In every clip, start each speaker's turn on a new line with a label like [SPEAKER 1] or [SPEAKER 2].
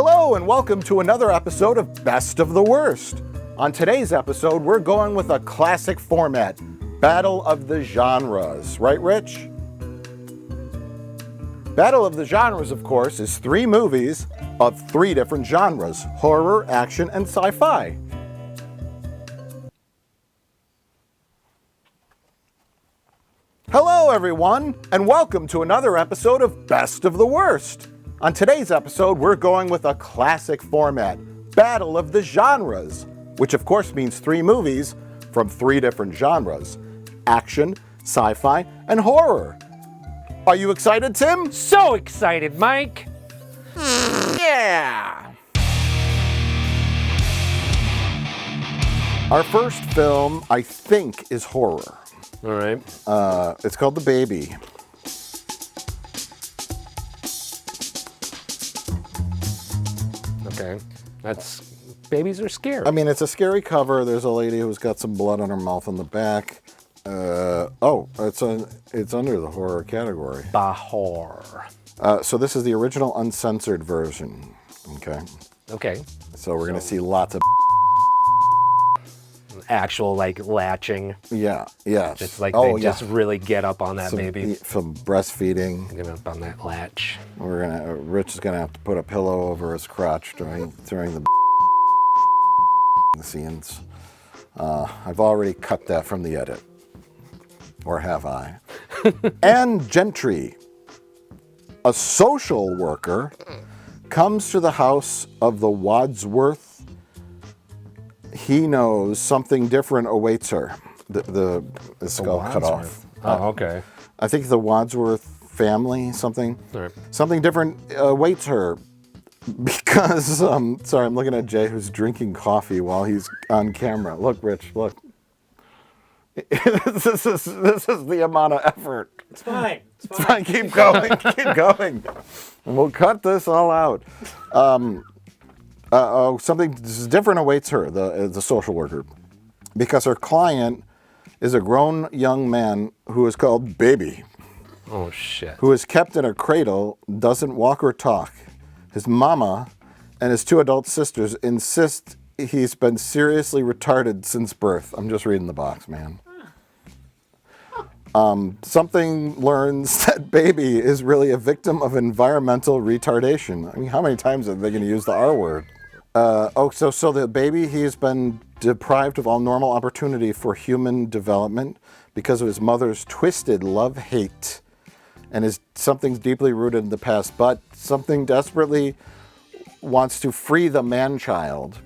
[SPEAKER 1] Hello and welcome to another episode of Best of the Worst. On today's episode, we're going with a classic format, Battle of the Genres. Right, Rich? Battle of the Genres, of course, is 3 movies of 3 different genres: horror, action, and sci-fi. Hello, everyone, and welcome to another episode of Best of the Worst. On today's episode, we're going with a classic format, Battle of the Genres, which of course means 3 movies from 3 different genres: action, sci-fi, and horror. Are you excited, Tim?
[SPEAKER 2] So excited, Mike!
[SPEAKER 1] Yeah! Our first film, I think, is horror.
[SPEAKER 2] All right.
[SPEAKER 1] It's called The Baby.
[SPEAKER 2] Okay. Babies are scary.
[SPEAKER 1] I mean, it's a scary cover. There's a lady who's got some blood on her mouth in the back. It's under the horror category.
[SPEAKER 2] Bahor.
[SPEAKER 1] So this is the original uncensored version. Okay.
[SPEAKER 2] Okay.
[SPEAKER 1] So we're gonna see lots of.
[SPEAKER 2] Actual,
[SPEAKER 1] Yeah.
[SPEAKER 2] latching. It's like just really get up on that baby.
[SPEAKER 1] Some breastfeeding.
[SPEAKER 2] Get up on that latch.
[SPEAKER 1] Rich is gonna have to put a pillow over his crotch during the scenes. I've already cut that from the edit. Or have I? Anne Gentry, a social worker, comes to the house of the Wadsworth. He knows something different awaits her. The skull cut off.
[SPEAKER 2] Oh, okay.
[SPEAKER 1] I think the Wadsworth family, something different awaits her because, sorry, I'm looking at Jay who's drinking coffee while he's on camera. Look, Rich, look. This is the amount of effort.
[SPEAKER 2] It's fine.
[SPEAKER 1] It's fine. Keep going. Keep going. And we'll cut this all out. Something different awaits her, the social worker, because her client is a grown young man who is called Baby.
[SPEAKER 2] Oh, shit.
[SPEAKER 1] Who is kept in a cradle, doesn't walk or talk. His mama and his 2 adult sisters insist he's been seriously retarded since birth. I'm just reading the box, man. Something learns that Baby is really a victim of environmental retardation. I mean, how many times are they going to use the R word? So the baby, he's been deprived of all normal opportunity for human development because of his mother's twisted love-hate, and something's deeply rooted in the past, but something desperately wants to free the man-child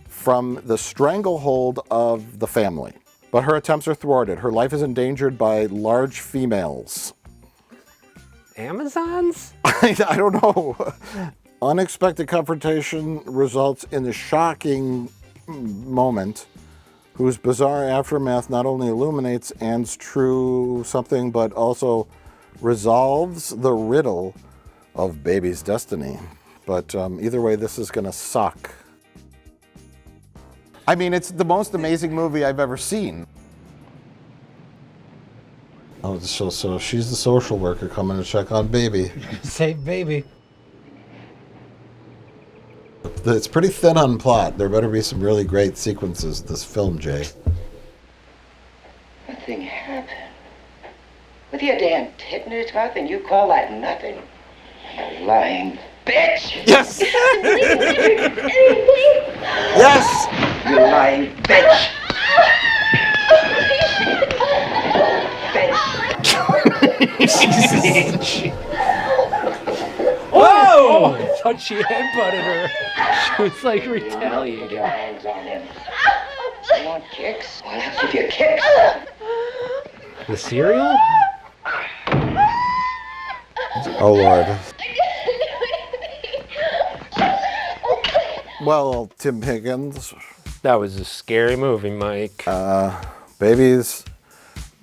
[SPEAKER 1] from the stranglehold of the family. But her attempts are thwarted. Her life is endangered by large females.
[SPEAKER 2] Amazons?
[SPEAKER 1] I don't know. Unexpected confrontation results in a shocking moment whose bizarre aftermath not only illuminates Anne's true something, but also resolves the riddle of Baby's destiny. But either way, this is going to suck. I mean, it's the most amazing movie I've ever seen. Oh, so she's the social worker coming to check on Baby.
[SPEAKER 2] Save Baby.
[SPEAKER 1] It's pretty thin on plot. There better be some really great sequences in this film, Jay.
[SPEAKER 3] Nothing happened. With your damn tit in its mouth, and you call that nothing? You lying bitch!
[SPEAKER 1] Yes! Yes!
[SPEAKER 3] You lying bitch!
[SPEAKER 2] Bitch! Whoa! I thought she headbutted her. She was like retaliating.
[SPEAKER 3] Put your hands on him. You want kicks? Well, I'll give you kicks.
[SPEAKER 2] The cereal?
[SPEAKER 1] Oh, Lord. Well, Tim Higgins.
[SPEAKER 2] That was a scary movie, Mike.
[SPEAKER 1] Babies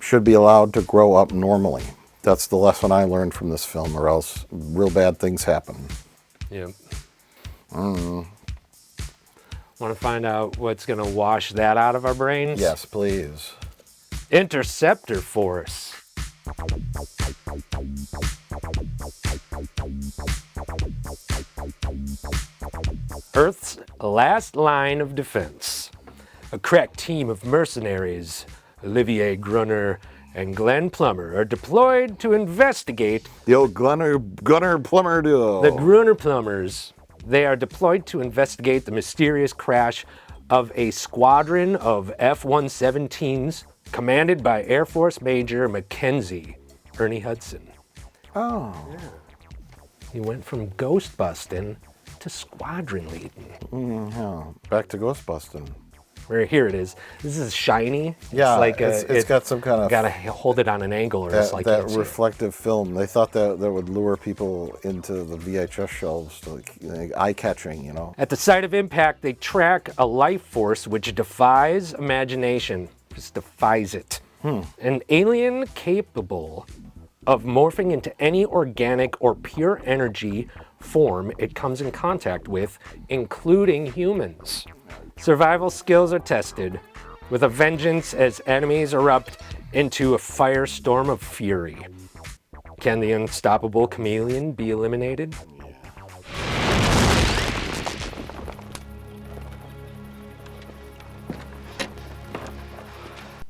[SPEAKER 1] should be allowed to grow up normally. That's the lesson I learned from this film, or else real bad things happen.
[SPEAKER 2] Yep. Want to find out what's going to wash that out of our brains?
[SPEAKER 1] Yes, please.
[SPEAKER 2] Interceptor force. Earth's last line of defense. A crack team of mercenaries, Olivier Grunner and Glenn Plummer, are deployed to investigate
[SPEAKER 1] The old Gunner Plummer duo.
[SPEAKER 2] the Gruner Plumbers. They are deployed to investigate the mysterious crash of a squadron of F-117s commanded by Air Force Major Mackenzie Ernie Hudson.
[SPEAKER 1] Oh.
[SPEAKER 2] Yeah. He went from ghost busting to squadron leading.
[SPEAKER 1] Yeah. Back to Ghostbusting.
[SPEAKER 2] Where here it is. This is shiny.
[SPEAKER 1] Yeah,
[SPEAKER 2] it's like
[SPEAKER 1] it's got some kind of
[SPEAKER 2] gotta hold it on an angle or else like
[SPEAKER 1] that reflective film. They thought that would lure people into the VHS shelves, to eye-catching, you know.
[SPEAKER 2] At the site of impact, they track a life force which defies imagination. Just defies it. An alien capable of morphing into any organic or pure energy form it comes in contact with, including humans. Survival skills are tested with a vengeance as enemies erupt into a firestorm of fury. Can the unstoppable chameleon be eliminated?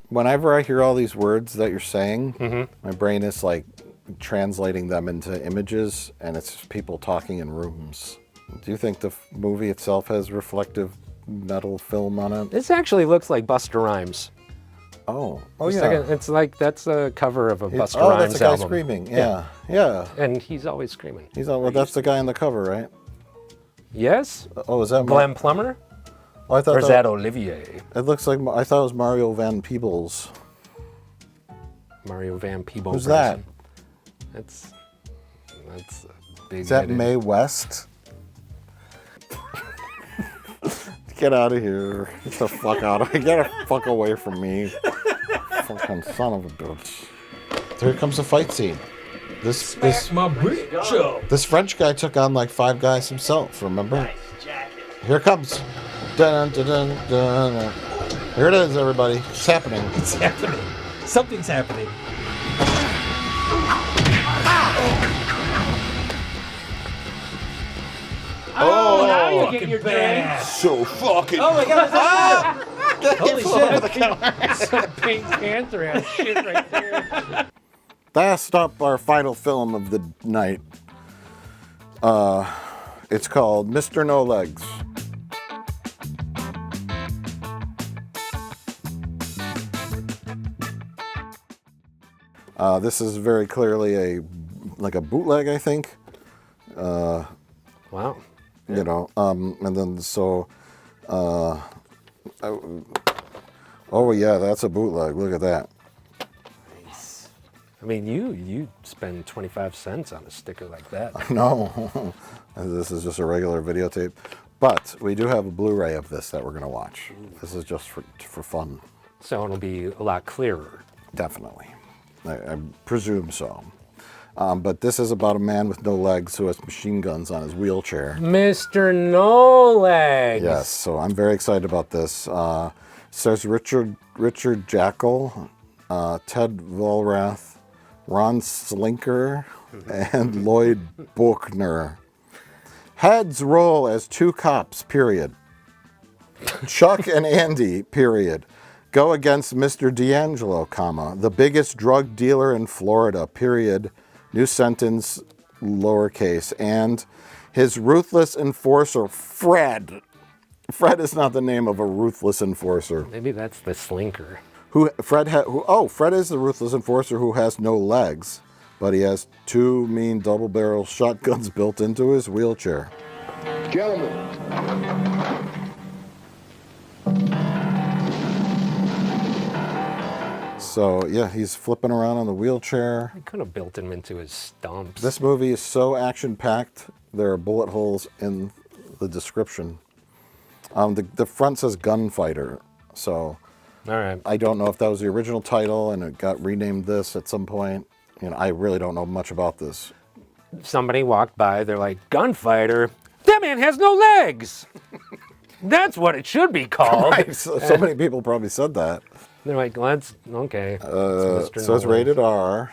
[SPEAKER 1] Whenever I hear all these words that you're saying, my brain is like translating them into images, and it's people talking in rooms. Do you think the movie itself has reflective metal film on it?
[SPEAKER 2] This actually looks like Busta Rhymes.
[SPEAKER 1] Oh
[SPEAKER 2] It's
[SPEAKER 1] yeah.
[SPEAKER 2] like it's like that's a cover of a Busta
[SPEAKER 1] Oh,
[SPEAKER 2] Rhymes
[SPEAKER 1] that's a guy
[SPEAKER 2] album.
[SPEAKER 1] screaming. Yeah.
[SPEAKER 2] And he's always screaming.
[SPEAKER 1] He's on. Well, that's the guy on the cover, right?
[SPEAKER 2] Yes?
[SPEAKER 1] Oh, is that
[SPEAKER 2] Glenn Plummer?
[SPEAKER 1] Oh, I thought
[SPEAKER 2] Or is that Olivier?
[SPEAKER 1] It looks like I thought it was Mario Van Peebles.
[SPEAKER 2] Mario Van Peebles.
[SPEAKER 1] Who's that?
[SPEAKER 2] That's a big.
[SPEAKER 1] Is that
[SPEAKER 2] headed-
[SPEAKER 1] Mae West? Get out of here! Get the fuck out of here! Get the fuck away from me! Fucking son of a bitch! Here comes the fight scene. This
[SPEAKER 4] My bitch up.
[SPEAKER 1] this French guy took on like 5 guys himself. Remember? Here it comes. Dun, dun, dun, dun. Here it is, everybody. It's happening.
[SPEAKER 4] It's happening. Something's happening.
[SPEAKER 2] Oh, now you're getting
[SPEAKER 4] Fucking
[SPEAKER 2] your drink.
[SPEAKER 4] bad.
[SPEAKER 1] So fucking.
[SPEAKER 4] Oh my god. Holy shit.
[SPEAKER 2] Pink Panther ass shit right there.
[SPEAKER 1] Last up, our final film of the night. It's called Mr. No Legs. This is very clearly a bootleg, I think.
[SPEAKER 2] Wow.
[SPEAKER 1] You know, and then so. Oh yeah, that's a bootleg. Look at that.
[SPEAKER 2] I mean, you spend 25 cents on a sticker like that.
[SPEAKER 1] No, this is just a regular videotape. But we do have a Blu-ray of this that we're going to watch. This is just for fun.
[SPEAKER 2] So it'll be a lot clearer.
[SPEAKER 1] Definitely. I presume so. But this is about a man with no legs who has machine guns on his wheelchair.
[SPEAKER 2] Mr. No Legs.
[SPEAKER 1] Yes, so I'm very excited about this. Stars Richard Jackal, Ted Volrath, Ron Slinker, and Lloyd Buchner. Heads roll as 2 cops, period. Chuck and Andy, period. Go against Mr. D'Angelo, comma, the biggest drug dealer in Florida, period. New sentence, lowercase. And his ruthless enforcer, Fred. Fred is not the name of a ruthless enforcer.
[SPEAKER 2] Maybe that's the Slinker.
[SPEAKER 1] Fred is the ruthless enforcer who has no legs, but he has 2 mean double-barrel shotguns built into his wheelchair.
[SPEAKER 5] Gentlemen,
[SPEAKER 1] So yeah, he's flipping around on the wheelchair.
[SPEAKER 2] I could have built him into his stumps.
[SPEAKER 1] This movie is so action-packed, there are bullet holes in the description. The front says gunfighter, so
[SPEAKER 2] All right.
[SPEAKER 1] I don't know if that was the original title and it got renamed this at some point. You know, I really don't know much about this.
[SPEAKER 2] Somebody walked by, they're like, gunfighter? That man has no legs! That's what it should be called.
[SPEAKER 1] Right, so many people probably said that.
[SPEAKER 2] They're like, okay.
[SPEAKER 1] So it's rated R.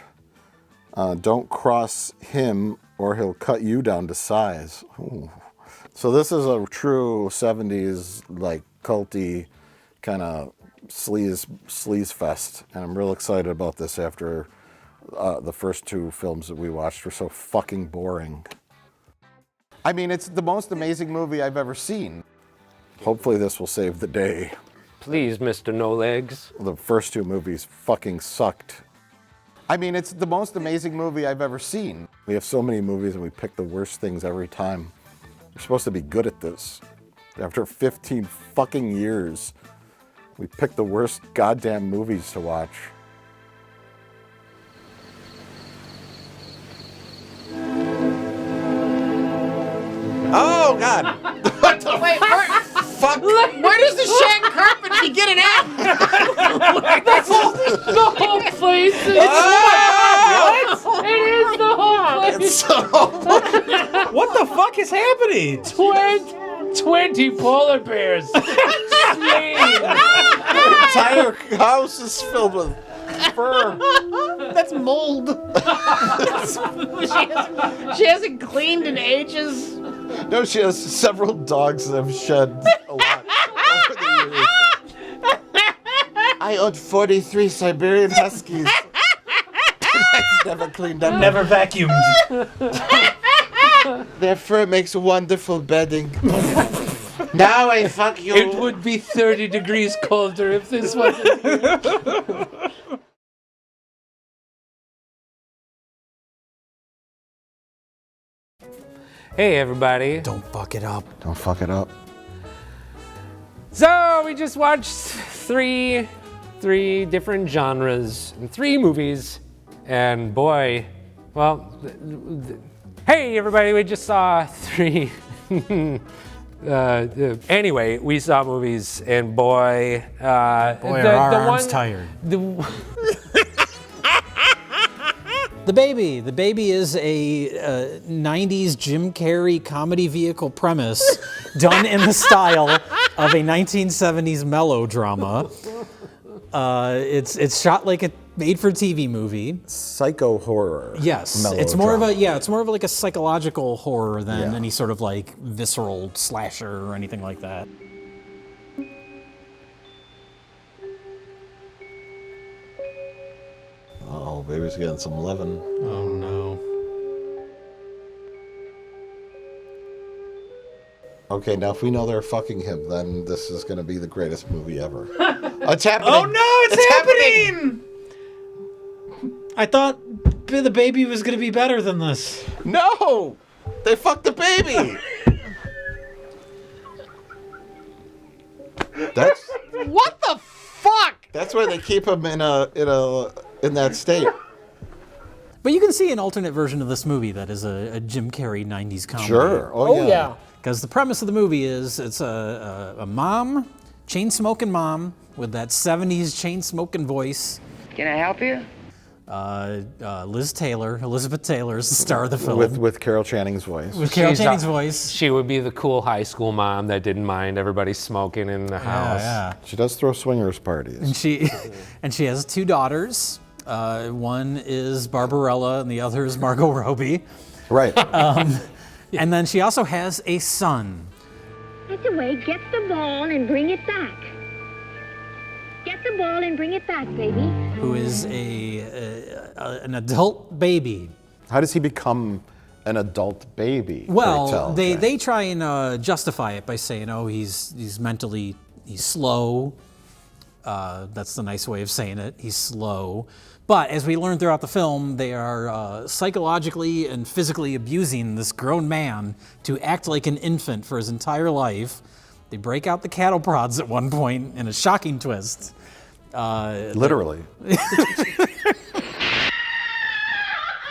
[SPEAKER 1] Don't cross him or he'll cut you down to size. Ooh. So this is a true 70s, like, culty kind of sleaze fest. And I'm real excited about this after the first two films that we watched were so fucking boring. I mean, it's the most amazing movie I've ever seen. Hopefully this will save the day.
[SPEAKER 2] Please, Mr. No Legs.
[SPEAKER 1] The first two movies fucking sucked. I mean, it's the most amazing movie I've ever seen. We have so many movies and we pick the worst things every time. We're supposed to be good at this. After 15 fucking years, we pick the worst goddamn movies to watch.
[SPEAKER 5] Oh, God. What the
[SPEAKER 6] Wait,
[SPEAKER 5] fuck?
[SPEAKER 6] where does the shag carpet begin and end?
[SPEAKER 7] The whole place is
[SPEAKER 6] What?
[SPEAKER 7] It is the whole place.
[SPEAKER 5] It's so...
[SPEAKER 4] What the fuck is happening?
[SPEAKER 7] 20 polar bears. Slain.
[SPEAKER 5] The entire house is filled with fur.
[SPEAKER 6] That's mold. She hasn't cleaned in ages.
[SPEAKER 5] No, she has several dogs that have shed a lot over the years. I owned 43 Siberian Huskies. I've never cleaned them.
[SPEAKER 4] Never vacuumed.
[SPEAKER 5] Their fur makes wonderful bedding. Now I fuck you.
[SPEAKER 7] It would be 30 degrees colder if this wasn't here. Hey, everybody.
[SPEAKER 4] Don't fuck it up.
[SPEAKER 1] Don't fuck it up.
[SPEAKER 2] So we just watched three different genres in 3 movies, and boy, well, hey everybody, we just saw 3. Anyway, we saw movies, and boy,
[SPEAKER 4] Boy, are our arms tired. The Baby is a 90s Jim Carrey comedy vehicle premise done in the style of a 1970s melodrama. It's shot like a made-for-TV movie.
[SPEAKER 1] Psycho horror.
[SPEAKER 4] Yes, it's more of like a psychological horror than any sort of like visceral slasher or anything like that.
[SPEAKER 5] Oh, baby's getting some lovin'.
[SPEAKER 4] Oh no.
[SPEAKER 5] Okay, now if we know they're fucking him, then this is gonna be the greatest movie ever. It's happening!
[SPEAKER 4] Oh no, it's happening! I thought The Baby was gonna be better than this.
[SPEAKER 5] No! They fucked the baby! That's
[SPEAKER 6] What the fuck?
[SPEAKER 5] that's why they keep him in that state.
[SPEAKER 4] But you can see an alternate version of this movie that is a Jim Carrey 90s comedy.
[SPEAKER 1] Sure.
[SPEAKER 6] Oh yeah.
[SPEAKER 4] Because the premise of the movie is it's a mom, chain-smoking mom, with that 70s chain-smoking voice.
[SPEAKER 3] Can I help you?
[SPEAKER 4] Elizabeth Taylor is the star of the film.
[SPEAKER 1] With Carol Channing's voice.
[SPEAKER 4] With Carol
[SPEAKER 2] She's
[SPEAKER 4] Channing's
[SPEAKER 2] a-
[SPEAKER 4] voice.
[SPEAKER 2] She would be the cool high school mom that didn't mind everybody smoking in the house.
[SPEAKER 4] Yeah.
[SPEAKER 1] She does throw swingers parties.
[SPEAKER 4] And she has 2 daughters. One is Barbarella and the other is Margot Robbie.
[SPEAKER 1] Right.
[SPEAKER 4] And then she also has a son.
[SPEAKER 8] Get away, get the ball and bring it back. Get the ball and bring it back, baby.
[SPEAKER 4] Who is an adult baby.
[SPEAKER 1] How does he become an adult baby?
[SPEAKER 4] Well, they try and justify it by saying, oh, he's slow. That's the nice way of saying it. He's slow. But as we learn throughout the film, they are psychologically and physically abusing this grown man to act like an infant for his entire life. They break out the cattle prods at one point in a shocking twist.
[SPEAKER 1] Literally.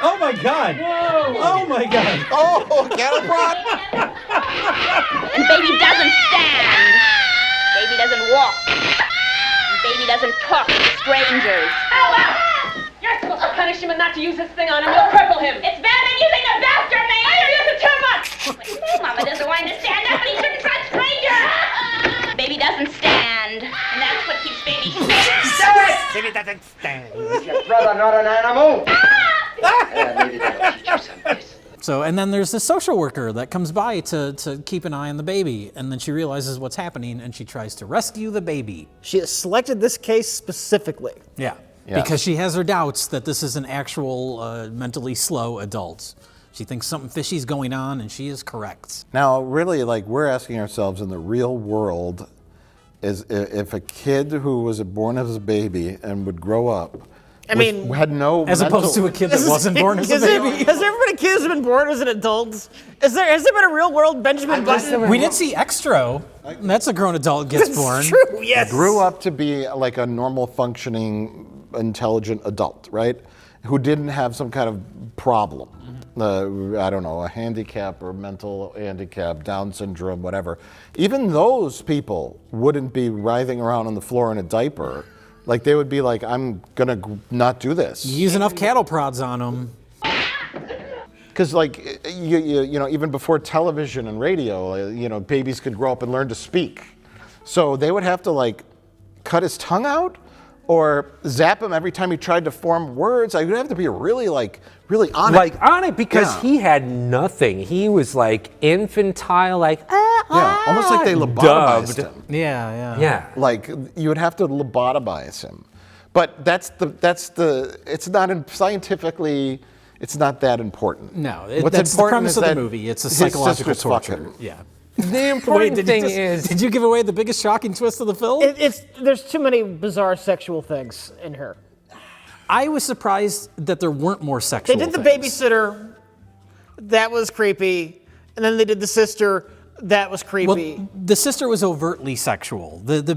[SPEAKER 4] Oh my God!
[SPEAKER 7] Whoa.
[SPEAKER 4] Oh my God!
[SPEAKER 5] Oh, cattle prod!
[SPEAKER 8] And baby doesn't stand. Baby doesn't walk. And baby doesn't talk to strangers.
[SPEAKER 9] You're supposed to punish him and not to use this thing on him. You'll cripple him.
[SPEAKER 8] It's bad than using the bastard name.
[SPEAKER 9] You use it too much.
[SPEAKER 8] Mama doesn't want him to stand up, and he shouldn't touch strangers. Baby doesn't stand, and that's what keeps baby safe.
[SPEAKER 7] Baby doesn't stand.
[SPEAKER 3] Is your brother not an animal? Maybe that'll teach you someplace.
[SPEAKER 4] So, and then there's this social worker that comes by to keep an eye on the baby, and then she realizes what's happening, and she tries to rescue the baby.
[SPEAKER 6] She has selected this case specifically.
[SPEAKER 4] Yeah,
[SPEAKER 1] Yes.
[SPEAKER 4] because she has her doubts that this is an actual mentally slow adult. She thinks something fishy's going on, and she is correct.
[SPEAKER 1] Now, really, like, we're asking ourselves in the real world, is if a kid who was born as a baby and would grow up, had no
[SPEAKER 4] As opposed to a kid that wasn't born as a baby.
[SPEAKER 6] Has there been a kid who's been born as an adult? Has there been a real world Benjamin Button?
[SPEAKER 4] We did see Extra. That's a grown adult gets born.
[SPEAKER 6] True, yes.
[SPEAKER 1] grew up to be like a normal functioning, intelligent adult, right? Who didn't have some kind of problem. I don't know, a handicap or mental handicap, Down syndrome, whatever. Even those people wouldn't be writhing around on the floor in a diaper. Like, they would be like, I'm gonna not do this.
[SPEAKER 4] You use enough cattle prods on them.
[SPEAKER 1] Because, like, you know, even before television and radio, you know, babies could grow up and learn to speak. So they would have to, like, cut his tongue out or zap him every time he tried to form words. I would have to be really on it.
[SPEAKER 2] Like, on it, because he had nothing. He was, like, infantile, like,
[SPEAKER 1] Yeah, almost like they lobotomized him.
[SPEAKER 4] Yeah.
[SPEAKER 1] Like, you would have to lobotomize him. But it's not scientifically, it's not that important.
[SPEAKER 4] No,
[SPEAKER 1] What's
[SPEAKER 4] that's the
[SPEAKER 1] important
[SPEAKER 4] premise
[SPEAKER 1] is
[SPEAKER 4] of the
[SPEAKER 1] that
[SPEAKER 4] movie. It's a
[SPEAKER 1] his
[SPEAKER 4] psychological
[SPEAKER 1] sisters fuck
[SPEAKER 4] torture.
[SPEAKER 1] him.
[SPEAKER 4] Yeah.
[SPEAKER 2] the important thing is...
[SPEAKER 4] Did you give away the biggest shocking twist of the film?
[SPEAKER 6] There's too many bizarre sexual things in her.
[SPEAKER 4] I was surprised that there weren't more sexual
[SPEAKER 6] They did the
[SPEAKER 4] things.
[SPEAKER 6] babysitter. That was creepy. And then they did the sister. That was creepy.
[SPEAKER 4] Well, the sister was overtly sexual. To set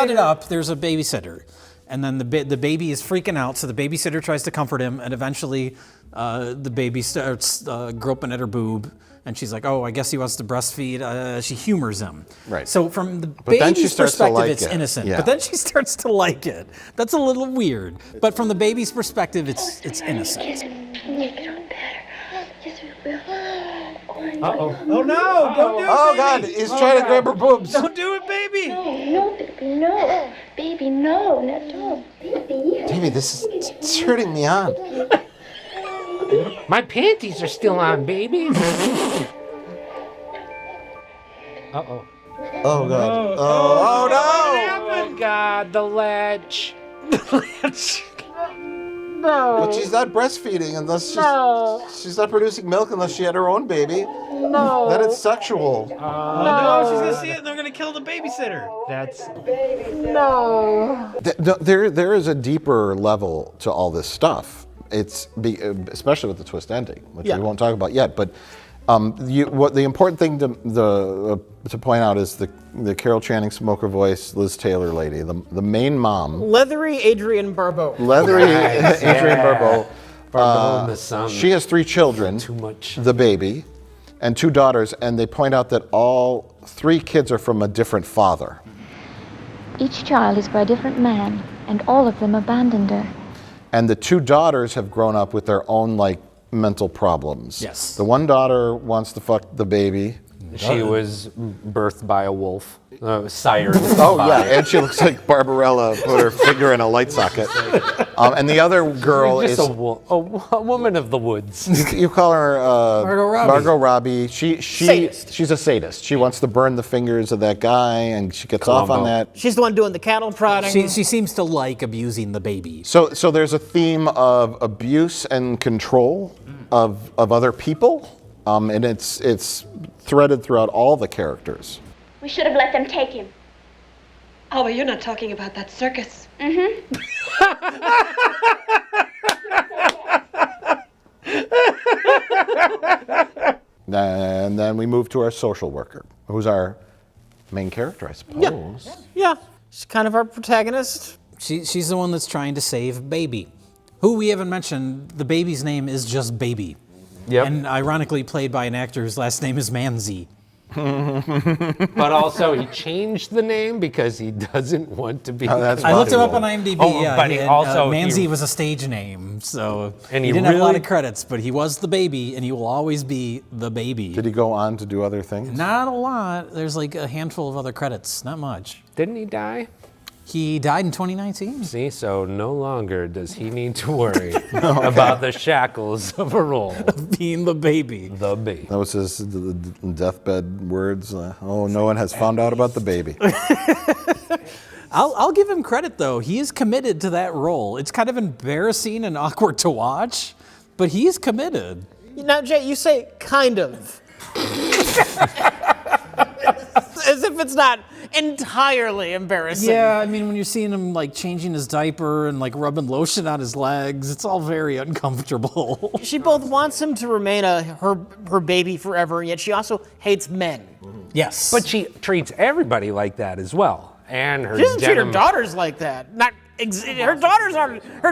[SPEAKER 4] it up, there's a babysitter, and then the baby is freaking out. So the babysitter tries to comfort him, and eventually, the baby starts groping at her boob, and she's like, "Oh, I guess he wants to breastfeed." She humors him.
[SPEAKER 1] Right.
[SPEAKER 4] So from the
[SPEAKER 1] But then she
[SPEAKER 4] baby's
[SPEAKER 1] starts to
[SPEAKER 4] perspective,
[SPEAKER 1] like
[SPEAKER 4] it's
[SPEAKER 1] it.
[SPEAKER 4] innocent.
[SPEAKER 1] Yeah.
[SPEAKER 4] But then she starts to like it. That's a little weird. But from the baby's perspective, it's innocent.
[SPEAKER 8] Make it on better. Yes, we will.
[SPEAKER 6] Oh no! Don't do it,
[SPEAKER 1] Oh,
[SPEAKER 6] baby.
[SPEAKER 1] God, he's trying to grab her boobs.
[SPEAKER 6] Don't do it, baby.
[SPEAKER 8] No, baby, no. Baby, no. Not don't. Baby.
[SPEAKER 1] Baby, it's hurting me on.
[SPEAKER 2] My panties are still on, baby. Uh-oh.
[SPEAKER 1] Oh, God. Oh, no!
[SPEAKER 2] Oh, God, the ledge.
[SPEAKER 1] But she's not breastfeeding unless she's not producing milk unless she had her own baby.
[SPEAKER 6] No.
[SPEAKER 1] Then it's sexual.
[SPEAKER 6] No, she's gonna see it and they're gonna kill the babysitter.
[SPEAKER 2] That's...
[SPEAKER 6] No.
[SPEAKER 1] There is a deeper level to all this stuff. Especially with the twist ending, which we won't talk about yet. But what the important thing to point out is the Carol Channing smoker voice, Liz Taylor lady, the main mom.
[SPEAKER 6] Leathery Adrienne Barbeau.
[SPEAKER 1] Leathery Adrienne Barbeau.
[SPEAKER 2] Barbeau and the son.
[SPEAKER 1] She has 3 children.
[SPEAKER 2] Too much.
[SPEAKER 1] The baby, and 2 daughters, and they point out that all 3 kids are from a different father.
[SPEAKER 8] Each child is by a different man, and all of them abandoned her.
[SPEAKER 1] And the 2 daughters have grown up with their own mental problems.
[SPEAKER 4] Yes.
[SPEAKER 1] The one daughter wants to fuck the baby.
[SPEAKER 2] She was birthed by a wolf. Sired.
[SPEAKER 1] Oh, yeah, and she looks like Barbarella put her finger in a light socket. And the other girl
[SPEAKER 2] Just
[SPEAKER 1] is...
[SPEAKER 2] a woman of the woods.
[SPEAKER 1] You call her
[SPEAKER 4] Margot Robbie.
[SPEAKER 1] Margot Robbie. She's a sadist. She wants to burn the fingers of that guy, and she gets off on that.
[SPEAKER 6] She's the one doing the cattle prodding.
[SPEAKER 4] She seems to like abusing the baby.
[SPEAKER 1] So there's a theme of abuse and control of other people, and it's threaded throughout all the characters.
[SPEAKER 8] We should have let them take him.
[SPEAKER 9] Oh, but you're not talking about that circus.
[SPEAKER 8] Mm-hmm.
[SPEAKER 1] And then we move to our social worker, who's our main character, I suppose.
[SPEAKER 6] Yeah. She's kind of our protagonist.
[SPEAKER 4] She's the one that's trying to save Baby, who we haven't mentioned. The baby's name is just Baby.
[SPEAKER 2] Yep.
[SPEAKER 4] And ironically played by an actor whose last name is Manzi.
[SPEAKER 2] But also, he changed the name because he doesn't want to be...
[SPEAKER 1] that's
[SPEAKER 4] I looked him up
[SPEAKER 1] possible.
[SPEAKER 4] on IMDb.
[SPEAKER 2] Oh,
[SPEAKER 4] yeah,
[SPEAKER 2] but he also-
[SPEAKER 4] Manzi
[SPEAKER 2] he-
[SPEAKER 4] was a stage name, so
[SPEAKER 2] And
[SPEAKER 4] he
[SPEAKER 2] he
[SPEAKER 4] didn't have a lot
[SPEAKER 2] really-
[SPEAKER 4] of credits, but he was the baby, and he will always be the baby.
[SPEAKER 1] Did he go on to do other things?
[SPEAKER 4] Not a lot. There's like a handful of other credits, not much.
[SPEAKER 2] Didn't he die?
[SPEAKER 4] He died in 2019.
[SPEAKER 2] See, so no longer does he need to worry about the shackles of a role.
[SPEAKER 4] Being the baby.
[SPEAKER 2] The baby.
[SPEAKER 1] That was his deathbed words. Oh, no one has found out about the baby.
[SPEAKER 4] I'll give him credit, though. He is committed to that role. It's kind of embarrassing and awkward to watch, but he's committed.
[SPEAKER 6] Now, Jay, you say kind of. As if it's not entirely embarrassing.
[SPEAKER 4] Yeah, I mean, when you're seeing him like changing his diaper and like rubbing lotion on his legs, it's all very uncomfortable.
[SPEAKER 6] She both wants him to remain her baby forever, and yet she also hates men.
[SPEAKER 4] Yes.
[SPEAKER 2] But she treats everybody like that as well. And her
[SPEAKER 6] She doesn't treat her
[SPEAKER 2] denim-
[SPEAKER 6] daughters like that. Her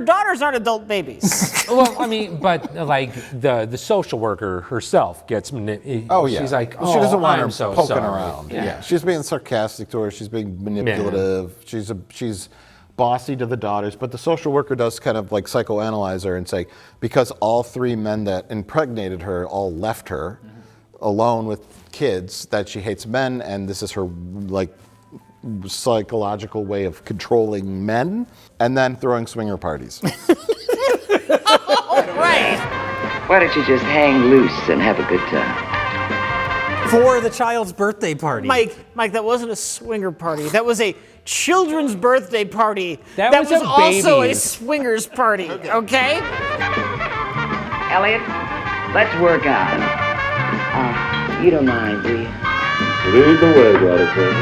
[SPEAKER 6] daughters aren't adult babies.
[SPEAKER 2] Well, I mean, but like the social worker herself gets manipulated.
[SPEAKER 1] Oh, yeah.
[SPEAKER 2] She's like,
[SPEAKER 1] she doesn't want her
[SPEAKER 2] so
[SPEAKER 1] poking
[SPEAKER 2] sorry.
[SPEAKER 1] around.
[SPEAKER 2] Yeah.
[SPEAKER 1] Yeah. She's being sarcastic to her. She's being manipulative. She's bossy to the daughters. But the social worker does kind of like psychoanalyze her and say, because all three men that impregnated her all left her alone with kids, that she hates men, and this is her like psychological way of controlling men, and then throwing swinger parties.
[SPEAKER 6] Right.
[SPEAKER 3] Why don't you just hang loose and have a good time?
[SPEAKER 4] For the child's birthday party.
[SPEAKER 6] Mike, that wasn't a swinger party. That was a children's birthday party.
[SPEAKER 2] That was a
[SPEAKER 6] also a
[SPEAKER 2] baby's.
[SPEAKER 6] swingers party, okay?
[SPEAKER 3] Elliot, let's work on. You don't mind, do you?
[SPEAKER 10] Lead the way, Waterford.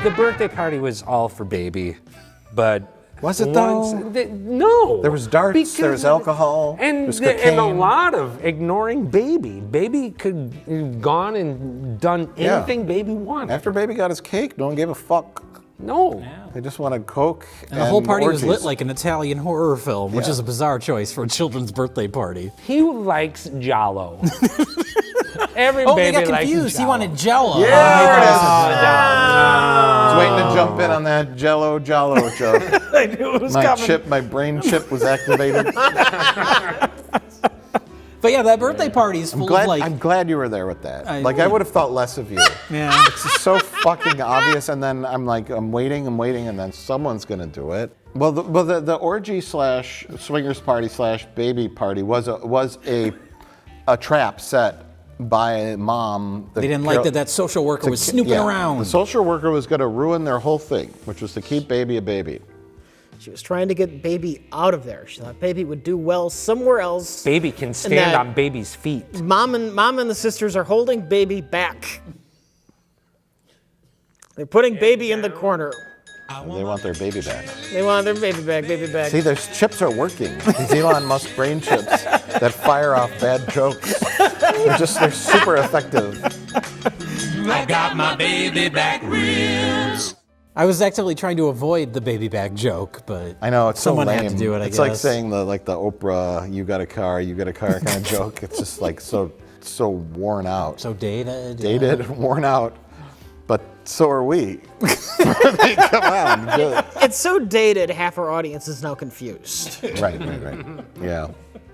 [SPEAKER 2] The birthday party was all for baby, but
[SPEAKER 1] Was it though?
[SPEAKER 2] No.
[SPEAKER 1] There was darts,
[SPEAKER 2] Because-
[SPEAKER 1] there was alcohol,
[SPEAKER 2] and
[SPEAKER 1] there's
[SPEAKER 2] and a
[SPEAKER 1] cocaine.
[SPEAKER 2] lot of ignoring baby. Baby could have gone and done
[SPEAKER 1] Yeah.
[SPEAKER 2] anything baby wanted.
[SPEAKER 1] After baby got his cake, no one gave a fuck.
[SPEAKER 2] No.
[SPEAKER 1] They just wanted coke.
[SPEAKER 4] And the whole party was lit
[SPEAKER 1] orgies.
[SPEAKER 4] like an Italian horror film, which
[SPEAKER 1] Yeah.
[SPEAKER 4] is a bizarre choice for a children's birthday party.
[SPEAKER 2] He likes Jollo. Every
[SPEAKER 4] Oh,
[SPEAKER 2] baby
[SPEAKER 4] they got
[SPEAKER 2] likes
[SPEAKER 4] confused. He
[SPEAKER 2] Jell-O.
[SPEAKER 4] wanted Jello.
[SPEAKER 1] Yeah,
[SPEAKER 2] No.
[SPEAKER 1] I was waiting to jump in on that Jollo joke.
[SPEAKER 6] I knew it was
[SPEAKER 1] My
[SPEAKER 6] coming.
[SPEAKER 1] my brain chip was activated.
[SPEAKER 4] But yeah, that birthday party is full of like.
[SPEAKER 1] I'm glad you were there with that.
[SPEAKER 4] I-
[SPEAKER 1] I would have thought less of you.
[SPEAKER 4] Yeah.
[SPEAKER 1] It's so fucking obvious, and then I'm waiting, and then someone's gonna do it. Well, the orgy / swingers party / baby party was a trap set by mom.
[SPEAKER 4] They didn't like that social worker was snooping around.
[SPEAKER 1] The social worker was gonna ruin their whole thing, which was to keep baby a baby.
[SPEAKER 6] She was trying to get baby out of there. She thought baby would do well somewhere else.
[SPEAKER 2] Baby can stand
[SPEAKER 6] that-
[SPEAKER 2] on baby's feet.
[SPEAKER 6] Mom and the sisters are holding baby back. They're putting baby in the corner.
[SPEAKER 1] They want their baby back.
[SPEAKER 6] They want their baby back, baby back.
[SPEAKER 1] See, their chips are working. These Elon Musk brain chips that fire off bad jokes. They're super effective.
[SPEAKER 11] I got my baby back ribs.
[SPEAKER 4] I was actually trying to avoid the baby bag joke, but
[SPEAKER 1] I know, it's
[SPEAKER 4] someone
[SPEAKER 1] so lame.
[SPEAKER 4] had to do it. I
[SPEAKER 1] it's
[SPEAKER 4] guess.
[SPEAKER 1] like saying the Oprah, you got a car kind of joke. It's just like so worn out.
[SPEAKER 4] So dated.
[SPEAKER 1] Dated, worn out. But so are we. Come on.
[SPEAKER 6] It's so dated, half our audience is now confused.
[SPEAKER 1] Right. Yeah.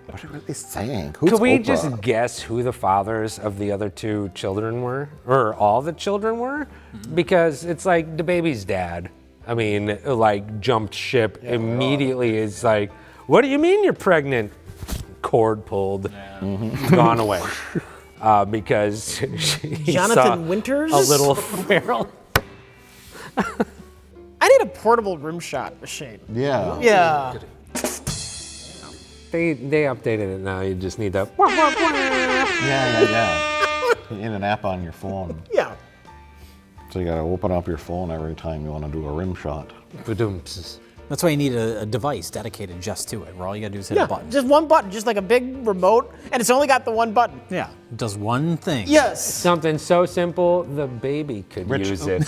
[SPEAKER 1] What are they saying? Who's
[SPEAKER 2] Could we
[SPEAKER 1] Oprah?
[SPEAKER 2] just guess who the fathers of the other two children were? Or all the children were? Because it's like the baby's dad. I mean, like jumped ship immediately. Is like, what do you mean you're pregnant? Cord pulled, gone away. Because he
[SPEAKER 6] Jonathan
[SPEAKER 2] saw
[SPEAKER 6] Winters?
[SPEAKER 2] a little feral.
[SPEAKER 6] I need a portable rim shot machine.
[SPEAKER 1] Yeah.
[SPEAKER 6] Yeah.
[SPEAKER 2] They updated it now. You just need that.
[SPEAKER 1] Yeah. You need an app on your phone.
[SPEAKER 6] Yeah.
[SPEAKER 1] So you gotta open up your phone every time you want to do a rim shot.
[SPEAKER 2] Ba-doomps.
[SPEAKER 4] That's why you need a device dedicated just to it, where all you gotta do is hit a button.
[SPEAKER 6] Just one button, just like a big remote, and it's only got the one button.
[SPEAKER 4] Yeah, it does one thing.
[SPEAKER 6] Yes.
[SPEAKER 2] Something so simple, the baby could use it.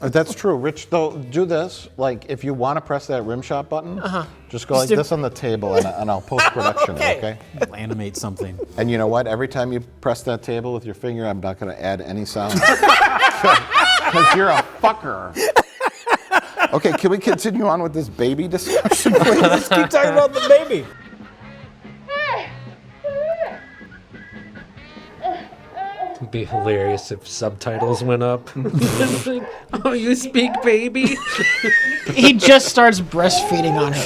[SPEAKER 1] That's true. Rich, though, do this. Like, if you want to press that rim shot button, just go like this on the table, and I'll post-production it, okay?
[SPEAKER 4] We'll animate something.
[SPEAKER 1] And you know what? Every time you press that table with your finger, I'm not going to add any sound. Because you're a fucker. Okay, can we continue on with this baby discussion, please?
[SPEAKER 6] Let's keep talking about the baby.
[SPEAKER 2] be hilarious if subtitles went up. Like, oh, you speak baby?
[SPEAKER 6] He just starts breastfeeding on her.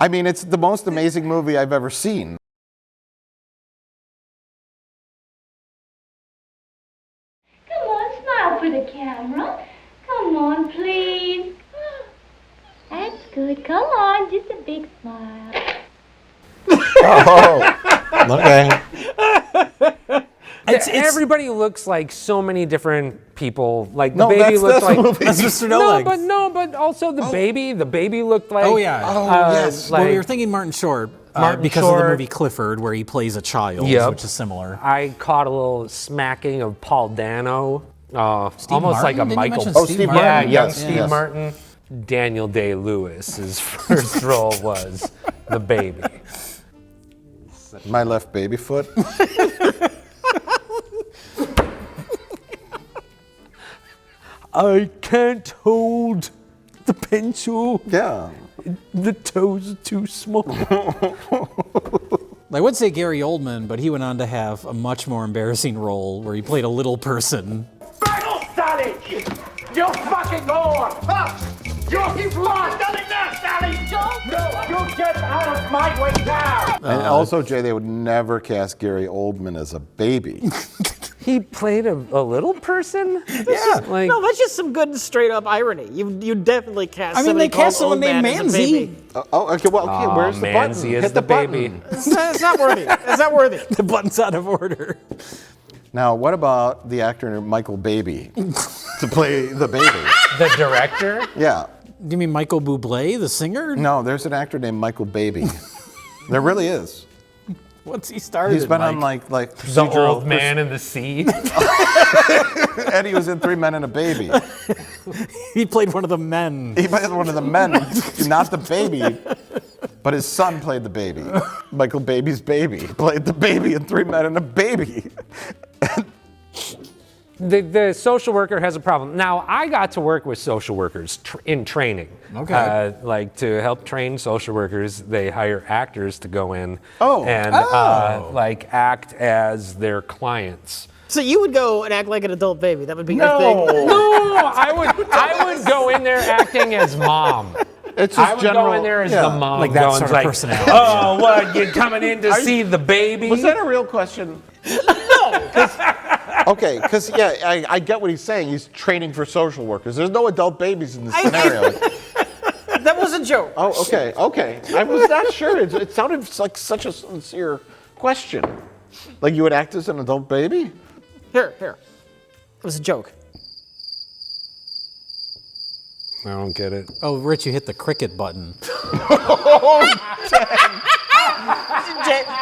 [SPEAKER 1] I mean, it's the most amazing movie I've ever seen.
[SPEAKER 8] Come on, smile for the camera. Come on, please. That's good. Come on, just a big smile.
[SPEAKER 1] Okay.
[SPEAKER 2] Everybody looks like so many different people. Like the
[SPEAKER 1] No,
[SPEAKER 2] baby
[SPEAKER 1] that's
[SPEAKER 2] looked
[SPEAKER 1] this
[SPEAKER 2] like
[SPEAKER 1] movie.
[SPEAKER 4] That's Mr.
[SPEAKER 2] no,
[SPEAKER 4] No-Legs.
[SPEAKER 2] but also the baby. The baby looked like.
[SPEAKER 4] Oh, yeah.
[SPEAKER 1] Yes.
[SPEAKER 4] Well, we
[SPEAKER 2] like-
[SPEAKER 4] were thinking Martin Short
[SPEAKER 2] Martin
[SPEAKER 4] because of the
[SPEAKER 2] Short.
[SPEAKER 4] movie Clifford, where he plays a child,
[SPEAKER 2] Yep.
[SPEAKER 4] which is similar.
[SPEAKER 2] I caught a little smacking of Paul Dano. Almost
[SPEAKER 4] Martin?
[SPEAKER 2] like a
[SPEAKER 4] Didn't you
[SPEAKER 2] Michael.
[SPEAKER 4] mention Steve Martin?
[SPEAKER 2] Yeah, young
[SPEAKER 1] Yes,
[SPEAKER 2] Steve
[SPEAKER 1] yes.
[SPEAKER 2] Martin. Daniel Day-Lewis. His first role was the baby.
[SPEAKER 1] My left baby foot.
[SPEAKER 2] I can't hold the pencil.
[SPEAKER 1] Yeah.
[SPEAKER 2] The toes are too small.
[SPEAKER 4] I would say Gary Oldman, but he went on to have a much more embarrassing role where he played a little person.
[SPEAKER 11] Sally! You fucking whore! You've lost! Nothing there, Sally! No, you get out of my way now!
[SPEAKER 1] And also, Jay, they would never cast Gary Oldman as a baby.
[SPEAKER 2] He played a little person?
[SPEAKER 4] Yeah.
[SPEAKER 2] Like,
[SPEAKER 6] No, that's just some good straight up irony. You definitely cast.
[SPEAKER 4] I mean,
[SPEAKER 6] somebody
[SPEAKER 4] they cast
[SPEAKER 6] called
[SPEAKER 4] someone
[SPEAKER 6] Old
[SPEAKER 4] named
[SPEAKER 6] Man as a
[SPEAKER 4] Manzi.
[SPEAKER 6] baby.
[SPEAKER 1] Okay, where's the button?
[SPEAKER 2] Manzi is
[SPEAKER 1] Hit
[SPEAKER 2] the
[SPEAKER 1] button.
[SPEAKER 2] baby.
[SPEAKER 6] It's not worthy. It's not worthy.
[SPEAKER 4] The button's out of order.
[SPEAKER 1] Now, what about the actor Michael Baby to play the baby?
[SPEAKER 2] The director?
[SPEAKER 1] Yeah.
[SPEAKER 4] Do you mean Michael Bublé, the singer?
[SPEAKER 1] No, there's an actor named Michael Baby. There really is.
[SPEAKER 4] What's he started?
[SPEAKER 1] He's been
[SPEAKER 4] Mike?
[SPEAKER 1] on like
[SPEAKER 2] The
[SPEAKER 1] procedural
[SPEAKER 2] old man in the sea.
[SPEAKER 1] and he was in 3 Men and a Baby.
[SPEAKER 4] He played one of the men.
[SPEAKER 1] He played one of the men, not the baby, but his son played the baby. Michael Baby's baby played the baby in 3 Men and a Baby.
[SPEAKER 2] The social worker has a problem. Now, I got to work with social workers in training.
[SPEAKER 4] Okay.
[SPEAKER 2] Like to help train social workers, they hire actors to go in
[SPEAKER 1] Oh.
[SPEAKER 2] and like act as their clients.
[SPEAKER 6] So you would go and act like an adult baby. That would be your thing.
[SPEAKER 2] No, I would go in there acting as mom.
[SPEAKER 1] It's
[SPEAKER 2] I
[SPEAKER 1] just
[SPEAKER 2] would
[SPEAKER 1] general.
[SPEAKER 2] go in there as
[SPEAKER 1] yeah.
[SPEAKER 2] the mom,
[SPEAKER 4] Like that
[SPEAKER 2] going
[SPEAKER 4] sort of
[SPEAKER 2] like,
[SPEAKER 4] personality.
[SPEAKER 2] oh, what, you coming in to see the baby?
[SPEAKER 5] Was that a real question?
[SPEAKER 1] Okay, because yeah, I get what he's saying. He's training for social workers. There's no adult babies in this scenario.
[SPEAKER 6] That was a joke.
[SPEAKER 1] Oh, okay. I was not sure. It sounded like such a sincere question. Like you would act as an adult baby?
[SPEAKER 6] Here. It was a joke.
[SPEAKER 2] I don't get it.
[SPEAKER 4] Oh, Rich, you hit the cricket button.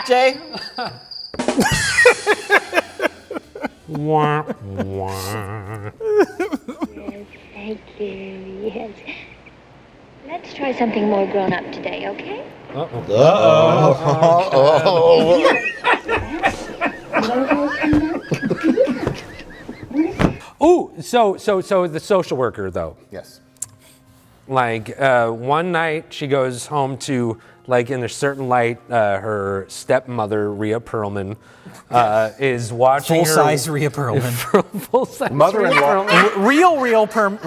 [SPEAKER 6] Jay.
[SPEAKER 2] Wah, wah.
[SPEAKER 8] Yes, thank you. Yes. Let's try something more grown up today, okay?
[SPEAKER 2] Ooh, so the social worker though.
[SPEAKER 1] Yes.
[SPEAKER 2] Like one night she goes home to, like in a certain light, her stepmother Rhea Perlman is watching
[SPEAKER 4] Full-size
[SPEAKER 2] her
[SPEAKER 4] Rhea Perlman.
[SPEAKER 2] full-size
[SPEAKER 1] Mother-in-law.
[SPEAKER 2] Rhea Perlman.
[SPEAKER 4] Real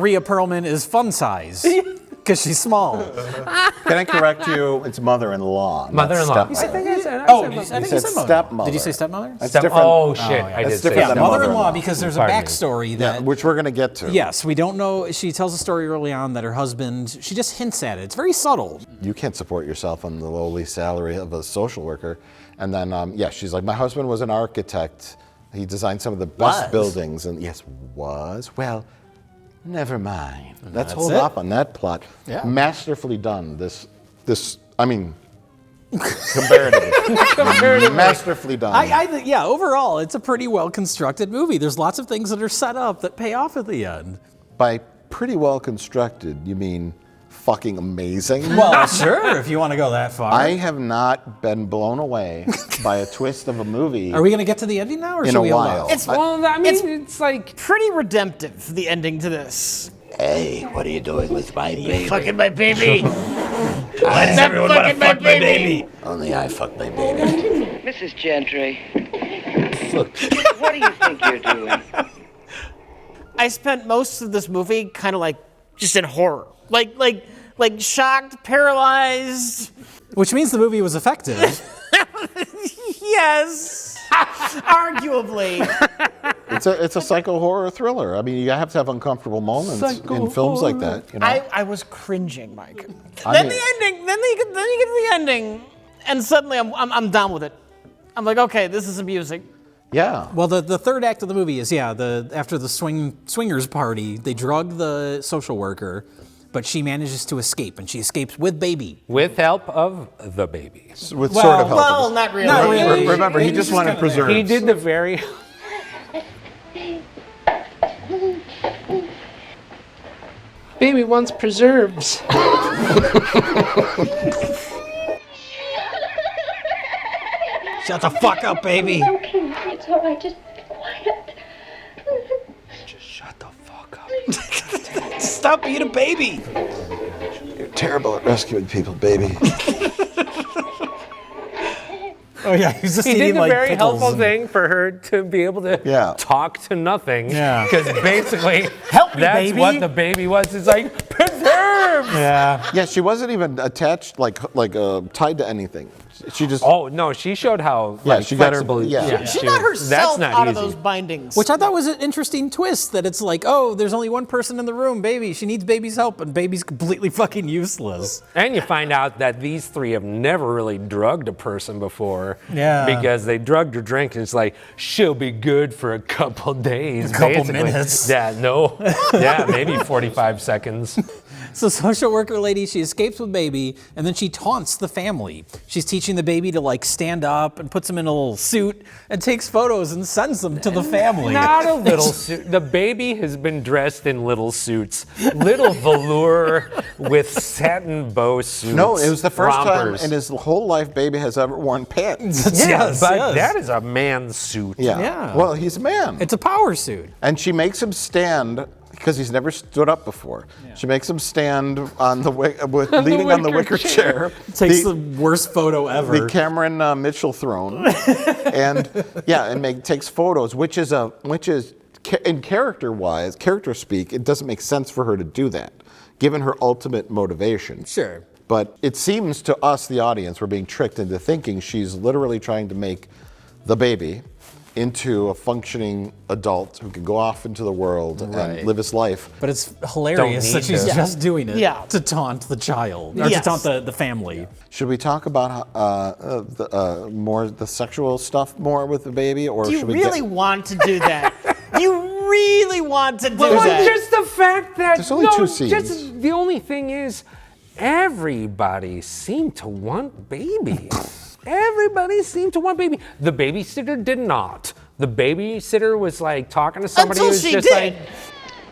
[SPEAKER 4] Rhea Perlman is fun size because she's small.
[SPEAKER 1] Can I correct you? It's mother-in-law. not
[SPEAKER 2] Mother-in-law.
[SPEAKER 1] stepmother.
[SPEAKER 2] I think I said
[SPEAKER 4] Oh, I
[SPEAKER 2] mother.
[SPEAKER 4] think
[SPEAKER 1] said
[SPEAKER 4] you said
[SPEAKER 1] stepmother.
[SPEAKER 4] Did you say stepmother?
[SPEAKER 1] That's
[SPEAKER 2] Step-
[SPEAKER 1] different.
[SPEAKER 2] oh shit,
[SPEAKER 4] yeah.
[SPEAKER 2] I did
[SPEAKER 1] That's
[SPEAKER 2] say
[SPEAKER 1] different
[SPEAKER 4] Yeah,
[SPEAKER 1] than
[SPEAKER 2] stepmother.
[SPEAKER 4] mother-in-law, because there's a
[SPEAKER 2] Pardon me.
[SPEAKER 4] backstory that.
[SPEAKER 1] Which we're going to get to.
[SPEAKER 4] Yes, we don't know. She tells a story early on that her husband, she just hints at it. It's very subtle.
[SPEAKER 1] You can't support yourself on the lowly salary of a social worker. And then, she's like, my husband was an architect. He designed some of the best
[SPEAKER 4] Was?
[SPEAKER 1] buildings. And yes, was. Well, never mind. Let's
[SPEAKER 4] that's
[SPEAKER 1] hold
[SPEAKER 4] it.
[SPEAKER 1] up on that plot.
[SPEAKER 4] Yeah.
[SPEAKER 1] Masterfully done. Comparatively. Masterfully done.
[SPEAKER 4] Yeah, overall, it's a pretty well constructed movie. There's lots of things that are set up that pay off at the end.
[SPEAKER 1] By pretty well constructed, you mean fucking amazing?
[SPEAKER 4] Well, sure, if you want to go that far.
[SPEAKER 1] I have not been blown away by a twist of a movie
[SPEAKER 4] Are we going to get to the ending now, or
[SPEAKER 1] in
[SPEAKER 4] should
[SPEAKER 1] a
[SPEAKER 4] we hold
[SPEAKER 1] while.
[SPEAKER 4] off?
[SPEAKER 2] Well, I mean, it's like
[SPEAKER 6] Pretty redemptive, the ending to this.
[SPEAKER 5] Hey, what are you doing with my baby?
[SPEAKER 6] Fucking my baby.
[SPEAKER 5] Why does everyone want to fuck my baby? Only I fuck my baby.
[SPEAKER 3] Mrs. Gentry, What do you think you're doing?
[SPEAKER 6] I spent most of this movie kind of like just in horror. Like shocked, paralyzed.
[SPEAKER 4] Which means the movie was effective.
[SPEAKER 6] Yes. Arguably.
[SPEAKER 1] It's a psycho horror thriller. I mean, you have to have uncomfortable moments in films like that. You know?
[SPEAKER 6] I was cringing, Mike.
[SPEAKER 1] I
[SPEAKER 6] Then
[SPEAKER 1] mean-
[SPEAKER 6] the ending. Then you get to the ending, and suddenly I'm down with it. I'm like, okay, this is amusing.
[SPEAKER 1] Yeah.
[SPEAKER 4] Well, the third act of the movie is, after the swingers party, they drug the social worker, but she manages to escape, and she escapes with baby.
[SPEAKER 2] With help of the baby.
[SPEAKER 1] With sort of help.
[SPEAKER 6] Well, not really.
[SPEAKER 4] Not really.
[SPEAKER 1] Remember, he just wanted preserves.
[SPEAKER 2] He did the very...
[SPEAKER 7] Baby wants preserves.
[SPEAKER 4] Shut the fuck up, baby.
[SPEAKER 8] Okay, it's all right. Just be quiet.
[SPEAKER 2] Just shut the fuck up.
[SPEAKER 4] Stop being a baby.
[SPEAKER 1] You're terrible at rescuing people, baby.
[SPEAKER 4] Oh yeah, he's just
[SPEAKER 2] He
[SPEAKER 4] eating
[SPEAKER 2] did the
[SPEAKER 4] like
[SPEAKER 2] very
[SPEAKER 4] pickles
[SPEAKER 2] helpful
[SPEAKER 4] and-
[SPEAKER 2] thing for her to be able to talk to nothing.
[SPEAKER 4] Yeah.
[SPEAKER 2] Because basically,
[SPEAKER 4] Help me,
[SPEAKER 2] that's
[SPEAKER 4] baby.
[SPEAKER 2] what the baby was. It's like, preserves!
[SPEAKER 4] Yeah.
[SPEAKER 1] Yeah, she wasn't even attached, tied to anything. She just.
[SPEAKER 2] Oh, no, she showed how
[SPEAKER 1] she got her.
[SPEAKER 2] flexible.
[SPEAKER 1] Yeah.
[SPEAKER 6] She got herself
[SPEAKER 2] That's not
[SPEAKER 6] out
[SPEAKER 2] easy.
[SPEAKER 6] of those bindings.
[SPEAKER 4] Which I thought was an interesting twist, that it's like, oh, there's only one person in the room, baby. She needs baby's help, and baby's completely fucking useless.
[SPEAKER 2] And you find out that these three have never really drugged a person before.
[SPEAKER 4] Yeah.
[SPEAKER 2] Because they drugged her drink, and it's like, she'll be good for a couple days.
[SPEAKER 4] A couple
[SPEAKER 2] basically.
[SPEAKER 4] minutes.
[SPEAKER 2] Yeah, no. Yeah, maybe 45 seconds.
[SPEAKER 4] So social worker lady, she escapes with baby, and then she taunts the family. She's teaching the baby to like stand up and puts him in a little suit and takes photos and sends them to the family.
[SPEAKER 2] Not a little suit. The baby has been dressed in little suits. Little velour with satin bow suits.
[SPEAKER 1] No, it was the first
[SPEAKER 2] rompers.
[SPEAKER 1] time in his whole life baby has ever worn pants.
[SPEAKER 2] Yeah, but that is a man's suit.
[SPEAKER 1] Yeah. Well, he's a man.
[SPEAKER 4] It's a power suit.
[SPEAKER 1] And she makes him stand because he's never stood up before. Yeah. She makes him stand on the leaning on the wicker chair.
[SPEAKER 4] Takes the worst photo ever.
[SPEAKER 1] The Cameron Mitchell throne, and takes photos, which is in character speak, it doesn't make sense for her to do that, given her ultimate motivation.
[SPEAKER 4] Sure.
[SPEAKER 1] But it seems to us, the audience, we're being tricked into thinking she's literally trying to make the baby into a functioning adult who can go off into the world and live his life.
[SPEAKER 4] But it's hilarious that she's just doing it
[SPEAKER 6] Yeah.
[SPEAKER 4] to taunt the child, or to taunt the family.
[SPEAKER 1] Should we talk about more the sexual stuff more with the baby, or
[SPEAKER 6] Do you
[SPEAKER 1] should we
[SPEAKER 6] really want to do that? You really want to do
[SPEAKER 2] Well,
[SPEAKER 6] that?
[SPEAKER 2] just the fact that
[SPEAKER 1] There's only two scenes.
[SPEAKER 2] Just the only thing is, everybody seemed to want baby. Everybody seemed to want baby. The babysitter did not. The babysitter was like talking to somebody
[SPEAKER 6] Until
[SPEAKER 2] who was
[SPEAKER 6] she
[SPEAKER 2] just
[SPEAKER 6] did.
[SPEAKER 2] like,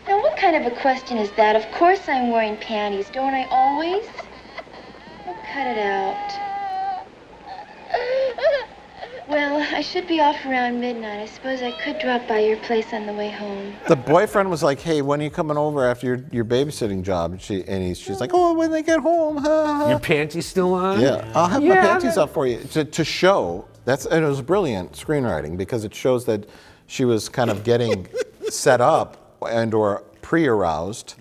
[SPEAKER 8] Now, what kind of a question is that? Of course I'm wearing panties. Don't I always? Oh, cut it out. Well, I should be off around midnight. I suppose I could drop by your place on the way home.
[SPEAKER 1] The boyfriend was like, "Hey, when are you coming over after your babysitting job?" She's like, "Oh, when they get home."
[SPEAKER 2] your panties still on?
[SPEAKER 1] Yeah, I'll have my panties up for you to show. And it was brilliant screenwriting because it shows that she was kind of getting set up and/or pre-aroused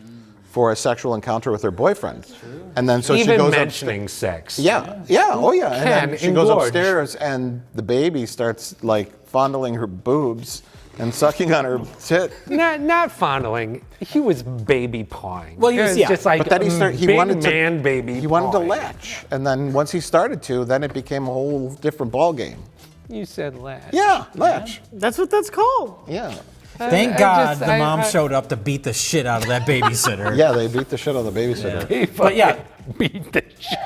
[SPEAKER 1] for a sexual encounter with her boyfriend. And then so
[SPEAKER 2] Even
[SPEAKER 1] she goes
[SPEAKER 2] mentioning sex.
[SPEAKER 1] Yeah, oh yeah. And then she goes
[SPEAKER 2] engorge.
[SPEAKER 1] upstairs and the baby starts like fondling her boobs and sucking on her tit.
[SPEAKER 2] Not fondling. He was baby pawing.
[SPEAKER 4] Well, he was,
[SPEAKER 2] It just like
[SPEAKER 1] But then
[SPEAKER 2] he wanted baby.
[SPEAKER 1] He wanted to
[SPEAKER 2] pawing.
[SPEAKER 1] latch, and then once he started to, then it became a whole different ball game.
[SPEAKER 2] You said latch.
[SPEAKER 1] Yeah, latch.
[SPEAKER 6] That's what that's called.
[SPEAKER 1] Yeah.
[SPEAKER 4] Thank God the mom showed up to beat the shit out of that babysitter.
[SPEAKER 1] Yeah, they beat the shit out of the babysitter.
[SPEAKER 2] He
[SPEAKER 4] But yeah,
[SPEAKER 2] beat the shit.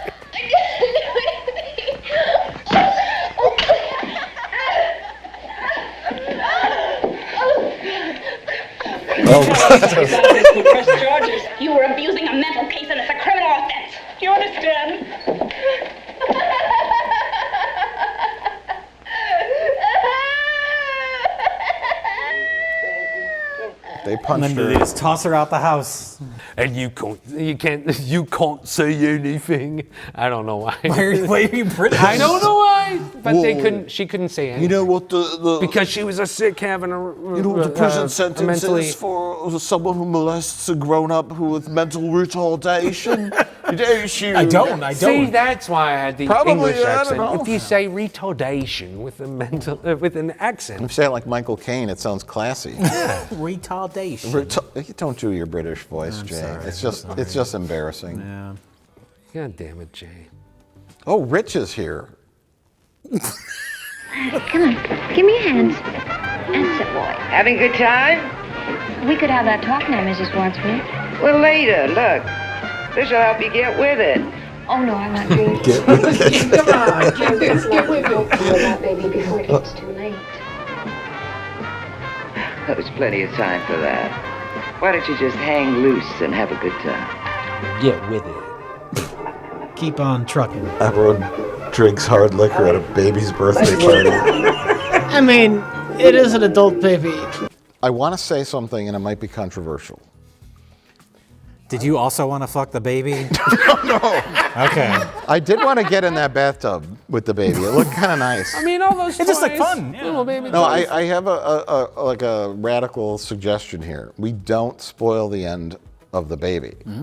[SPEAKER 9] Press charges. You were abusing a mental case and it's a criminal offense. Do you understand?
[SPEAKER 1] They
[SPEAKER 4] And
[SPEAKER 1] punched
[SPEAKER 4] then they
[SPEAKER 1] her.
[SPEAKER 4] just toss her out the house.
[SPEAKER 2] And you can't say anything. I don't know why.
[SPEAKER 4] Why are you British?
[SPEAKER 2] I don't know why. But she couldn't say anything.
[SPEAKER 5] You know what the
[SPEAKER 2] Because she was a sick having a
[SPEAKER 5] the prison sentence
[SPEAKER 2] mentally.
[SPEAKER 5] is for someone who molests a grown-up who with mental retardation?
[SPEAKER 4] I don't.
[SPEAKER 2] See, that's why I had the
[SPEAKER 5] Probably,
[SPEAKER 2] English
[SPEAKER 5] I don't
[SPEAKER 2] accent.
[SPEAKER 5] know.
[SPEAKER 2] If you say retardation with an accent,
[SPEAKER 1] If you say it like Michael Caine, it sounds classy.
[SPEAKER 4] Retardation.
[SPEAKER 1] You don't do your British voice, Jay.
[SPEAKER 4] Sorry,
[SPEAKER 1] It's just embarrassing.
[SPEAKER 4] Yeah.
[SPEAKER 2] God damn it, Jay.
[SPEAKER 1] Oh, Rich is here.
[SPEAKER 8] Come on, give me a hand. That's it, boy.
[SPEAKER 3] Having a good time?
[SPEAKER 8] We could have that talk now, Mrs. Wadsworth.
[SPEAKER 3] Well, later, look. This'll help you get with it.
[SPEAKER 8] Oh, no, I'm not doing it.
[SPEAKER 7] Come on, get with it.
[SPEAKER 8] that baby before it gets too late.
[SPEAKER 3] There's plenty of time for that. Why don't you just hang loose and have a good time?
[SPEAKER 2] Get with it.
[SPEAKER 4] Keep on trucking.
[SPEAKER 1] Everyone drinks hard liquor at a baby's birthday party.
[SPEAKER 6] I mean, it is an adult baby.
[SPEAKER 1] I want to say something, and it might be controversial.
[SPEAKER 4] Did you also want to fuck the baby?
[SPEAKER 1] No.
[SPEAKER 4] Okay.
[SPEAKER 1] I did want to get in that bathtub with the baby. It looked kind of nice.
[SPEAKER 2] I mean, all those
[SPEAKER 4] It's just like
[SPEAKER 2] toys,
[SPEAKER 4] fun, yeah.
[SPEAKER 2] little baby
[SPEAKER 1] No,
[SPEAKER 2] toys.
[SPEAKER 1] I have a radical suggestion here. We don't spoil the end of the baby
[SPEAKER 2] All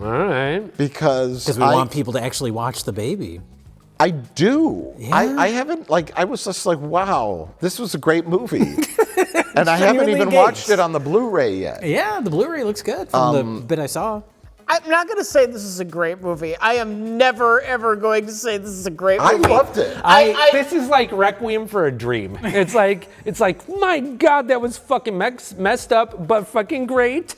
[SPEAKER 2] right.
[SPEAKER 1] because
[SPEAKER 4] Because we want people to actually watch the baby.
[SPEAKER 1] I do.
[SPEAKER 4] Yeah?
[SPEAKER 1] I haven't I was just like, wow, this was a great movie, and I haven't
[SPEAKER 4] Genuinely
[SPEAKER 1] even
[SPEAKER 4] engaged.
[SPEAKER 1] watched it on the Blu-ray yet.
[SPEAKER 4] Yeah, the Blu-ray looks good from the bit I saw.
[SPEAKER 6] I'm not going to say this is a great movie. I am never, ever going to say this is a great
[SPEAKER 1] I
[SPEAKER 6] movie.
[SPEAKER 1] loved it.
[SPEAKER 2] This is like Requiem for a Dream. It's like, my God, that was fucking messed up, but fucking great.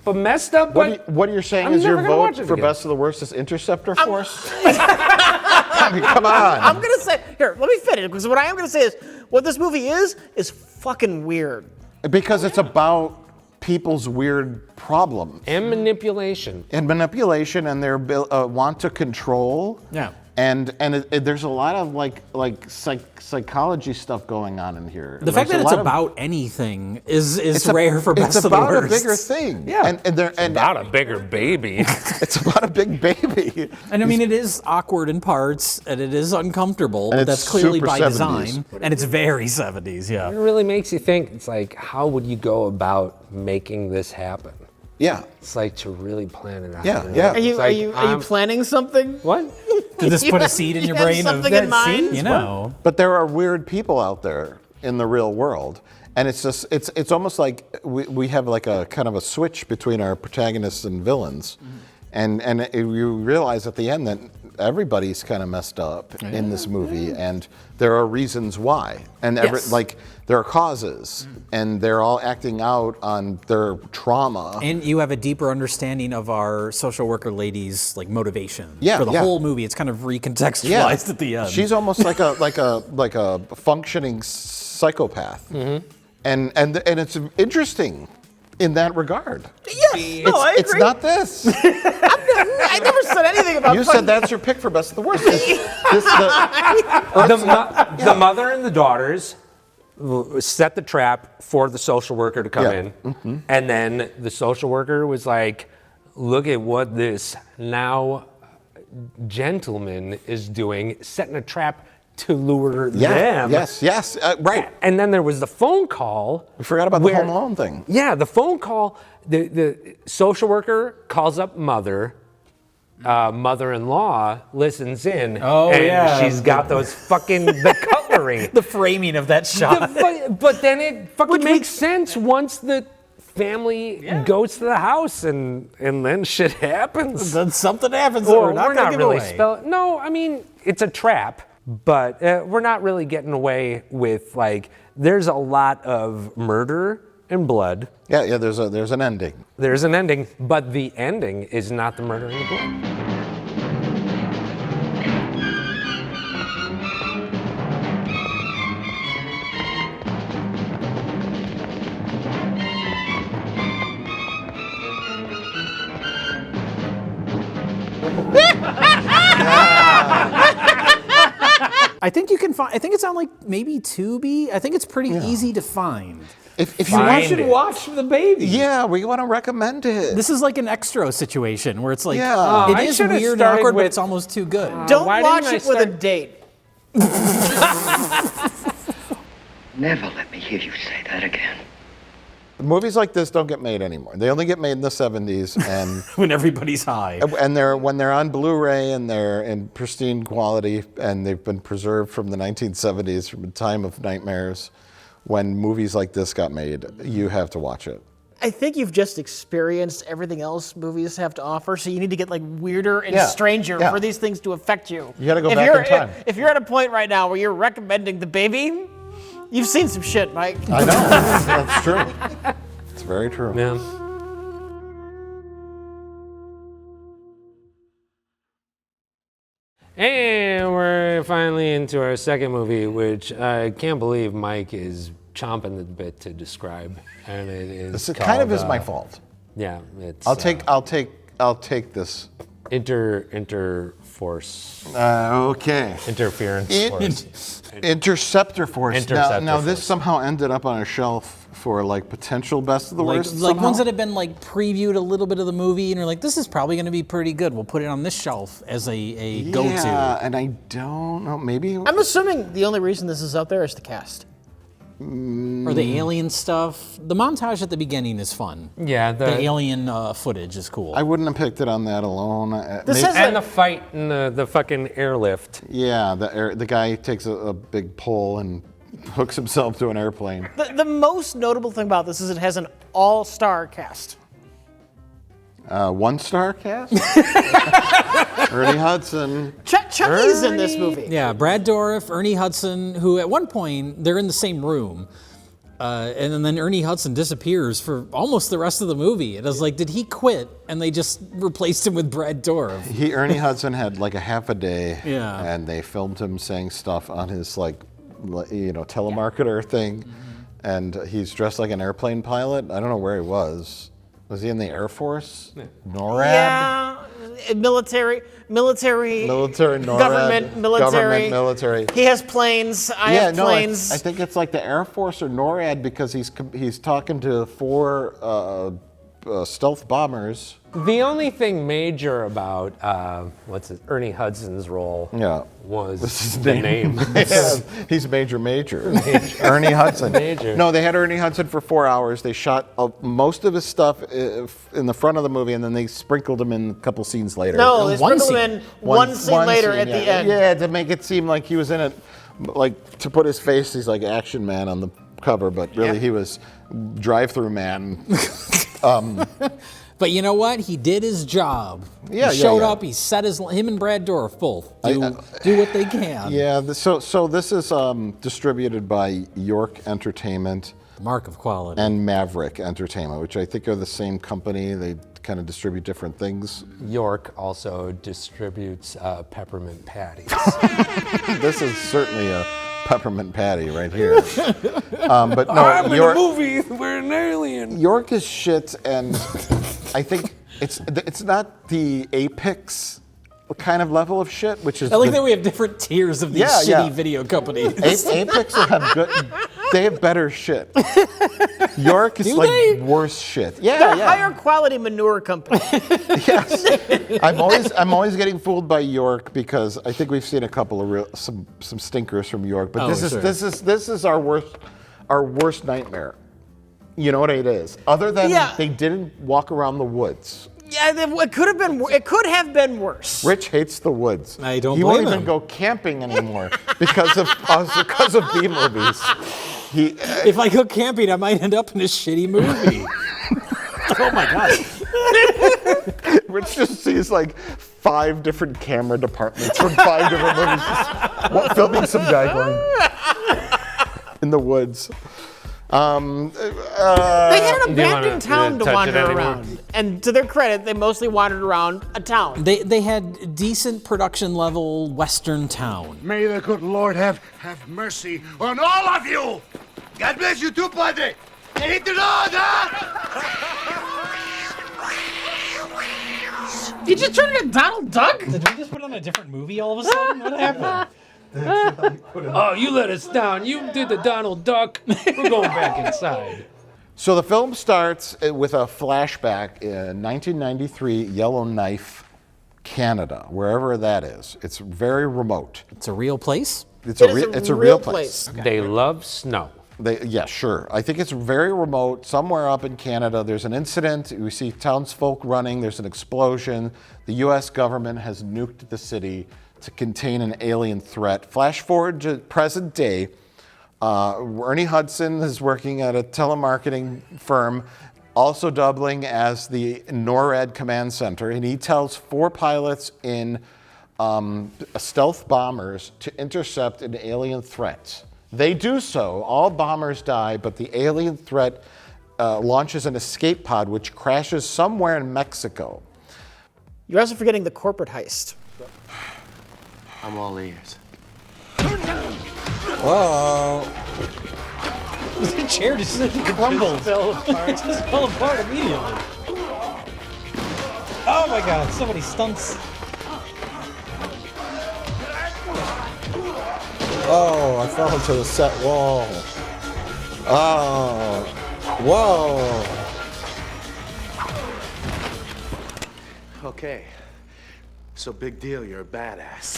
[SPEAKER 2] But messed up, but
[SPEAKER 1] What you're saying
[SPEAKER 2] I'm
[SPEAKER 1] is your
[SPEAKER 2] never gonna watch
[SPEAKER 1] vote
[SPEAKER 2] it
[SPEAKER 1] for
[SPEAKER 2] again.
[SPEAKER 1] Best of the Worst is Interceptor Force? I mean, come on.
[SPEAKER 6] I'm going to say, here, let me finish, because what I am going to say is, what this movie is fucking weird.
[SPEAKER 1] Because it's about people's weird problems.
[SPEAKER 2] and manipulation.
[SPEAKER 1] And manipulation and their want to control.
[SPEAKER 4] Yeah.
[SPEAKER 1] And there's a lot of psychology stuff going on in here.
[SPEAKER 4] The fact that it's about anything is rare for Best of the Worst.
[SPEAKER 1] It's about a bigger thing.
[SPEAKER 4] Yeah.
[SPEAKER 1] And
[SPEAKER 2] About a bigger baby.
[SPEAKER 1] it's about a big baby.
[SPEAKER 4] And I mean, it is awkward in parts, and it is uncomfortable,
[SPEAKER 1] And
[SPEAKER 4] but
[SPEAKER 1] it's
[SPEAKER 4] that's clearly
[SPEAKER 1] super
[SPEAKER 4] by
[SPEAKER 1] 70s.
[SPEAKER 4] design. And it's very 70s, yeah.
[SPEAKER 2] It really makes you think. It's like, how would you go about making this happen?
[SPEAKER 1] Yeah.
[SPEAKER 2] It's like to really plan it out.
[SPEAKER 1] Yeah,
[SPEAKER 2] you know?
[SPEAKER 1] yeah.
[SPEAKER 6] Are you,
[SPEAKER 2] It's
[SPEAKER 6] are
[SPEAKER 2] like,
[SPEAKER 6] you, are you planning something?
[SPEAKER 2] What?
[SPEAKER 4] Did this put a seed in your
[SPEAKER 6] You have
[SPEAKER 4] brain of
[SPEAKER 6] something in mind?
[SPEAKER 4] you know?
[SPEAKER 1] But there are weird people out there in the real world. And it's just, it's almost like we have like a kind of a switch between our protagonists and villains. And you realize at the end that everybody's kind of messed up in this movie, and there are reasons why. And
[SPEAKER 4] Yes.
[SPEAKER 1] there are causes, and they're all acting out on their trauma.
[SPEAKER 4] And you have a deeper understanding of our social worker lady's motivation.
[SPEAKER 1] Yeah,
[SPEAKER 4] For the
[SPEAKER 1] yeah.
[SPEAKER 4] whole movie, it's kind of recontextualized at the end.
[SPEAKER 1] She's almost like a functioning psychopath.
[SPEAKER 4] Mm-hmm.
[SPEAKER 1] And it's interesting in that regard.
[SPEAKER 6] Yes, no, I agree.
[SPEAKER 1] It's not this.
[SPEAKER 6] I never said anything about
[SPEAKER 1] You said that's your pick for Best of the Worst.
[SPEAKER 2] The mother and the daughters set the trap for the social worker to come
[SPEAKER 1] Yeah.
[SPEAKER 2] in.
[SPEAKER 1] Mm-hmm.
[SPEAKER 2] And then the social worker was like, look at what this now gentleman is doing, setting a trap to lure them.
[SPEAKER 1] Yes, right.
[SPEAKER 2] And then there was the phone call.
[SPEAKER 1] We forgot about the Home Alone thing.
[SPEAKER 2] Yeah, the phone call. The social worker calls up mother. Mother-in-law listens in.
[SPEAKER 4] Oh,
[SPEAKER 2] and
[SPEAKER 4] yeah.
[SPEAKER 2] she's got those the cutlery.
[SPEAKER 4] the framing of that shot.
[SPEAKER 2] But then it fucking makes sense once the family goes to the house and then shit happens.
[SPEAKER 4] Then something happens.
[SPEAKER 2] Or
[SPEAKER 4] We're not gonna give
[SPEAKER 2] really
[SPEAKER 4] away.
[SPEAKER 2] No, I mean, it's a trap, but we're not really getting away with, there's a lot of murder and blood.
[SPEAKER 1] Yeah, there's an ending.
[SPEAKER 2] There's an ending, but the ending is not the murder and the blood.
[SPEAKER 4] I think you can find. I think it's on maybe Tubi. I think it's pretty easy to find.
[SPEAKER 5] If you
[SPEAKER 2] Find
[SPEAKER 4] You should
[SPEAKER 2] it.
[SPEAKER 4] watch The Baby.
[SPEAKER 5] yeah, we want to recommend it.
[SPEAKER 4] This is like an extra situation where it's like,
[SPEAKER 5] Yeah.
[SPEAKER 2] Oh,
[SPEAKER 4] it
[SPEAKER 2] I
[SPEAKER 4] is
[SPEAKER 2] should've
[SPEAKER 4] weird and
[SPEAKER 2] started
[SPEAKER 4] awkward, but
[SPEAKER 2] with-
[SPEAKER 4] it's almost too good.
[SPEAKER 6] Don't
[SPEAKER 2] why
[SPEAKER 6] watch
[SPEAKER 2] didn't I
[SPEAKER 6] it with a
[SPEAKER 2] start-
[SPEAKER 6] date.
[SPEAKER 3] Never let me hear you say that again.
[SPEAKER 1] Movies like this don't get made anymore. They only get made in the 70s, and
[SPEAKER 4] When everybody's high.
[SPEAKER 1] and when they're on Blu-ray and they're in pristine quality, and they've been preserved from the 1970s, from a time of nightmares. When movies like this got made, you have to watch it.
[SPEAKER 6] I think you've just experienced everything else movies have to offer, so you need to get like weirder and
[SPEAKER 1] Yeah,
[SPEAKER 6] stranger
[SPEAKER 1] yeah.
[SPEAKER 6] for these things to affect you.
[SPEAKER 1] You gotta go
[SPEAKER 6] If
[SPEAKER 1] back
[SPEAKER 6] you're-
[SPEAKER 1] in time.
[SPEAKER 6] If you're at a point right now where you're recommending The Baby, you've seen some shit, Mike.
[SPEAKER 1] I know, that's true. It's very true.
[SPEAKER 2] Yeah. And we're finally into our second movie, which I can't believe Mike is chomping the bit to describe, and it is
[SPEAKER 1] This kind of
[SPEAKER 2] called,
[SPEAKER 1] is my fault.
[SPEAKER 2] Yeah, it's
[SPEAKER 1] I'll take this.
[SPEAKER 2] interforce
[SPEAKER 1] Okay.
[SPEAKER 2] interference force.
[SPEAKER 1] Interceptor force.
[SPEAKER 2] Interceptor
[SPEAKER 1] Now this
[SPEAKER 2] force.
[SPEAKER 1] somehow ended up on a shelf for like potential best of the
[SPEAKER 4] Like,
[SPEAKER 1] worst.
[SPEAKER 4] like
[SPEAKER 1] somehow.
[SPEAKER 4] ones that have been like previewed a little bit of the movie and you're like, this is probably going to be pretty good. We'll put it on this shelf as a go-to.
[SPEAKER 1] Yeah, and I don't know. Maybe
[SPEAKER 6] I'm assuming the only reason this is out there is the cast.
[SPEAKER 4] Or the alien stuff. The montage at the beginning is fun.
[SPEAKER 2] Yeah,
[SPEAKER 4] The alien footage is cool.
[SPEAKER 1] I wouldn't have picked it on that alone.
[SPEAKER 6] This
[SPEAKER 1] Maybe-
[SPEAKER 6] has
[SPEAKER 2] and the fight in the fucking airlift.
[SPEAKER 1] yeah, the guy takes a big pole and hooks himself to an airplane.
[SPEAKER 6] The most notable thing about this is it has an all-star cast.
[SPEAKER 1] 1-star cast. Ernie Hudson.
[SPEAKER 6] Chucky's in this movie.
[SPEAKER 4] Yeah, Brad Dourif, Ernie Hudson, who at one point, they're in the same room. And then Ernie Hudson disappears for almost the rest of the movie. And I was like, did he quit? And they just replaced him with Brad Dourif.
[SPEAKER 1] Ernie Hudson had like a half a day.
[SPEAKER 4] Yeah.
[SPEAKER 1] And they filmed him saying stuff on his telemarketer thing. And he's dressed like an airplane pilot. I don't know where he was. Was he in the Air Force? NORAD?
[SPEAKER 6] Yeah, military,
[SPEAKER 1] NORAD.
[SPEAKER 6] government, military. He has planes. I have planes.
[SPEAKER 1] I think it's like the Air Force or NORAD because he's talking to 4 stealth bombers.
[SPEAKER 2] The only thing major about Ernie Hudson's role was the name.
[SPEAKER 1] Yeah, he's Major. Ernie Hudson.
[SPEAKER 2] Major.
[SPEAKER 1] No, they had Ernie Hudson for 4 hours. They shot most of his stuff in the front of the movie, and then they sprinkled him in a couple scenes later.
[SPEAKER 6] No, they sprinkled him in one scene later at the end.
[SPEAKER 1] Yeah, to make it seem like he was in it, like to put his face, he's like Action Man on the cover, but really he was Drive-Through Man.
[SPEAKER 4] But you know what? He did his job. He showed up. He set him and Brad Dourif both do what they can.
[SPEAKER 1] Yeah. So this is distributed by York Entertainment.
[SPEAKER 4] Mark of quality.
[SPEAKER 1] And Maverick Entertainment, which I think are the same company. They kind of distribute different things.
[SPEAKER 2] York also distributes peppermint patties.
[SPEAKER 1] This is certainly a peppermint patty right here. But no,
[SPEAKER 2] I'm in a movie. We're an alien.
[SPEAKER 1] York is shit, and I think it's not the Apex kind of level of shit, which is.
[SPEAKER 4] I like that we have different tiers of these shitty video companies.
[SPEAKER 1] Apex will have good. They have better shit. York is worse shit.
[SPEAKER 6] They're higher quality manure company.
[SPEAKER 1] Yes. I'm always getting fooled by York because I think we've seen a couple of some stinkers from York, but this is our worst nightmare. You know what it is? Other than they didn't walk around the woods.
[SPEAKER 6] Yeah, it could have been. It could have been worse.
[SPEAKER 1] Rich hates the woods.
[SPEAKER 4] I don't
[SPEAKER 1] He
[SPEAKER 4] blame
[SPEAKER 1] won't even
[SPEAKER 4] him.
[SPEAKER 1] go camping anymore because of B movies.
[SPEAKER 4] If I go camping, I might end up in a shitty movie. Oh my god.
[SPEAKER 1] Rich just sees like 5 different camera departments from 5 different movies, filming some guy going in the woods.
[SPEAKER 6] They had an abandoned town to wander around, and to their credit, they mostly wandered around a town.
[SPEAKER 4] They had decent production level Western town.
[SPEAKER 11] May the good Lord have mercy on all of you. God bless you too, Padre. Hit the Lord,
[SPEAKER 6] You just turned into Donald Duck?
[SPEAKER 4] Did we just put on a different movie all of a sudden? What happened?
[SPEAKER 7] Oh, you let us down. You did the Donald Duck. We're going back inside.
[SPEAKER 1] So the film starts with a flashback in 1993 Yellowknife, Canada, wherever that is. It's very remote.
[SPEAKER 4] It's a real place?
[SPEAKER 1] It's a real place.
[SPEAKER 2] Okay. They love snow.
[SPEAKER 1] Yeah, sure. I think it's very remote. Somewhere up in Canada, there's an incident. We see townsfolk running. There's an explosion. The U.S. government has nuked the city to contain an alien threat. Flash forward to present day. Ernie Hudson is working at a telemarketing firm, also doubling as the NORAD command center, and he tells 4 pilots in stealth bombers to intercept an alien threat. They do so. All bombers die, but the alien threat launches an escape pod which crashes somewhere in Mexico.
[SPEAKER 6] You're also forgetting the corporate heist.
[SPEAKER 5] I'm all ears.
[SPEAKER 1] Whoa.
[SPEAKER 4] The chair just crumbled.
[SPEAKER 7] Fell apart.
[SPEAKER 4] It just fell apart immediately. Oh my god, so many stunts.
[SPEAKER 1] Oh, I fell into the set wall. Oh. Whoa.
[SPEAKER 5] Okay. So big deal, you're a badass.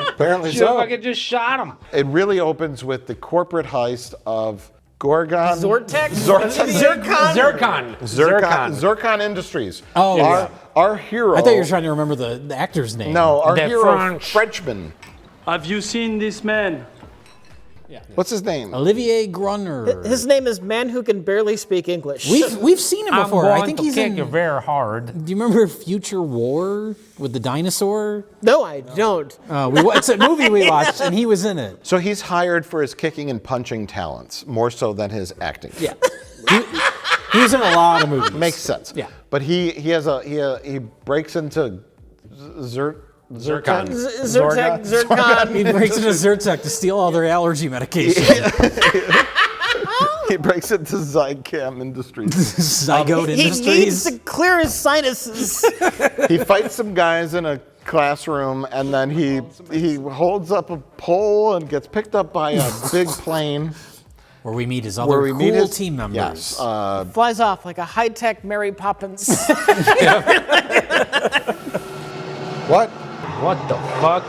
[SPEAKER 1] Apparently
[SPEAKER 7] Should have
[SPEAKER 1] so.
[SPEAKER 7] fucking just shot him.
[SPEAKER 1] It really opens with the corporate heist of Gorgon.
[SPEAKER 6] Zortex?
[SPEAKER 1] Zircon Industries.
[SPEAKER 4] Oh, yeah.
[SPEAKER 1] Our hero.
[SPEAKER 4] I thought you were trying to remember the actor's name.
[SPEAKER 1] No, our
[SPEAKER 2] The
[SPEAKER 1] hero, Frenchman.
[SPEAKER 12] Have you seen this man?
[SPEAKER 1] What's his name?
[SPEAKER 4] Olivier Grunner.
[SPEAKER 6] His name is Man Who Can Barely Speak English.
[SPEAKER 4] We've seen him before. I think he's in.
[SPEAKER 2] You very hard.
[SPEAKER 4] Do you remember Future War with the dinosaur?
[SPEAKER 6] No, I don't.
[SPEAKER 4] It's a movie we watched, and he was in it.
[SPEAKER 1] So he's hired for his kicking and punching talents, more so than his acting.
[SPEAKER 4] Yeah. He's in a lot of movies.
[SPEAKER 1] Makes sense.
[SPEAKER 4] Yeah.
[SPEAKER 1] But he breaks into Zircon.
[SPEAKER 6] Zircon.
[SPEAKER 4] He breaks into Zyrtec to steal all their allergy medication.
[SPEAKER 1] He breaks into Zycam Industries.
[SPEAKER 4] Zygote
[SPEAKER 6] He
[SPEAKER 4] Industries.
[SPEAKER 6] needs to clear his sinuses.
[SPEAKER 1] He fights some guys in a classroom, and then he holds up a pole and gets picked up by a big plane.
[SPEAKER 4] Where we meet his other cool team members.
[SPEAKER 1] Yes.
[SPEAKER 6] Flies off like a high-tech Mary Poppins.
[SPEAKER 1] What?
[SPEAKER 2] What the fuck?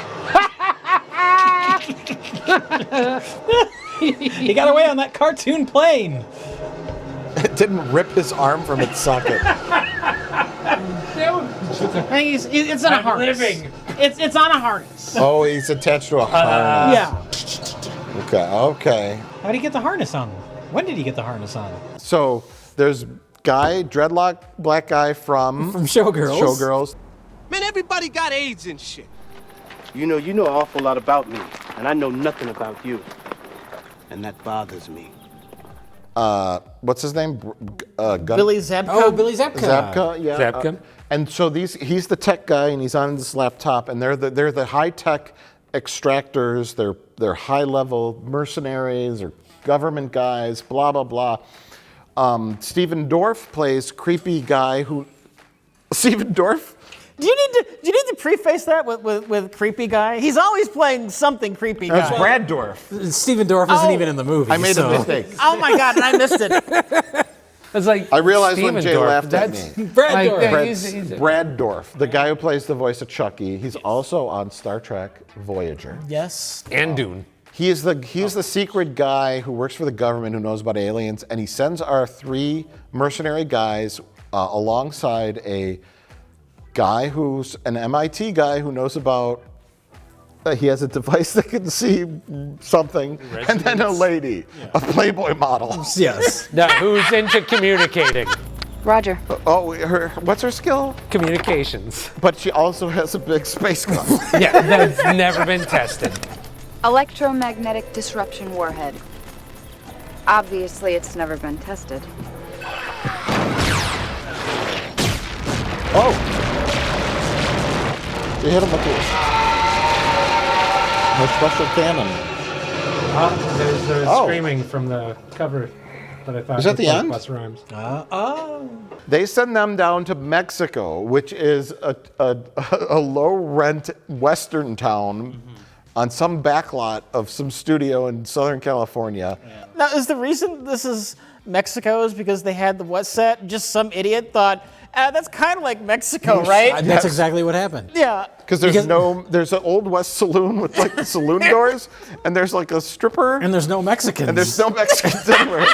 [SPEAKER 4] He got away on that cartoon plane.
[SPEAKER 1] It didn't rip his arm from its socket.
[SPEAKER 6] It's on a harness. It's on a harness.
[SPEAKER 1] Oh, he's attached to a harness.
[SPEAKER 6] Yeah.
[SPEAKER 1] Okay.
[SPEAKER 4] How did he get the harness on? When did he get the harness on?
[SPEAKER 1] So there's dreadlock black guy from Showgirls.
[SPEAKER 12] Man, everybody got AIDS and shit. You know an awful lot about me, and I know nothing about you. And that bothers me.
[SPEAKER 1] What's his name?
[SPEAKER 6] Billy Zabka.
[SPEAKER 4] Oh, Billy Zabka.
[SPEAKER 1] Zabka, yeah.
[SPEAKER 2] Zabka.
[SPEAKER 1] And so he's the tech guy, and he's on this laptop, and they're the high tech extractors. They're high level mercenaries or government guys. Blah blah blah. Stephen Dorff plays creepy guy who. Stephen Dorff.
[SPEAKER 6] Do you need to preface that with creepy guy? He's always playing something creepy guy.
[SPEAKER 1] That's Brad Dorff.
[SPEAKER 4] Stephen Dorff isn't even in the movie.
[SPEAKER 1] I made a mistake.
[SPEAKER 6] Oh my god, and I missed it.
[SPEAKER 2] It's like
[SPEAKER 1] I realized
[SPEAKER 2] Steven
[SPEAKER 1] when Jay
[SPEAKER 2] Dorff,
[SPEAKER 1] laughed at
[SPEAKER 2] that's
[SPEAKER 1] me.
[SPEAKER 4] Brad
[SPEAKER 2] like,
[SPEAKER 4] Dorff.
[SPEAKER 2] yeah, he's
[SPEAKER 1] Brad Dorff, the guy who plays the voice of Chucky. He's also on Star Trek Voyager.
[SPEAKER 6] Yes.
[SPEAKER 2] and Dune.
[SPEAKER 1] He's the secret guy who works for the government who knows about aliens, and he sends our 3 mercenary guys alongside a guy who's an MIT guy who knows about. He has a device that can see something, and then a lady, a Playboy model.
[SPEAKER 4] Yes.
[SPEAKER 2] Now, who's into communicating?
[SPEAKER 8] Roger.
[SPEAKER 1] What's her skill?
[SPEAKER 2] Communications.
[SPEAKER 1] But she also has a big space gun.
[SPEAKER 2] Yeah, that's never been tested.
[SPEAKER 8] Electromagnetic disruption warhead. Obviously, it's never been tested.
[SPEAKER 1] Oh! She hit him with this. Her special cannon.
[SPEAKER 7] There's screaming from the cover. that I thought
[SPEAKER 1] Is that the end?
[SPEAKER 7] plus rhymes.
[SPEAKER 1] They send them down to Mexico, which is a low-rent western town on some backlot of some studio in Southern California.
[SPEAKER 6] Now, is the reason this is Mexico is because they had the West set? Just some idiot thought, that's kind of like Mexico, right?
[SPEAKER 4] That's exactly what happened.
[SPEAKER 6] Yeah.
[SPEAKER 1] Because there's an Old West saloon with like the saloon doors, and there's like a stripper.
[SPEAKER 4] And there's no Mexicans.
[SPEAKER 1] And there's no Mexicans anywhere.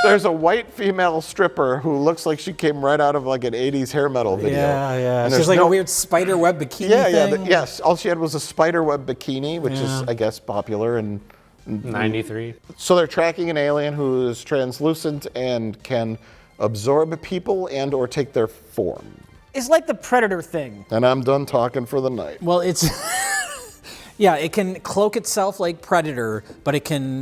[SPEAKER 1] There's a white female stripper who looks like she came right out of like an 80s hair metal video.
[SPEAKER 4] Yeah.
[SPEAKER 1] And
[SPEAKER 4] She's like a weird spider web bikini thing.
[SPEAKER 1] Yes. All she had was a spider web bikini, which is, I guess, popular in
[SPEAKER 2] 93.
[SPEAKER 1] So they're tracking an alien who is translucent and can absorb people and or take their form.
[SPEAKER 6] It's like the Predator thing.
[SPEAKER 1] And I'm done talking for the night.
[SPEAKER 4] Well, it's... Yeah, it can cloak itself like Predator, but it can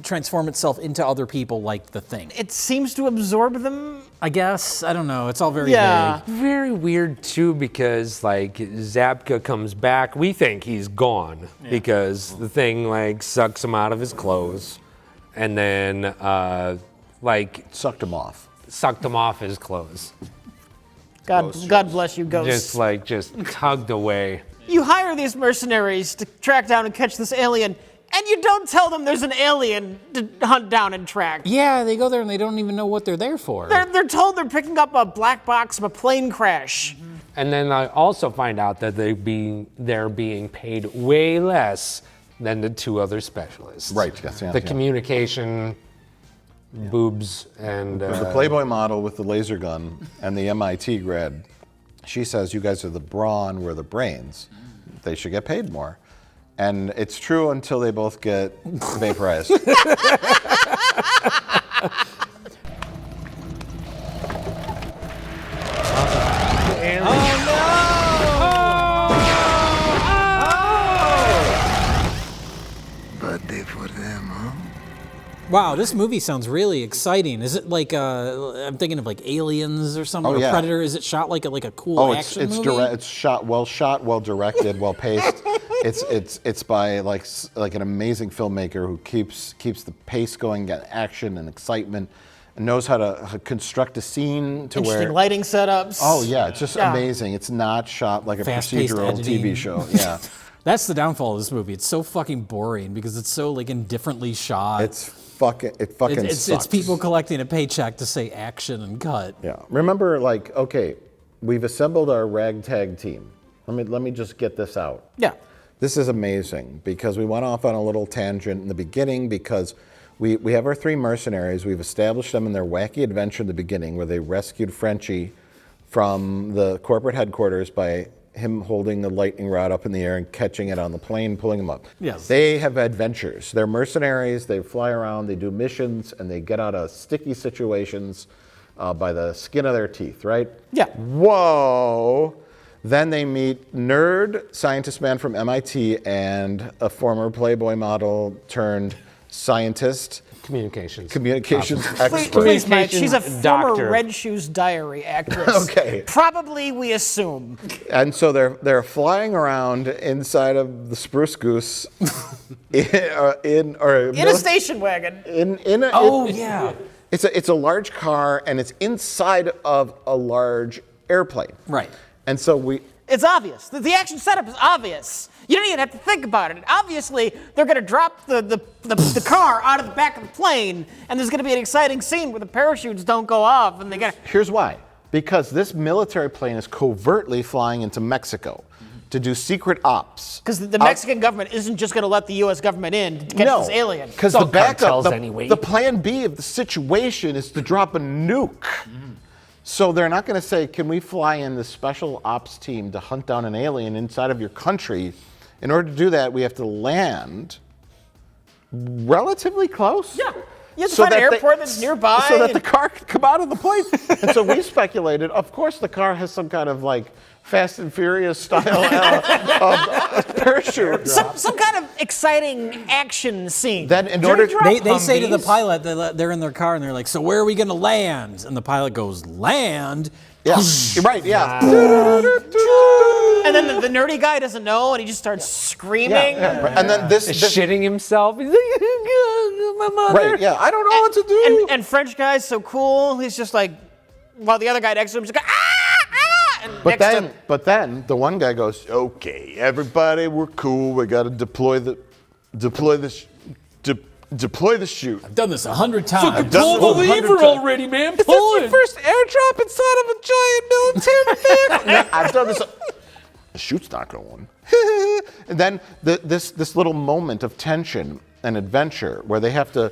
[SPEAKER 4] transform itself into other people like the Thing.
[SPEAKER 6] It seems to absorb them.
[SPEAKER 4] I guess. I don't know. It's all very vague.
[SPEAKER 2] Very weird, too, because, like, Zabka comes back. We think he's gone because the Thing, like, sucks him out of his clothes and then,
[SPEAKER 1] sucked him off.
[SPEAKER 2] Sucked him off his clothes.
[SPEAKER 6] God bless you, ghosts.
[SPEAKER 2] Just tugged away.
[SPEAKER 6] You hire these mercenaries to track down and catch this alien, and you don't tell them there's an alien to hunt down and track.
[SPEAKER 4] Yeah, they go there and they don't even know what they're there for.
[SPEAKER 6] They're told they're picking up a black box of a plane crash.
[SPEAKER 2] And then I also find out that they're being paid way less than the two other specialists.
[SPEAKER 1] Right, yes.
[SPEAKER 2] The communication, boobs, and...
[SPEAKER 1] the Playboy model with the laser gun and the MIT grad. She says, you guys are the brawn, we're the brains. They should get paid more. And it's true until they both get vaporized.
[SPEAKER 5] Bad day for them, huh?
[SPEAKER 4] Wow, this movie sounds really exciting. Is it like I'm thinking of like Aliens or something?
[SPEAKER 1] Oh,
[SPEAKER 4] or
[SPEAKER 1] yeah.
[SPEAKER 4] Predator? Is it shot like a cool action movie?
[SPEAKER 1] It's shot, well directed, well paced. It's by like an amazing filmmaker who keeps the pace going, got action and excitement, and knows how to construct a scene to
[SPEAKER 6] Interesting
[SPEAKER 1] where
[SPEAKER 6] lighting setups.
[SPEAKER 1] Oh yeah, it's just amazing. It's not shot like a
[SPEAKER 4] Fast-paced
[SPEAKER 1] procedural
[SPEAKER 4] editing.
[SPEAKER 1] TV show. Yeah.
[SPEAKER 4] That's the downfall of this movie. It's so fucking boring because it's so like indifferently shot.
[SPEAKER 1] It fucking sucks.
[SPEAKER 4] It's people collecting a paycheck to say action and cut.
[SPEAKER 1] Yeah. Remember, like, okay, we've assembled our ragtag team. Let me just get this out.
[SPEAKER 6] Yeah.
[SPEAKER 1] This is amazing because we went off on a little tangent in the beginning because we have our three mercenaries. We've established them in their wacky adventure in the beginning where they rescued Frenchie from the corporate headquarters by him holding the lightning rod up in the air and catching it on the plane, pulling him up.
[SPEAKER 4] Yes.
[SPEAKER 1] They have adventures. They're mercenaries. They fly around. They do missions, and they get out of sticky situations by the skin of their teeth, right?
[SPEAKER 6] Yeah.
[SPEAKER 1] Whoa. Then they meet nerd scientist man from MIT and a former Playboy model turned scientist.
[SPEAKER 2] Communications
[SPEAKER 1] expert.
[SPEAKER 6] Please, Mike. She's a former
[SPEAKER 2] doctor.
[SPEAKER 6] Red Shoes Diary actress.
[SPEAKER 1] Okay.
[SPEAKER 6] Probably, we assume.
[SPEAKER 1] And so they're flying around inside of the Spruce Goose in
[SPEAKER 6] a station wagon.
[SPEAKER 4] Yeah.
[SPEAKER 1] It's a large car and it's inside of a large airplane.
[SPEAKER 4] Right.
[SPEAKER 1] And so
[SPEAKER 6] It's obvious. The action setup is obvious. You don't even have to think about it. Obviously, they're going to drop the car out of the back of the plane, and there's going to be an exciting scene where the parachutes don't go off, and they got.
[SPEAKER 1] Here's why. Because this military plane is covertly flying into Mexico to do secret ops.
[SPEAKER 6] Because the Mexican government isn't just going to let the U.S. government in to catch this alien.
[SPEAKER 1] Because the backup,
[SPEAKER 2] anyway.
[SPEAKER 1] the plan B of the situation is to drop a nuke. So they're not going to say, can we fly in this special ops team to hunt down an alien inside of your country? In order to do that, we have to land relatively close.
[SPEAKER 6] Yeah. You have to find an airport that's nearby.
[SPEAKER 1] So that the car can come out of the plane. And so we speculated, of course the car has some kind of like Fast and Furious style parachute.
[SPEAKER 6] Some kind of exciting action scene.
[SPEAKER 1] Then in order
[SPEAKER 4] They say to the pilot, they're in their car and they're like, so where are we going to land? And the pilot goes, land?
[SPEAKER 1] Yeah, right, yeah.
[SPEAKER 6] And then the nerdy guy doesn't know, and he just starts screaming.
[SPEAKER 1] And then this
[SPEAKER 2] shitting himself. He's like, my mother.
[SPEAKER 1] Right, yeah, I don't know what to do.
[SPEAKER 6] And French guy's so cool, he's just like, while the other guy next to him is like, and
[SPEAKER 1] But then the one guy goes, okay, everybody, we're cool. We got to deploy the chute.
[SPEAKER 4] I've done this 100 times.
[SPEAKER 7] Pull the lever already, man. Pull it.
[SPEAKER 5] First airdrop inside of a giant military vehicle.
[SPEAKER 1] I've done this. The chute's not going. And then this little moment of tension and adventure where they have to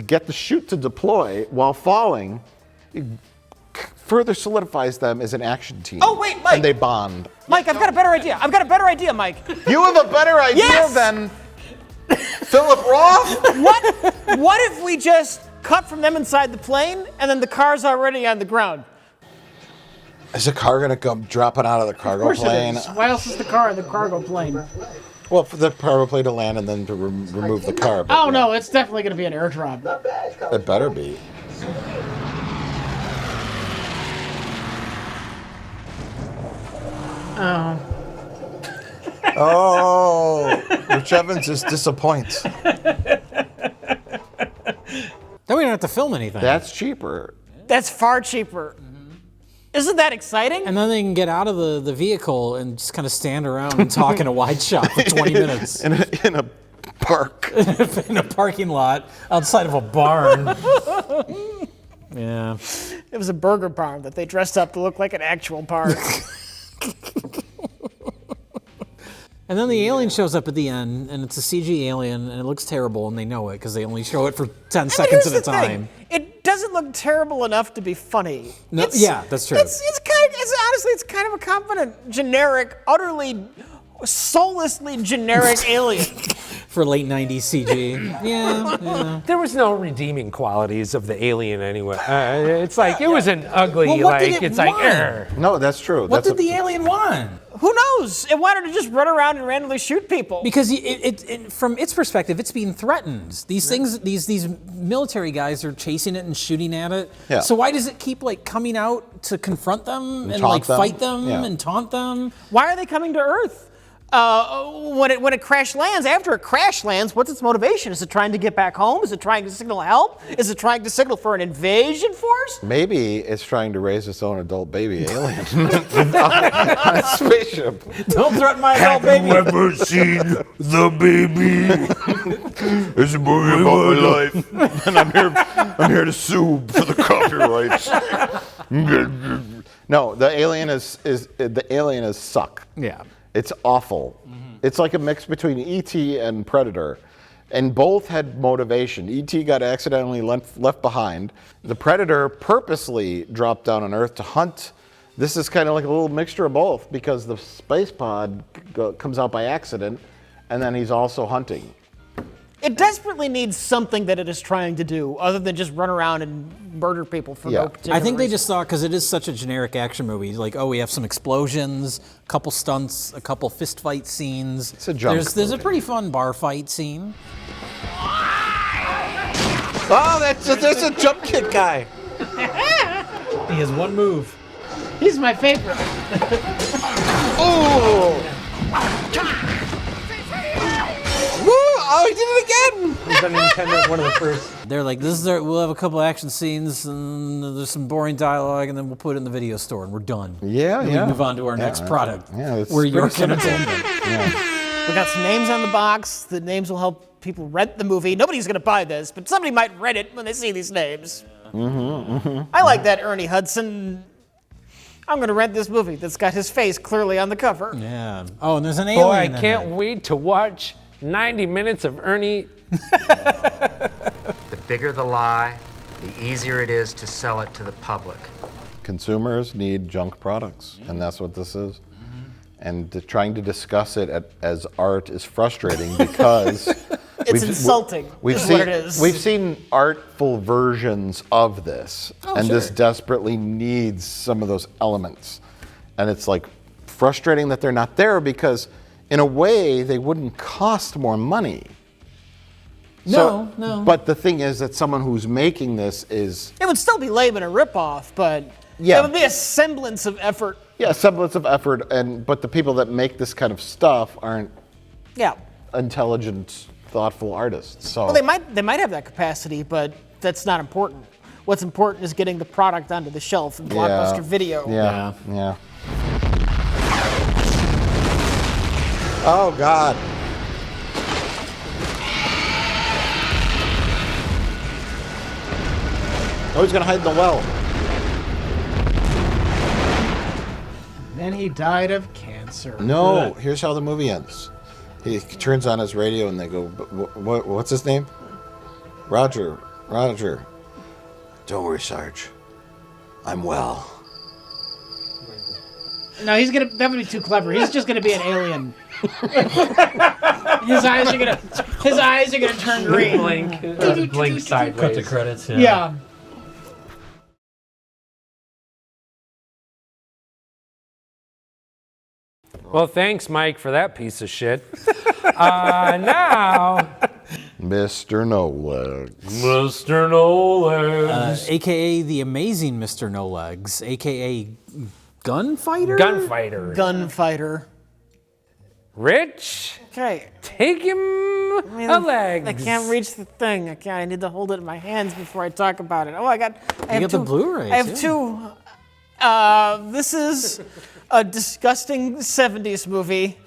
[SPEAKER 1] get the chute to deploy while falling, it further solidifies them as an action team.
[SPEAKER 6] Oh, wait, Mike.
[SPEAKER 1] And they bond.
[SPEAKER 6] Mike, I've got a better idea. Mike.
[SPEAKER 1] You have a better idea
[SPEAKER 6] Yes!
[SPEAKER 1] than Philip Roth?
[SPEAKER 6] What if we just cut from them inside the plane, and then the car's already on the ground?
[SPEAKER 1] Is the car going to come dropping out of the cargo plane?
[SPEAKER 6] Why else is the car in the cargo plane?
[SPEAKER 1] Well, for the cargo plane to land and then to remove the car. But
[SPEAKER 6] Oh, no, it's definitely going to be an airdrop.
[SPEAKER 1] It better be. Oh, Rich Evans is disappointed.
[SPEAKER 4] Then we don't have to film anything.
[SPEAKER 1] That's cheaper.
[SPEAKER 6] That's far cheaper. Isn't that exciting?
[SPEAKER 4] And then they can get out of the vehicle and just kind of stand around and talk in a wide shot for 20 minutes.
[SPEAKER 1] In a park.
[SPEAKER 4] In a parking lot outside of a barn. Yeah.
[SPEAKER 6] It was a burger barn that they dressed up to look like an actual park.
[SPEAKER 4] And then the alien shows up at the end, and it's a CG alien, and it looks terrible, and they know it because they only show it for 10 seconds at a time.
[SPEAKER 6] It doesn't look terrible enough to be funny.
[SPEAKER 4] No, yeah, that's true.
[SPEAKER 6] It's kind of a competent, generic, utterly, soullessly generic alien.
[SPEAKER 4] For late 90s CG. Yeah.
[SPEAKER 2] There was no redeeming qualities of the alien anyway. It's like, it was an ugly,
[SPEAKER 4] Well, what did it want?
[SPEAKER 1] No, that's true.
[SPEAKER 4] What did the alien want?
[SPEAKER 6] Who knows? It wanted to just run around and randomly shoot people.
[SPEAKER 4] Because from its perspective, it's being threatened. These things, these military guys are chasing it and shooting at it.
[SPEAKER 1] Yeah.
[SPEAKER 4] So why does it keep like coming out to confront them and
[SPEAKER 1] taunt
[SPEAKER 4] like
[SPEAKER 1] them.
[SPEAKER 4] fight them
[SPEAKER 1] Yeah.
[SPEAKER 4] and taunt them?
[SPEAKER 6] Why are they coming to Earth? When it crash lands, after it crash lands, what's its motivation? Is it trying to get back home? Is it trying to signal help? Is it trying to signal for an invasion force?
[SPEAKER 1] Maybe it's trying to raise its own adult baby alien on a spaceship.
[SPEAKER 4] Don't threaten my adult baby.
[SPEAKER 5] Ever seen the baby? It's a movie about my life, and I'm here to sue for the copyrights.
[SPEAKER 1] No, the alien is suck.
[SPEAKER 4] Yeah.
[SPEAKER 1] It's awful. It's like a mix between E.T. and Predator. And both had motivation. E.T. got accidentally left behind. The Predator purposely dropped down on Earth to hunt. This is kind of like a little mixture of both because the space pod comes out by accident and then he's also hunting.
[SPEAKER 6] It desperately needs something that it is trying to do other than just run around and murder people for no particular
[SPEAKER 4] I think they
[SPEAKER 6] reason.
[SPEAKER 4] just thought, because it is such a generic action movie, like, oh, we have some explosions, a couple stunts, a couple fist fight scenes.
[SPEAKER 1] It's a junk
[SPEAKER 4] There's a pretty fun bar fight scene.
[SPEAKER 5] Oh, there's a jump kick guy.
[SPEAKER 4] He has one move.
[SPEAKER 6] He's my favorite.
[SPEAKER 5] Oh! Woo! Oh, he did it again!
[SPEAKER 2] It's on Nintendo, one of the first.
[SPEAKER 4] They're like, we'll have a couple action scenes, and there's some boring dialogue, and then we'll put it in the video store, and we're done.
[SPEAKER 1] Yeah,
[SPEAKER 4] and
[SPEAKER 1] yeah.
[SPEAKER 4] we move on to our next product.
[SPEAKER 1] Yeah, it's
[SPEAKER 4] we're
[SPEAKER 1] pretty
[SPEAKER 4] York
[SPEAKER 1] cynical.
[SPEAKER 4] Entertainment.
[SPEAKER 6] We got some names on the box. The names will help people rent the movie. Nobody's going to buy this, but somebody might rent it when they see these names. I like that Ernie Hudson. I'm going to rent this movie that's got his face clearly on the cover.
[SPEAKER 4] Yeah. Oh, and there's an alien.
[SPEAKER 2] Boy, I
[SPEAKER 4] in
[SPEAKER 2] can't
[SPEAKER 4] it.
[SPEAKER 2] wait to watch 90 minutes of Ernie.
[SPEAKER 13] The bigger the lie, the easier it is to sell it to the public.
[SPEAKER 1] Consumers need junk products, and that's what this is. And trying to discuss it as art is frustrating because
[SPEAKER 6] It's insulting, is what it is.
[SPEAKER 1] We've seen artful versions of this, and
[SPEAKER 6] sure.
[SPEAKER 1] this desperately needs some of those elements. And it's like frustrating that they're not there because, in a way, they wouldn't cost more money.
[SPEAKER 4] No, no.
[SPEAKER 1] But the thing is that someone who's making this is...
[SPEAKER 6] It would still be lame and a ripoff, but
[SPEAKER 1] Yeah.
[SPEAKER 6] it would be a semblance of effort.
[SPEAKER 1] Yeah, semblance of effort, but the people that make this kind of stuff aren't
[SPEAKER 6] Yeah.
[SPEAKER 1] intelligent, thoughtful artists. So
[SPEAKER 6] Well, they might have that capacity, but that's not important. What's important is getting the product onto the shelf in Blockbuster Video.
[SPEAKER 1] Yeah. Oh, God. Oh, he's going to hide in the well.
[SPEAKER 6] Then he died of cancer.
[SPEAKER 1] No, here's how the movie ends. He turns on his radio and they go, what's his name? Roger. Don't worry, Sarge. I'm well.
[SPEAKER 6] No, that would be too clever. He's just gonna be an alien. His eyes are gonna turn green.
[SPEAKER 2] Blink sideways.
[SPEAKER 7] Cut the credits.
[SPEAKER 6] Yeah.
[SPEAKER 2] Well, thanks, Mike, for that piece of shit. Now,
[SPEAKER 1] Mr. No Legs.
[SPEAKER 2] Mr. No Legs.
[SPEAKER 4] AKA the amazing Mr. No Legs, AKA Gunfighter?
[SPEAKER 6] Gunfighter.
[SPEAKER 2] Rich,
[SPEAKER 6] Okay.
[SPEAKER 2] take him a leg.
[SPEAKER 6] I can't reach the thing. I need to hold it in my hands before I talk about it. Oh, I have
[SPEAKER 4] got the Blu-rays,
[SPEAKER 6] I have
[SPEAKER 4] yeah.
[SPEAKER 6] two. This is a disgusting 70s movie.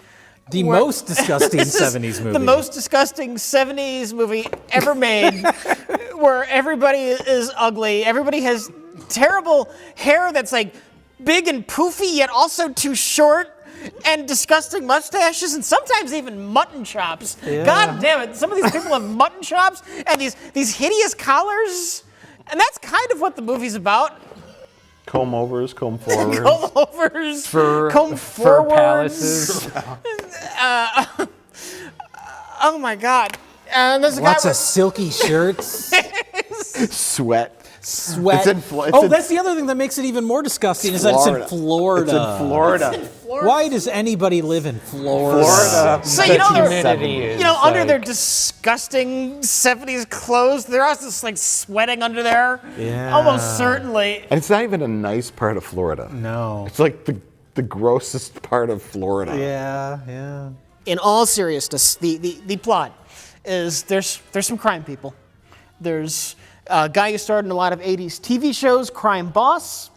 [SPEAKER 4] The most disgusting 70s movie.
[SPEAKER 6] The most disgusting 70s movie ever made, where everybody is ugly. Everybody has terrible hair that's like big and poofy, yet also too short, and disgusting mustaches, and sometimes even mutton chops.
[SPEAKER 4] Yeah.
[SPEAKER 6] God damn it! Some of these people have mutton chops and these hideous collars, and that's kind of what the movie's about.
[SPEAKER 1] Comb overs, comb forwards.
[SPEAKER 6] Comb overs,
[SPEAKER 2] Fur
[SPEAKER 6] forwards.
[SPEAKER 2] palaces.
[SPEAKER 6] Oh my God! And there's a
[SPEAKER 4] Lots
[SPEAKER 6] guy
[SPEAKER 4] of silky shirts.
[SPEAKER 1] Sweat.
[SPEAKER 4] Sweat. That's the other thing that makes it even more disgusting is that it's in Florida.
[SPEAKER 1] It's in Florida.
[SPEAKER 4] Why does anybody live in Florida?
[SPEAKER 6] So under their disgusting 70s clothes, they're also just like sweating under there.
[SPEAKER 4] Yeah.
[SPEAKER 6] Almost certainly.
[SPEAKER 1] And it's not even a nice part of Florida.
[SPEAKER 4] No.
[SPEAKER 1] It's like the grossest part of Florida.
[SPEAKER 4] Yeah.
[SPEAKER 6] In all seriousness, the plot is there's some crime people. There's a guy who starred in a lot of 80s TV shows, Crime Boss,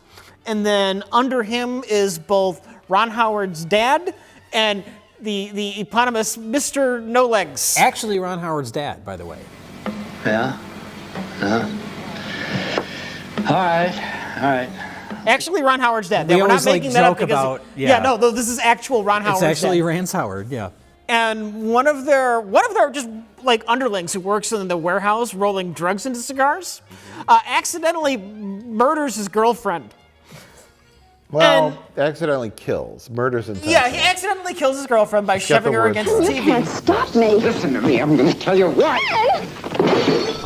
[SPEAKER 6] and then under him is both Ron Howard's dad and the eponymous Mr. No Legs.
[SPEAKER 4] Actually, Ron Howard's dad, by the way.
[SPEAKER 3] Yeah? All right.
[SPEAKER 6] Actually, Ron Howard's dad.
[SPEAKER 4] We
[SPEAKER 6] We're not
[SPEAKER 4] always,
[SPEAKER 6] making that up
[SPEAKER 4] joke
[SPEAKER 6] because
[SPEAKER 4] about-
[SPEAKER 6] this is actual Ron Howard's
[SPEAKER 4] It's actually
[SPEAKER 6] dad.
[SPEAKER 4] Rance Howard, yeah.
[SPEAKER 6] And one of their just like underlings who works in the warehouse rolling drugs into cigars, accidentally murders his girlfriend.
[SPEAKER 1] Well, accidentally kills. Murders intentionally.
[SPEAKER 6] Yeah, he accidentally kills his girlfriend by shoving her against the TV.
[SPEAKER 3] You can't stop me. Listen to me. I'm going to tell you what.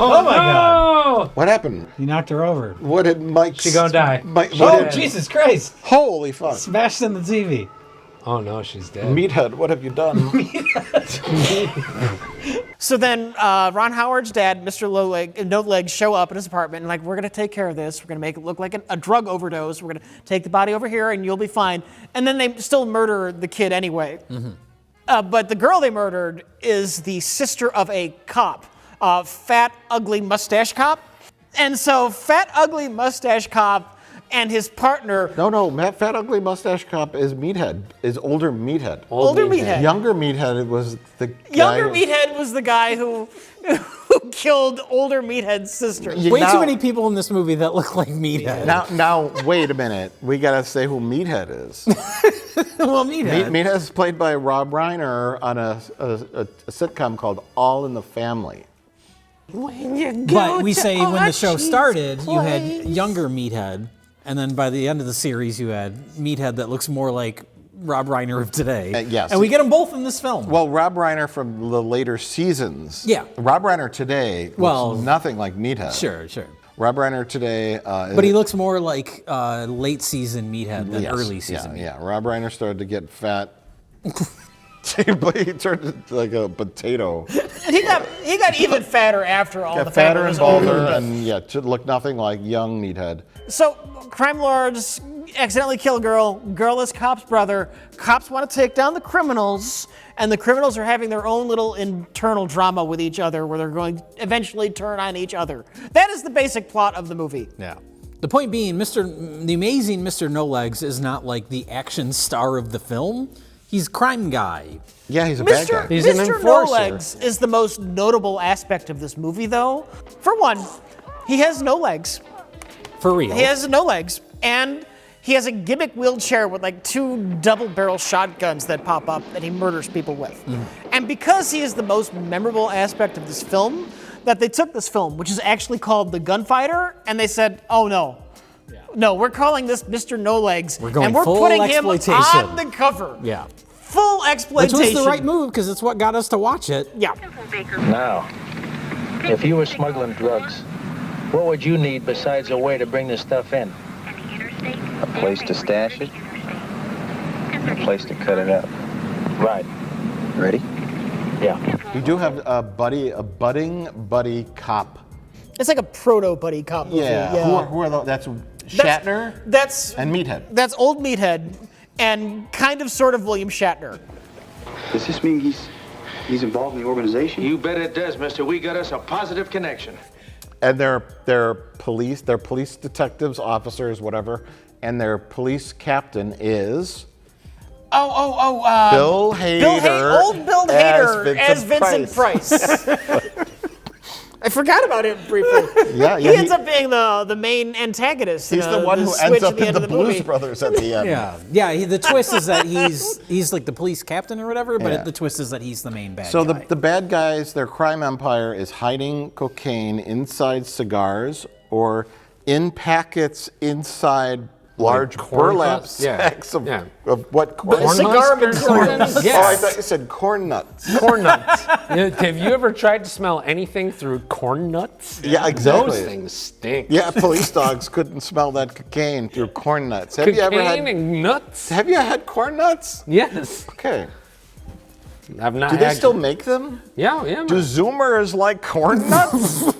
[SPEAKER 7] Oh my God!
[SPEAKER 1] What happened?
[SPEAKER 7] He knocked her over.
[SPEAKER 1] What did Mike...
[SPEAKER 7] She gonna die. Jesus Christ!
[SPEAKER 1] Holy fuck.
[SPEAKER 7] Smashed in the TV.
[SPEAKER 2] Oh no, she's dead.
[SPEAKER 1] Meathead, what have you done?
[SPEAKER 6] So then Ron Howard's dad, Mr. No Legs, show up at his apartment and like, we're going to take care of this. We're going to make it look like a drug overdose. We're going to take the body over here and you'll be fine. And then they still murder the kid anyway.
[SPEAKER 4] Mm-hmm.
[SPEAKER 6] But the girl they murdered is the sister of a cop, fat, ugly mustache cop. And so fat, ugly mustache cop and his partner.
[SPEAKER 1] No, Fat Ugly Mustache Cop is Meathead, is older Meathead.
[SPEAKER 6] Older Meathead.
[SPEAKER 1] Younger Meathead was the guy.
[SPEAKER 6] Younger Meathead was the guy who killed older Meathead's sister.
[SPEAKER 4] Way too many people in this movie that look like Meathead.
[SPEAKER 1] Now, wait a minute. We gotta say who Meathead is.
[SPEAKER 4] Well, Meathead.
[SPEAKER 1] Meathead is played by Rob Reiner on a sitcom called All in the Family.
[SPEAKER 4] But we say when the show started, you had younger Meathead. And then by the end of the series, you had Meathead that looks more like Rob Reiner of today.
[SPEAKER 1] Yes.
[SPEAKER 4] And we get them both in this film.
[SPEAKER 1] Well, Rob Reiner from the later seasons.
[SPEAKER 4] Yeah.
[SPEAKER 1] Rob Reiner today looks nothing like Meathead.
[SPEAKER 4] Sure.
[SPEAKER 1] Rob Reiner today.
[SPEAKER 4] But he looks more like late season Meathead than early season.
[SPEAKER 1] Yeah. Rob Reiner started to get fat. He turned into like a potato.
[SPEAKER 6] And he got even fatter after all
[SPEAKER 1] Got
[SPEAKER 6] the fat
[SPEAKER 1] fatter
[SPEAKER 6] was
[SPEAKER 1] and bolder,
[SPEAKER 6] over.
[SPEAKER 1] and yeah, to look nothing like young meathead.
[SPEAKER 6] So, crime lords accidentally kill a girl. Girl is cop's brother. Cops want to take down the criminals, and the criminals are having their own little internal drama with each other where they're going to eventually turn on each other. That is the basic plot of the movie.
[SPEAKER 4] Yeah. The point being, the amazing Mr. No Legs is not like the action star of the film. He's crime guy.
[SPEAKER 1] Yeah, he's a bad guy.
[SPEAKER 2] He's an
[SPEAKER 6] Mr.
[SPEAKER 2] enforcer.
[SPEAKER 6] No Legs is the most notable aspect of this movie, though. For one, he has no legs.
[SPEAKER 4] For real.
[SPEAKER 6] He has no legs, and he has a gimmick wheelchair with like 2 double-barrel shotguns that pop up that he murders people with. And because he is the most memorable aspect of this film, that they took this film, which is actually called The Gunfighter, and they said, oh no. No, we're calling this Mr. No Legs,
[SPEAKER 4] going
[SPEAKER 6] and we're
[SPEAKER 4] full
[SPEAKER 6] putting him
[SPEAKER 4] exploitation.
[SPEAKER 6] on the cover.
[SPEAKER 4] Yeah.
[SPEAKER 6] Full exploitation.
[SPEAKER 4] Which was the right move, because it's what got us to watch it.
[SPEAKER 6] Yeah.
[SPEAKER 14] Now, if you were smuggling drugs, what would you need besides a way to bring this stuff in?
[SPEAKER 15] A place to stash it, and a place to cut it up.
[SPEAKER 14] Right.
[SPEAKER 15] Ready?
[SPEAKER 14] Yeah.
[SPEAKER 1] We do have a budding buddy cop.
[SPEAKER 6] It's like a proto-buddy cop movie.
[SPEAKER 1] Yeah. Who are those? That's Shatner
[SPEAKER 6] That's
[SPEAKER 1] and Meathead.
[SPEAKER 6] That's old Meathead and kind of sort of William Shatner.
[SPEAKER 15] Does this mean he's involved in the organization?
[SPEAKER 12] You bet it does, mister. We got us a positive connection.
[SPEAKER 1] And they're police detectives, officers, whatever, and their police captain is Bill Hader.
[SPEAKER 6] Old Bill Hader as Vincent Price. I forgot about him briefly.
[SPEAKER 1] Yeah,
[SPEAKER 6] he ends up being the main antagonist.
[SPEAKER 1] He's the one who ends up in the Blues Brothers at the end.
[SPEAKER 4] Yeah. The twist is that he's like the police captain or whatever, but the twist is that he's the main bad guy.
[SPEAKER 1] So the bad guys, their crime empire is hiding cocaine inside cigars or in packets inside large burlap sacks of what corn?
[SPEAKER 6] Cigar
[SPEAKER 2] Yes.
[SPEAKER 1] Oh, I thought you said corn nuts.
[SPEAKER 2] Corn nuts. Have you ever tried to smell anything through corn nuts?
[SPEAKER 1] Yeah, exactly.
[SPEAKER 2] Those things stink.
[SPEAKER 1] Yeah, police dogs couldn't smell that cocaine through corn nuts. Have you ever had
[SPEAKER 2] and nuts?
[SPEAKER 1] Have you had corn nuts?
[SPEAKER 2] Yes.
[SPEAKER 1] Okay.
[SPEAKER 2] I've not.
[SPEAKER 1] Do they still make them?
[SPEAKER 2] Yeah.
[SPEAKER 1] Do Zoomers like corn nuts?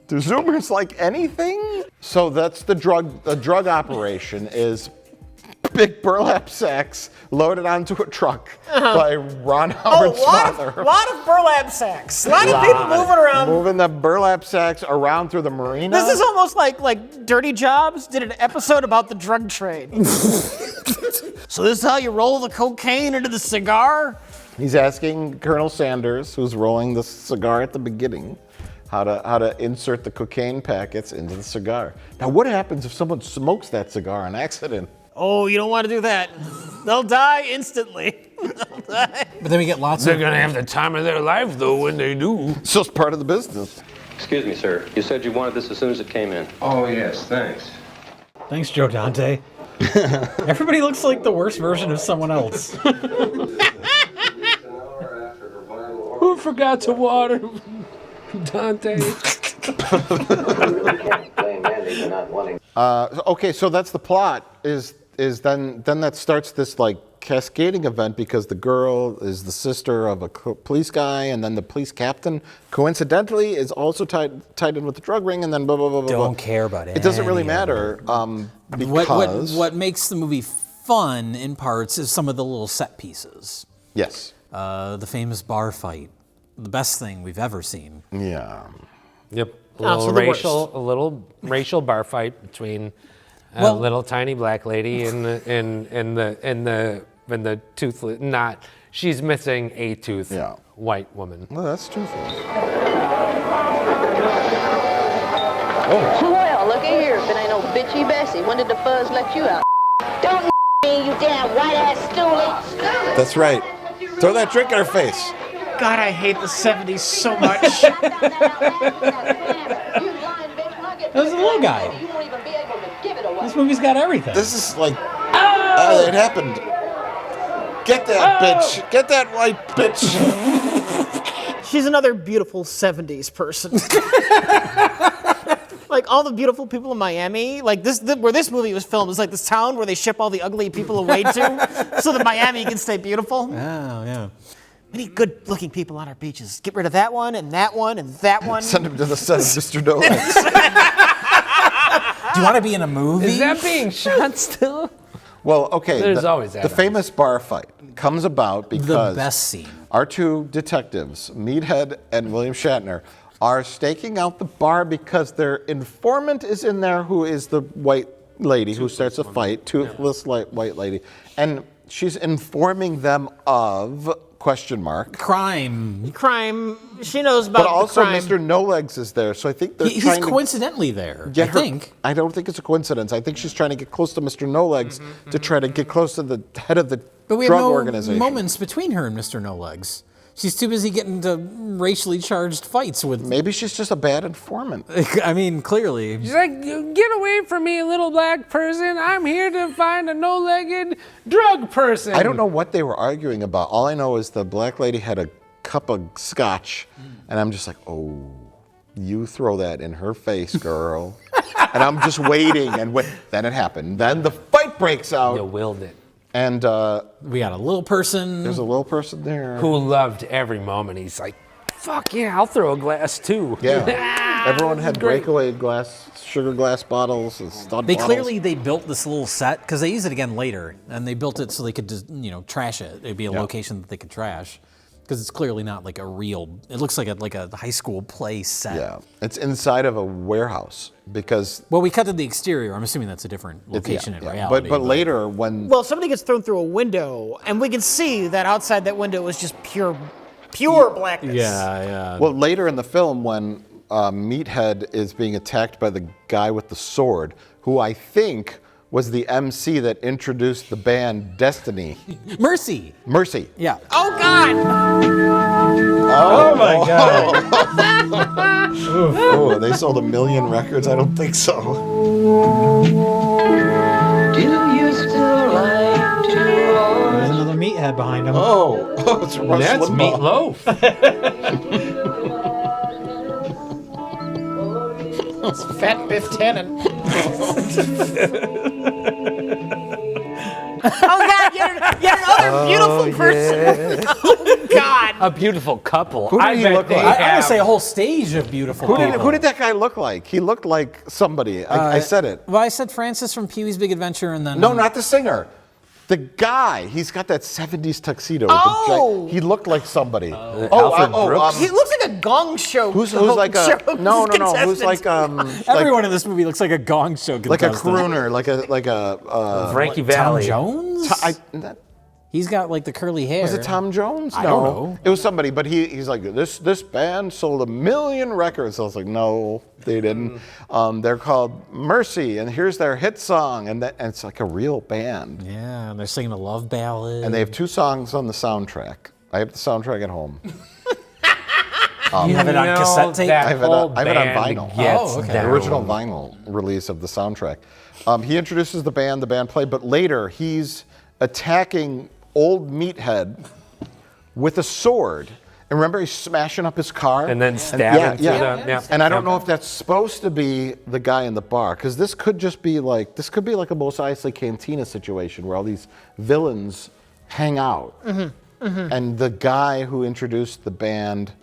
[SPEAKER 1] Do Zoomers like anything? So that's the drug operation is big burlap sacks loaded onto a truck by Ron Howard's father.
[SPEAKER 6] A lot of burlap sacks. A lot of people moving around.
[SPEAKER 1] Moving the burlap sacks around through the marina.
[SPEAKER 6] This is almost like Dirty Jobs did an episode about the drug trade. So this is how you roll the cocaine into the cigar?
[SPEAKER 1] He's asking Colonel Sanders, who's rolling the cigar at the beginning, how to insert the cocaine packets into the cigar. Now, what happens if someone smokes that cigar on accident?
[SPEAKER 6] Oh, you don't want to do that. They'll die instantly. They'll die.
[SPEAKER 4] But then we get lots
[SPEAKER 2] They're going to have the time of their life, though, when they do.
[SPEAKER 1] So it's part of the business.
[SPEAKER 16] Excuse me, sir. You said you wanted this as soon as it came in.
[SPEAKER 15] Oh, yes, thanks.
[SPEAKER 4] Thanks, Joe Dante. Everybody looks like the worst version of someone else.
[SPEAKER 7] Who forgot to water Dante?
[SPEAKER 1] Okay, so that's the plot. Is then that starts this like cascading event because the girl is the sister of a police guy, and then the police captain coincidentally is also tied in with the drug ring, and then blah blah blah blah.
[SPEAKER 4] Don't care about it.
[SPEAKER 1] It doesn't really matter because
[SPEAKER 4] what makes the movie fun in parts is some of the little set pieces.
[SPEAKER 1] Yes.
[SPEAKER 4] The famous bar fight, the best thing we've ever seen.
[SPEAKER 1] Yeah.
[SPEAKER 2] Yep. A little racial bar fight between a little tiny black lady and the toothless. Not she's missing a tooth.
[SPEAKER 1] Yeah.
[SPEAKER 2] White woman.
[SPEAKER 1] Well, that's toothless.
[SPEAKER 17] Well, look at here. If it ain't no bitchy Bessie, when did the fuzz let you out? Don't me, you damn white-ass stoolie.
[SPEAKER 1] That's right. Throw that drink in her face.
[SPEAKER 6] God, I hate the 70s so much.
[SPEAKER 4] That was a little guy. This movie's got everything.
[SPEAKER 1] This is like, it happened. Get that bitch. Get that white bitch.
[SPEAKER 6] She's another beautiful 70s person. Like all the beautiful people in Miami, like where this movie was filmed is like this town where they ship all the ugly people away to, so that Miami can stay beautiful.
[SPEAKER 4] Oh yeah.
[SPEAKER 6] We need good-looking people on our beaches. Get rid of that one and that one and that one.
[SPEAKER 1] Send him to the set of Mr. No Legs.
[SPEAKER 4] Do you want to be in a movie?
[SPEAKER 2] Is that being shot still?
[SPEAKER 1] Well, okay.
[SPEAKER 2] There's always that.
[SPEAKER 1] The famous bar fight comes about because
[SPEAKER 4] the best scene.
[SPEAKER 1] Our two detectives, Meathead and William Shatner, are staking out the bar because their informant is in there, who is the white lady who starts a fight, toothless white lady, and she's informing them of
[SPEAKER 4] crime.
[SPEAKER 6] She knows about
[SPEAKER 1] but also
[SPEAKER 6] the crime.
[SPEAKER 1] Mr. No Legs is there, so I think they're
[SPEAKER 4] He's
[SPEAKER 1] trying
[SPEAKER 4] coincidentally there.
[SPEAKER 1] to get
[SPEAKER 4] I
[SPEAKER 1] her.
[SPEAKER 4] think.
[SPEAKER 1] I don't think it's a coincidence. I think she's trying to get close to Mr. No Legs to try to get close to the head of the
[SPEAKER 4] But we
[SPEAKER 1] drug
[SPEAKER 4] have no
[SPEAKER 1] organization.
[SPEAKER 4] moments between her and Mr. No Legs. She's too busy getting into racially charged fights with.
[SPEAKER 1] Maybe she's just a bad informant.
[SPEAKER 4] I mean, clearly.
[SPEAKER 2] She's like, get away from me, little black person. I'm here to find a no-legged drug person.
[SPEAKER 1] I don't know what they were arguing about. All I know is the black lady had a cup of scotch, and I'm just like, oh, you throw that in her face, girl. And I'm just waiting, and then it happened. Then the fight breaks out.
[SPEAKER 2] You willed it.
[SPEAKER 1] And
[SPEAKER 4] we got a little person.
[SPEAKER 1] There's a little person there.
[SPEAKER 2] Who loved every moment. He's like, fuck yeah, I'll throw a glass too.
[SPEAKER 1] Yeah. Everyone had breakaway sugar glass bottles and stud bottles.
[SPEAKER 4] Clearly they built this little set because they use it again later, and they built it so they could just, trash it. It'd be a location that they could trash because it's clearly not like a real. It looks like a high school play set.
[SPEAKER 1] Yeah, it's inside of a warehouse because.
[SPEAKER 4] Well, we cut to the exterior. I'm assuming that's a different location in reality.
[SPEAKER 1] But later when.
[SPEAKER 6] Well, somebody gets thrown through a window, and we can see that outside that window was just pure blackness.
[SPEAKER 4] Yeah.
[SPEAKER 1] Well, later in the film, when Meathead is being attacked by the guy with the sword, who I think was the MC that introduced the band Destiny.
[SPEAKER 4] Mercy.
[SPEAKER 1] Yeah.
[SPEAKER 6] Oh, God!
[SPEAKER 1] Oh
[SPEAKER 4] my God.
[SPEAKER 1] Oh, they sold 1 million records? I don't think so.
[SPEAKER 11] Do you still like to
[SPEAKER 4] There's another Meathead behind him.
[SPEAKER 1] Oh, it's Rush
[SPEAKER 2] That's
[SPEAKER 1] Limbaugh.
[SPEAKER 2] Meatloaf.
[SPEAKER 6] It's Fat Biff Tannen. Oh, God, yet another beautiful person. Oh, God.
[SPEAKER 2] A beautiful couple.
[SPEAKER 1] Who did he look like?
[SPEAKER 4] I'm going to say a whole stage of beautiful people.
[SPEAKER 1] Who did that guy look like? He looked like somebody. I said it.
[SPEAKER 4] Well, I said Francis from Pee-wee's Big Adventure, and then...
[SPEAKER 1] No, not the singer. The guy. He's got that 70s tuxedo.
[SPEAKER 6] Oh!
[SPEAKER 1] He looked like somebody.
[SPEAKER 6] He looks like a Gong Show.
[SPEAKER 1] Who's like a... No. Who's like...
[SPEAKER 4] Everyone in this movie looks like a Gong Show contestant.
[SPEAKER 1] Like a crooner. Like a
[SPEAKER 2] Frankie Valli.
[SPEAKER 4] Tom Jones? He's got like the curly hair.
[SPEAKER 1] Was it Tom Jones?
[SPEAKER 4] I don't know.
[SPEAKER 1] It was somebody, but he's like, this band sold 1 million records. I was like, no, they didn't. They're called Mercy, and here's their hit song, and it's like a real band.
[SPEAKER 4] Yeah, and they're singing a love ballad.
[SPEAKER 1] And they have 2 songs on the soundtrack. I have the soundtrack at home.
[SPEAKER 4] You have it on cassette tape?
[SPEAKER 1] I have it on vinyl.
[SPEAKER 4] Okay.
[SPEAKER 1] The original vinyl release of the soundtrack. He introduces the band played, but later he's attacking old Meathead with a sword. And remember, he's smashing up his car?
[SPEAKER 2] And then stabbing through them. Yeah.
[SPEAKER 1] And I don't know if that's supposed to be the guy in the bar, because this could be like a Mos Eisley Cantina situation where all these villains hang out. And the guy who introduced the band,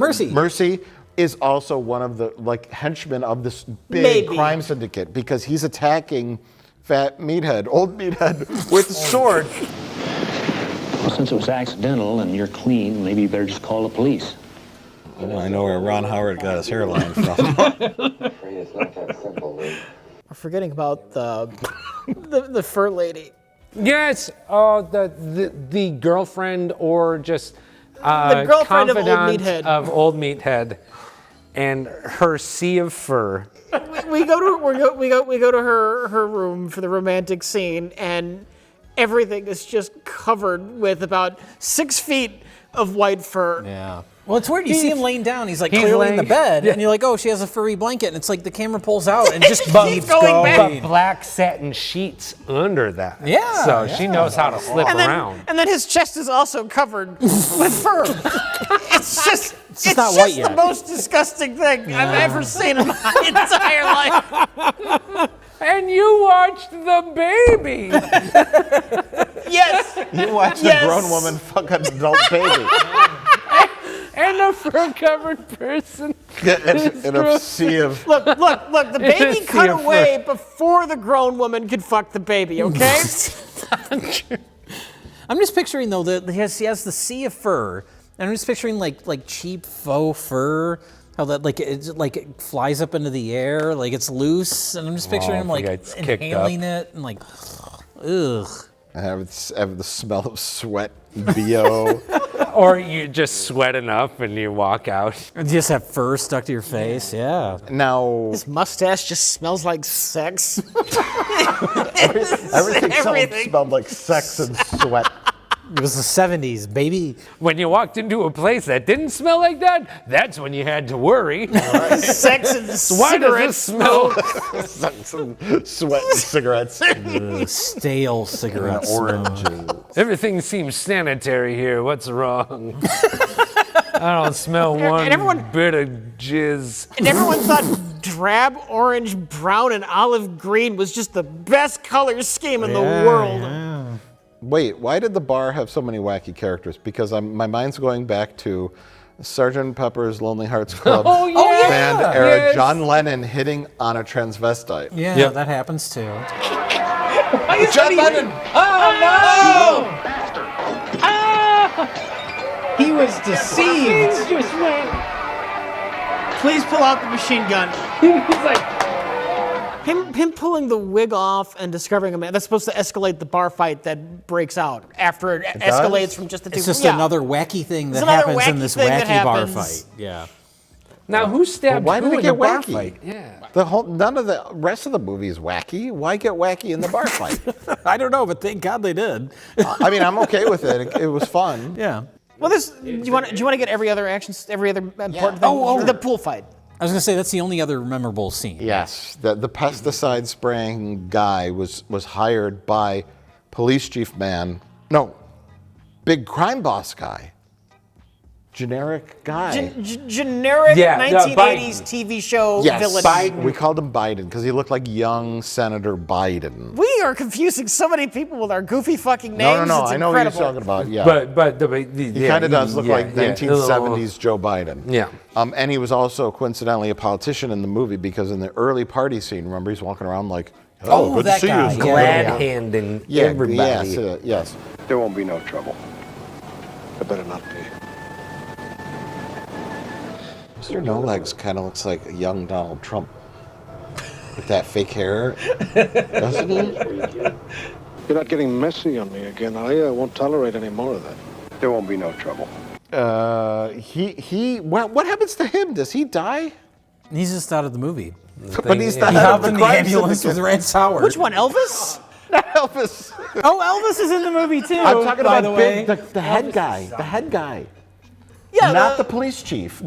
[SPEAKER 1] Mercy, is also one of the henchmen of this big crime syndicate, because he's attacking Fat Meathead, old Meathead, with a sword.
[SPEAKER 18] Well, since it was accidental and you're clean, maybe you better just call the police.
[SPEAKER 1] Well, I know where Ron Howard got his hairline from.
[SPEAKER 6] We're forgetting about the fur lady.
[SPEAKER 2] Yes, the girlfriend or just
[SPEAKER 6] the girlfriend
[SPEAKER 2] confidant of old Meathead, and her sea of fur.
[SPEAKER 6] We go to her room for the romantic scene, and everything is just covered with about 6 feet of white fur.
[SPEAKER 4] Yeah. Well, it's weird. You see him laying down. He's clearly in the bed, and you're like, oh, she has a furry blanket, and it's like the camera pulls out and just keeps going back.
[SPEAKER 2] But black satin sheets under that.
[SPEAKER 4] Yeah.
[SPEAKER 2] So she knows how to slip around.
[SPEAKER 6] And then his chest is also covered with fur. It's just
[SPEAKER 4] not white yet.
[SPEAKER 6] The most disgusting thing I've ever seen in my entire life.
[SPEAKER 2] Hey, And you watched the baby.
[SPEAKER 6] Yes.
[SPEAKER 5] You watched a grown woman fuck an adult baby.
[SPEAKER 2] And a fur-covered person.
[SPEAKER 5] In a sea of...
[SPEAKER 6] Look, the baby cut away before the grown woman could fuck the baby, okay?
[SPEAKER 4] I'm just picturing, though, that he has the sea of fur, and I'm just picturing, like cheap faux fur, how that, it flies up into the air, like it's loose, and I'm just picturing him, inhaling it, and ugh.
[SPEAKER 5] I have the smell of sweat, BO.
[SPEAKER 2] Or you just sweat enough and you walk out.
[SPEAKER 4] And you just have fur stuck to your face, yeah.
[SPEAKER 5] Now...
[SPEAKER 6] His mustache just smells like sex.
[SPEAKER 5] Everything smelled like sex and sweat.
[SPEAKER 4] It was the 70s, baby.
[SPEAKER 2] When you walked into a place that didn't smell like that, that's when you had to worry.
[SPEAKER 6] Sex and
[SPEAKER 2] Why does this
[SPEAKER 6] cigarettes.
[SPEAKER 2] smell?
[SPEAKER 5] Sex and sweat and cigarettes.
[SPEAKER 4] Stale cigarettes.
[SPEAKER 5] Oranges.
[SPEAKER 2] Everything seems sanitary here. What's wrong? I don't smell one bit of jizz.
[SPEAKER 6] And everyone thought drab orange, brown, and olive green was just the best color scheme in the world.
[SPEAKER 4] Yeah.
[SPEAKER 5] Wait, why did the bar have so many wacky characters? Because my mind's going back to Sgt. Pepper's Lonely Hearts Club band era.
[SPEAKER 2] Yes.
[SPEAKER 5] John Lennon hitting on a transvestite.
[SPEAKER 4] Yeah, that happens too.
[SPEAKER 5] John Lennon!
[SPEAKER 7] Oh no! He was deceived.
[SPEAKER 2] Just went.
[SPEAKER 6] Please pull out the machine gun.
[SPEAKER 2] He's like,
[SPEAKER 6] Him pulling the wig off and discovering a man, that's supposed to escalate the bar fight that breaks out after it escalates from just the two.
[SPEAKER 4] It's just another wacky thing that happens in this wacky bar fight. Yeah.
[SPEAKER 2] now who stabbed
[SPEAKER 5] Why
[SPEAKER 2] who
[SPEAKER 5] did it
[SPEAKER 2] in
[SPEAKER 5] get
[SPEAKER 2] the bar
[SPEAKER 5] wacky?
[SPEAKER 2] fight? Yeah.
[SPEAKER 5] None of the rest of the movie is wacky. Why get wacky in the bar fight?
[SPEAKER 4] I don't know, but thank God they did.
[SPEAKER 5] I mean, I'm okay with it. It was fun.
[SPEAKER 4] Yeah.
[SPEAKER 6] Well, do you want to get every other important thing? The pool fight.
[SPEAKER 4] I was going to say, that's the only other memorable scene.
[SPEAKER 5] Yes, the pesticide spraying guy was hired by police chief man. No, big crime boss guy. Generic guy.
[SPEAKER 6] Generic 1980s TV show villain.
[SPEAKER 5] Biden. We called him Biden because he looked like young Senator Biden.
[SPEAKER 6] We are confusing so many people with our goofy fucking names.
[SPEAKER 5] No,
[SPEAKER 6] It's
[SPEAKER 5] I know
[SPEAKER 6] incredible.
[SPEAKER 5] what you're talking about. Yeah,
[SPEAKER 2] But
[SPEAKER 5] he kind of does look like 1970s Joe Biden.
[SPEAKER 2] Yeah.
[SPEAKER 5] And he was also coincidentally a politician in the movie because in the early party scene, remember he's walking around like,
[SPEAKER 4] Oh,
[SPEAKER 5] good
[SPEAKER 4] that
[SPEAKER 5] to see
[SPEAKER 4] guy.
[SPEAKER 5] you.
[SPEAKER 2] glad handing everybody.
[SPEAKER 5] Yes.
[SPEAKER 10] There won't be no trouble. There better not be.
[SPEAKER 5] Mr. No Legs kind of looks like a young Donald Trump with that fake hair, doesn't he?
[SPEAKER 10] You're not getting messy on me again, are you? I won't tolerate any more of that. There won't be no trouble.
[SPEAKER 5] What happens to him? Does he die?
[SPEAKER 4] He's just out of the movie.
[SPEAKER 5] But he's not
[SPEAKER 4] He
[SPEAKER 5] out
[SPEAKER 4] hopped
[SPEAKER 5] of
[SPEAKER 4] in
[SPEAKER 5] the
[SPEAKER 4] the
[SPEAKER 5] crime
[SPEAKER 4] ambulance
[SPEAKER 5] syndicate.
[SPEAKER 4] with Rance Howard.
[SPEAKER 6] Which one, Elvis?
[SPEAKER 5] Elvis.
[SPEAKER 6] Oh, Elvis is in the movie too.
[SPEAKER 5] I'm talking
[SPEAKER 4] by
[SPEAKER 5] about
[SPEAKER 4] the way.
[SPEAKER 5] the head guy. The head guy.
[SPEAKER 6] Yeah,
[SPEAKER 5] Not the police chief.
[SPEAKER 6] The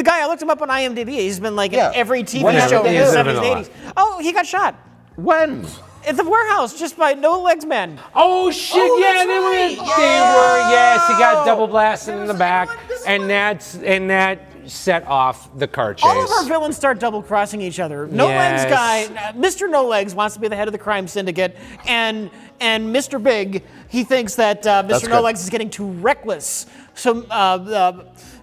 [SPEAKER 6] guy, I looked him up on IMDb. He's been like in every TV show in the 70s and 80s. Oh, he got shot.
[SPEAKER 5] When?
[SPEAKER 6] At the warehouse, just by No Legs Men.
[SPEAKER 2] Oh shit! Yeah, they were. Yes, he got double blasted in the back, and that set off the car chase.
[SPEAKER 6] All of our villains start double crossing each other. No Legs guy, Mr. No Legs wants to be the head of the crime syndicate, and Mr. Big, he thinks that Mr. No Legs is getting too reckless. So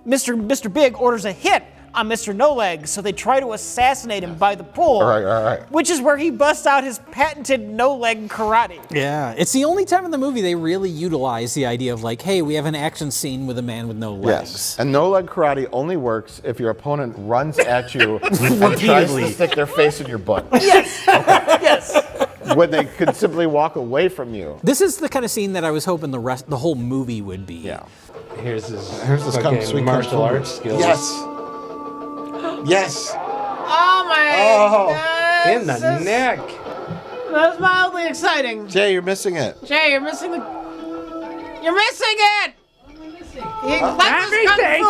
[SPEAKER 6] Mr. Big orders a hit on Mr. No Legs, so they try to assassinate him by the pool.
[SPEAKER 5] All right.
[SPEAKER 6] Which is where he busts out his patented no-leg karate.
[SPEAKER 4] Yeah, it's the only time in the movie they really utilize the idea of like, hey, we have an action scene with a man with no legs.
[SPEAKER 5] Yes. And no leg karate only works if your opponent runs at you and tries to stick their face in your butt.
[SPEAKER 6] Yes. Yes.
[SPEAKER 5] When they could simply walk away from you.
[SPEAKER 4] This is the kind of scene that I was hoping the whole movie would be.
[SPEAKER 5] Yeah.
[SPEAKER 2] Here's his
[SPEAKER 5] sweet
[SPEAKER 2] martial arts skills.
[SPEAKER 5] Yes.
[SPEAKER 6] Oh my
[SPEAKER 2] In the neck.
[SPEAKER 6] That was mildly exciting.
[SPEAKER 5] Jay, you're missing it.
[SPEAKER 6] Jay, you're missing it.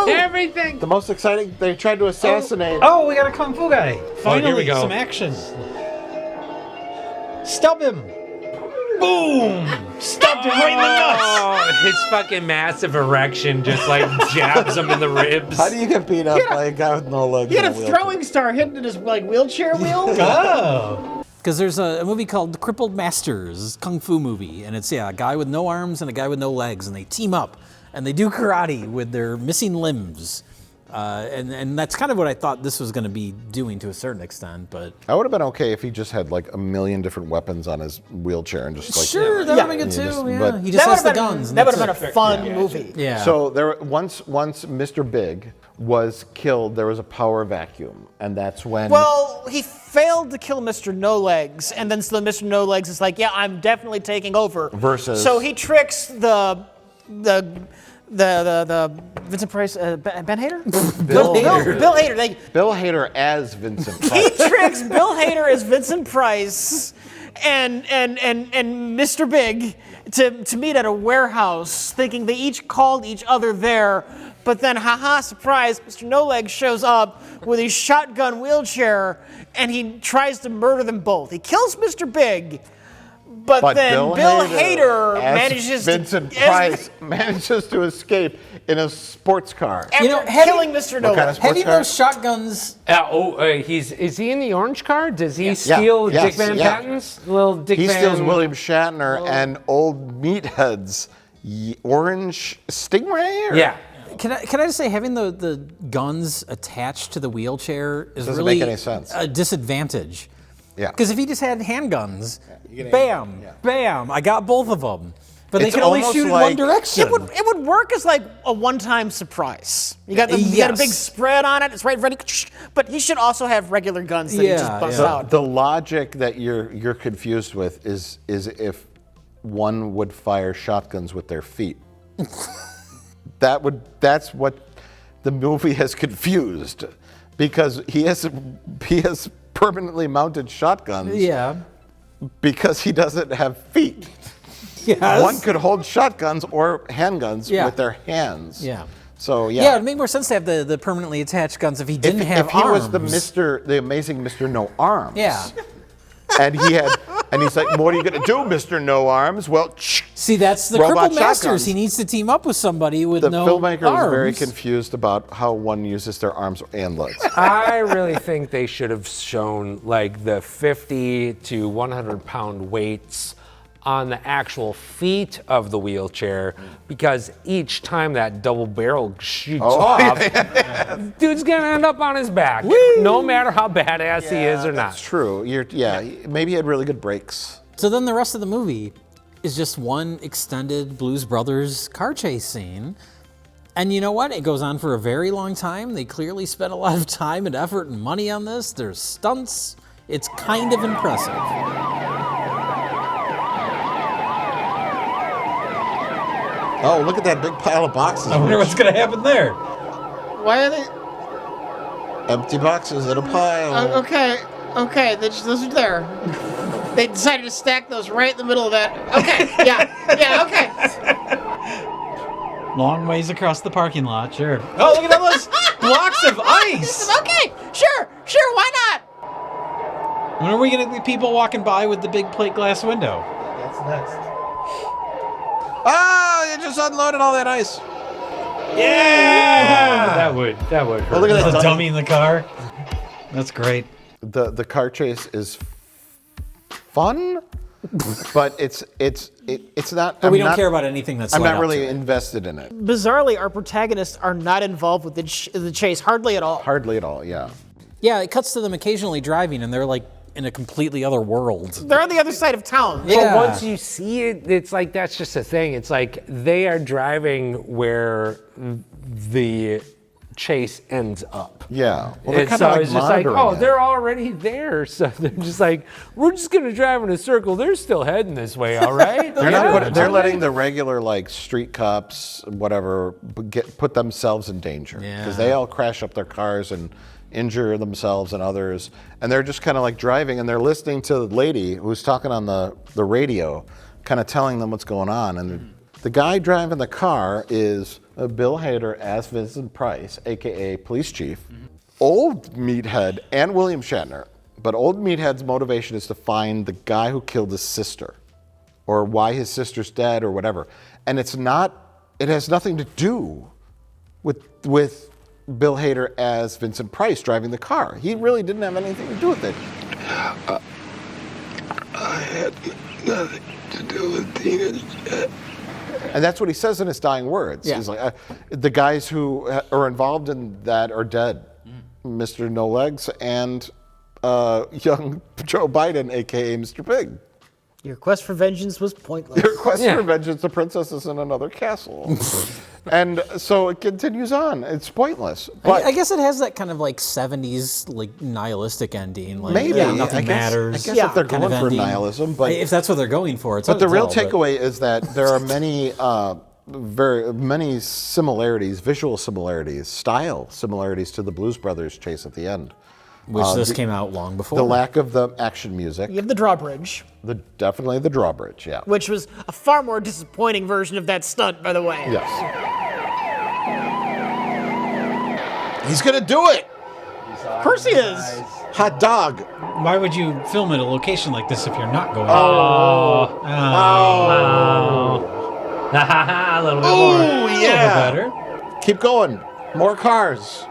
[SPEAKER 2] Everything.
[SPEAKER 5] The most exciting, they tried to assassinate.
[SPEAKER 7] Oh, we got a kung fu guy. Finally,
[SPEAKER 2] here we go.
[SPEAKER 7] some action. Stub him. Boom! Stubbed him right in the nuts.
[SPEAKER 2] Oh, his fucking massive erection just like jabs him in the ribs.
[SPEAKER 1] How do you get beat up by a guy with no legs?
[SPEAKER 6] He had a
[SPEAKER 1] and wheelchair?
[SPEAKER 6] throwing star hitting in his like wheelchair wheel.
[SPEAKER 4] Oh. Because there's a movie called Crippled Masters, kung fu movie, and it's a guy with no arms and a guy with no legs, and they team up and they do karate with their missing limbs. And that's kind of what I thought this was going to be doing to a certain extent, but
[SPEAKER 1] I would have been okay if he just had like a million different weapons on his wheelchair and just like
[SPEAKER 4] sure, that would have been good too.
[SPEAKER 1] but-
[SPEAKER 4] He just has the guns. and
[SPEAKER 6] That would
[SPEAKER 4] that's
[SPEAKER 6] have been
[SPEAKER 4] it.
[SPEAKER 6] a fun movie.
[SPEAKER 4] Yeah.
[SPEAKER 1] So there once Mr. Big was killed, there was a power vacuum, and that's when.
[SPEAKER 6] Well, he failed to kill Mr. No Legs, and then so Mr. No Legs is like, yeah, I'm definitely taking over.
[SPEAKER 1] Versus-
[SPEAKER 6] So he tricks the Vincent Price, Ben Hader?
[SPEAKER 1] Bill
[SPEAKER 6] Hader. Bill Hader.
[SPEAKER 1] Bill Hader as Vincent
[SPEAKER 6] He
[SPEAKER 1] Price.
[SPEAKER 6] tricks Bill Hader as Vincent Price and Mr. Big to meet at a warehouse, thinking they each called each other there. But then, haha, surprise, Mr. No Legs shows up with his shotgun wheelchair, and he tries to murder them both. He kills Mr. Big, but then Bill Hader
[SPEAKER 1] as
[SPEAKER 6] manages
[SPEAKER 1] Vincent
[SPEAKER 6] to...
[SPEAKER 1] Price manages to escape in a sports car.
[SPEAKER 6] After killing Mr. No
[SPEAKER 1] What kind
[SPEAKER 6] Legs.
[SPEAKER 1] of
[SPEAKER 4] Have you
[SPEAKER 1] sports car?
[SPEAKER 4] those shotguns?
[SPEAKER 2] Is he in the orange car? Does he steal Dick Van Patten's little Dick
[SPEAKER 1] He
[SPEAKER 2] Van?
[SPEAKER 1] steals William Shatner and old meatheads orange stingray. Or?
[SPEAKER 2] Yeah.
[SPEAKER 4] Can I just say, having the guns attached to the wheelchair is
[SPEAKER 1] Doesn't
[SPEAKER 4] really
[SPEAKER 1] make any sense.
[SPEAKER 4] a disadvantage.
[SPEAKER 1] Yeah.
[SPEAKER 4] Because if he just had handguns, bam, bam, I got both of them. But they
[SPEAKER 1] It's
[SPEAKER 4] can only
[SPEAKER 1] almost
[SPEAKER 4] shoot in
[SPEAKER 1] like-
[SPEAKER 4] one direction.
[SPEAKER 6] It would work as like a one-time surprise. You got a
[SPEAKER 4] Yes.
[SPEAKER 6] big spread on it. It's right ready. But he should also have regular guns that he just busts out.
[SPEAKER 1] The logic that you're confused with is if one would fire shotguns with their feet. That's what the movie has confused, because he has permanently mounted shotguns.
[SPEAKER 4] Yeah.
[SPEAKER 1] Because he doesn't have feet.
[SPEAKER 4] Yes.
[SPEAKER 1] One could hold shotguns or handguns
[SPEAKER 4] Yeah.
[SPEAKER 1] with their hands.
[SPEAKER 4] Yeah.
[SPEAKER 1] So yeah.
[SPEAKER 4] Yeah, it'd make more sense to have the permanently attached guns if he didn't have
[SPEAKER 1] if he
[SPEAKER 4] arms.
[SPEAKER 1] was the amazing Mr. No Arms.
[SPEAKER 4] Yeah.
[SPEAKER 1] And he's like, what are you gonna do, Mr. No Arms? Well,
[SPEAKER 4] See, that's the
[SPEAKER 1] robot
[SPEAKER 4] Crippled Masters.
[SPEAKER 1] shotguns.
[SPEAKER 4] He needs to team up with somebody with
[SPEAKER 1] The
[SPEAKER 4] no
[SPEAKER 1] filmmaker
[SPEAKER 4] arms.
[SPEAKER 1] was very confused about how one uses their arms and legs.
[SPEAKER 2] I really think they should have shown like the 50 to 100 pound weights on the actual feet of the wheelchair, because each time that double barrel shoots off, dude's gonna end up on his back, no matter how badass he is or not.
[SPEAKER 1] That's true. Maybe he had really good brakes.
[SPEAKER 4] So then the rest of the movie is just one extended Blues Brothers car chase scene. And you know what? It goes on for a very long time. They clearly spent a lot of time and effort and money on this. There's stunts. It's kind of impressive.
[SPEAKER 1] Oh, look at that big pile of boxes.
[SPEAKER 4] I wonder what's going to happen there.
[SPEAKER 6] Why are they?
[SPEAKER 1] Empty boxes in a pile.
[SPEAKER 6] Okay, those are there. They decided to stack those right in the middle of that. Okay, yeah, okay.
[SPEAKER 4] Long ways across the parking lot, sure. Oh, look at all those blocks of ice!
[SPEAKER 6] Okay, sure, why not?
[SPEAKER 4] When are we going to be people walking by with the big plate glass window?
[SPEAKER 1] That's next. Oh, you just unloaded all that ice.
[SPEAKER 4] Yeah!
[SPEAKER 2] That would hurt.
[SPEAKER 1] Oh, look at that
[SPEAKER 4] The dummy in the car. That's great.
[SPEAKER 1] The car chase is fun, but it's not.
[SPEAKER 4] But we don't care about anything that's
[SPEAKER 1] I'm
[SPEAKER 4] led
[SPEAKER 1] not
[SPEAKER 4] up
[SPEAKER 1] really
[SPEAKER 4] to it.
[SPEAKER 1] invested in it.
[SPEAKER 6] Bizarrely, our protagonists are not involved with the chase hardly at all.
[SPEAKER 1] Hardly at all. Yeah.
[SPEAKER 4] Yeah, it cuts to them occasionally driving, and they're like in a completely other world.
[SPEAKER 6] They're on the other side of town.
[SPEAKER 2] But once you see it, it's like that's just a thing. It's like they are driving where the chase ends up.
[SPEAKER 1] Yeah. Well, they're
[SPEAKER 2] And
[SPEAKER 1] kind
[SPEAKER 2] so
[SPEAKER 1] of like
[SPEAKER 2] it's just like,
[SPEAKER 1] monitoring it.
[SPEAKER 2] they're already there. So they're just like, we're just gonna drive in a circle. They're still heading this way, all right?
[SPEAKER 1] They're letting the regular like street cops, whatever, put themselves in danger because they all crash up their cars and injure themselves and others, and they're just kind of like driving and they're listening to the lady who's talking on the radio, kind of telling them what's going on. And the guy driving the car is Bill Hader as Vincent Price, aka police chief, old meathead, and William Shatner. But old meathead's motivation is to find the guy who killed his sister. or why his sister's dead, or whatever. And it has nothing to do with Bill Hader as Vincent Price driving the car. He really didn't have anything to do with it.
[SPEAKER 11] I had nothing to do with Tina's death.
[SPEAKER 1] And that's what he says in his dying words.
[SPEAKER 6] Yeah.
[SPEAKER 1] He's like, the guys who are involved in that are dead. Mr. No Legs and young Joe Biden, a.k.a. Mr. Big.
[SPEAKER 6] Your quest for vengeance was pointless.
[SPEAKER 1] Your quest for vengeance, the princess is in another castle. And so it continues on. It's pointless. But
[SPEAKER 4] I guess it has that kind of like 70s like nihilistic ending. Like,
[SPEAKER 1] maybe.
[SPEAKER 4] nothing matters.
[SPEAKER 1] I guess if they're going for
[SPEAKER 4] ending.
[SPEAKER 1] nihilism. But
[SPEAKER 4] if that's what they're going for, it's
[SPEAKER 1] But the real takeaway is that there are many, very many similarities, visual similarities, style similarities to the Blues Brothers chase at the end.
[SPEAKER 4] Which this came out long before.
[SPEAKER 1] The lack of the action music.
[SPEAKER 6] You have the drawbridge.
[SPEAKER 1] Definitely the drawbridge, yeah.
[SPEAKER 6] Which was a far more disappointing version of that stunt, by the way.
[SPEAKER 1] Yes. He's going to do it!
[SPEAKER 6] Of course he is.
[SPEAKER 1] Hot dog.
[SPEAKER 4] Why would you film at a location like this if you're not going?
[SPEAKER 7] Oh. A little bit more.
[SPEAKER 1] Oh, yeah.
[SPEAKER 4] A little better.
[SPEAKER 1] Keep going. More cars.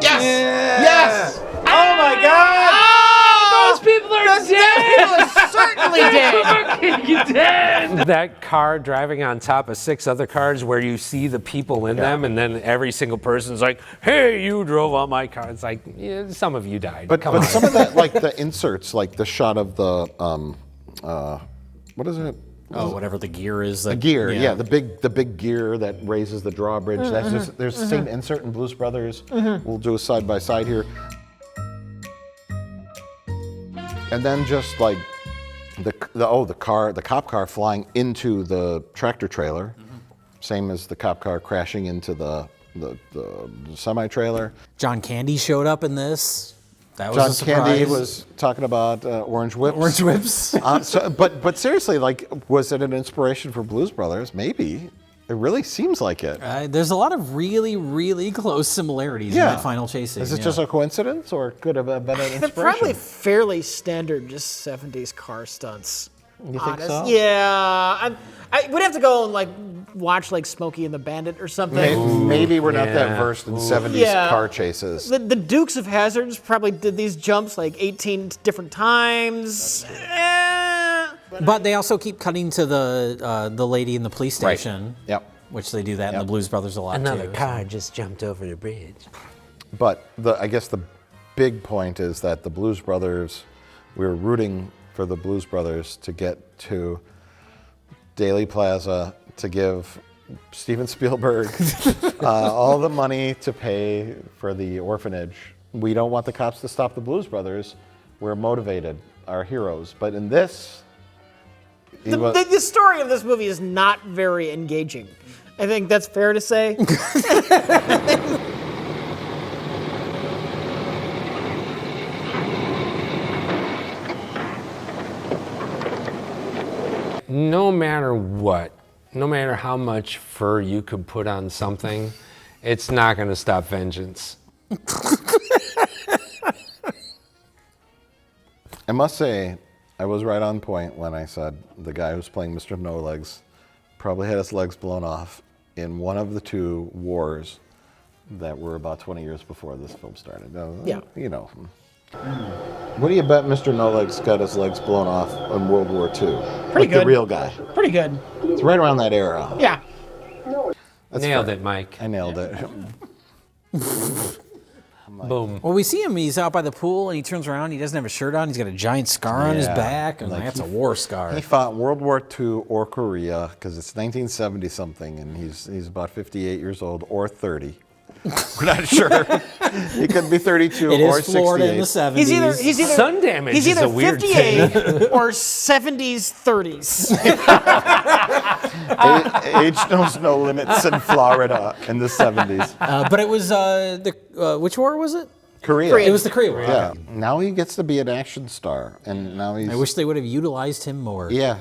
[SPEAKER 1] Yes!
[SPEAKER 7] Yeah.
[SPEAKER 1] Yes!
[SPEAKER 6] Oh my God!
[SPEAKER 7] Oh, those people are dead!
[SPEAKER 6] Those people are certainly dead!
[SPEAKER 7] Fucking dead!
[SPEAKER 2] That car driving on top of 6 other cars where you see the people in them, and then every single person's like, hey, you drove on my car. It's like, yeah, some of you died.
[SPEAKER 1] But
[SPEAKER 2] Come on.
[SPEAKER 1] some of that, like the inserts, like the shot of the, what is it?
[SPEAKER 4] Oh, whatever the gear is.
[SPEAKER 1] The gear, yeah, the big gear that raises the drawbridge. That's just there's the same insert in Blues Brothers. We'll do a side by side here. And then just like the cop car flying into the tractor trailer, same as the cop car crashing into the semi trailer.
[SPEAKER 4] John Candy showed up in this. That was
[SPEAKER 1] John
[SPEAKER 4] a surprise.
[SPEAKER 1] Candy was talking about orange whips.
[SPEAKER 4] Orange whips.
[SPEAKER 1] But seriously, like, was it an inspiration for Blues Brothers? Maybe. It really seems like it.
[SPEAKER 4] There's a lot of really, really close similarities in that final chase scene.
[SPEAKER 1] Is it just a coincidence, or could have been an inspiration?
[SPEAKER 6] They're probably fairly standard, just 70s car stunts.
[SPEAKER 1] You think so?
[SPEAKER 6] Yeah. I would have to go and like watch like Smokey and the Bandit or something.
[SPEAKER 1] Maybe we're not that versed in 70s car chases.
[SPEAKER 6] The Dukes of Hazzards probably did these jumps like 18 different times.
[SPEAKER 4] But they also keep cutting to the lady in the police station.
[SPEAKER 1] Right. Yep.
[SPEAKER 4] Which they do that in the Blues Brothers a lot
[SPEAKER 2] Another
[SPEAKER 4] too.
[SPEAKER 2] car just jumped over the bridge.
[SPEAKER 1] But I guess the big point is that the Blues Brothers, we were rooting for the Blues Brothers to get to Daley Plaza to give Steven Spielberg all the money to pay for the orphanage. We don't want the cops to stop the Blues Brothers. We're motivated, our heroes. But in this,
[SPEAKER 6] the story of this movie is not very engaging. I think that's fair to say.
[SPEAKER 2] No matter what, no matter how much fur you could put on something, it's not going to stop vengeance.
[SPEAKER 1] I must say, I was right on point when I said the guy who's playing Mr. No Legs probably had his legs blown off in one of the 2 wars that were about 20 years before this film started.
[SPEAKER 6] Yeah.
[SPEAKER 1] You know. What do you bet Mr. No Legs got his legs blown off in World War II?
[SPEAKER 6] Pretty good.
[SPEAKER 1] The real guy.
[SPEAKER 6] Pretty good.
[SPEAKER 1] It's right around that era.
[SPEAKER 6] Yeah.
[SPEAKER 2] Nailed it, Mike.
[SPEAKER 1] I nailed it.
[SPEAKER 2] Boom.
[SPEAKER 4] Well, we see him, he's out by the pool, and he turns around, he doesn't have a shirt on, he's got a giant scar on his back, and that's a war scar.
[SPEAKER 1] He fought World War II or Korea, because it's 1970-something, and he's about 58 years old, or 30. We're not sure. He could be 32
[SPEAKER 4] it
[SPEAKER 1] or
[SPEAKER 4] is Florida
[SPEAKER 1] 68.
[SPEAKER 4] in the 70s.
[SPEAKER 6] He's either
[SPEAKER 2] sun damage
[SPEAKER 6] He's
[SPEAKER 2] is
[SPEAKER 6] either
[SPEAKER 2] a weird
[SPEAKER 6] 58
[SPEAKER 2] thing.
[SPEAKER 6] or 70s, 30s.
[SPEAKER 1] Age knows no limits in Florida in the 70s.
[SPEAKER 4] But it was, which war was it?
[SPEAKER 1] Korea.
[SPEAKER 4] It was the Korea War.
[SPEAKER 1] Yeah. Now he gets to be an action star, and now he's.
[SPEAKER 4] I wish they would have utilized him more.
[SPEAKER 1] Yeah,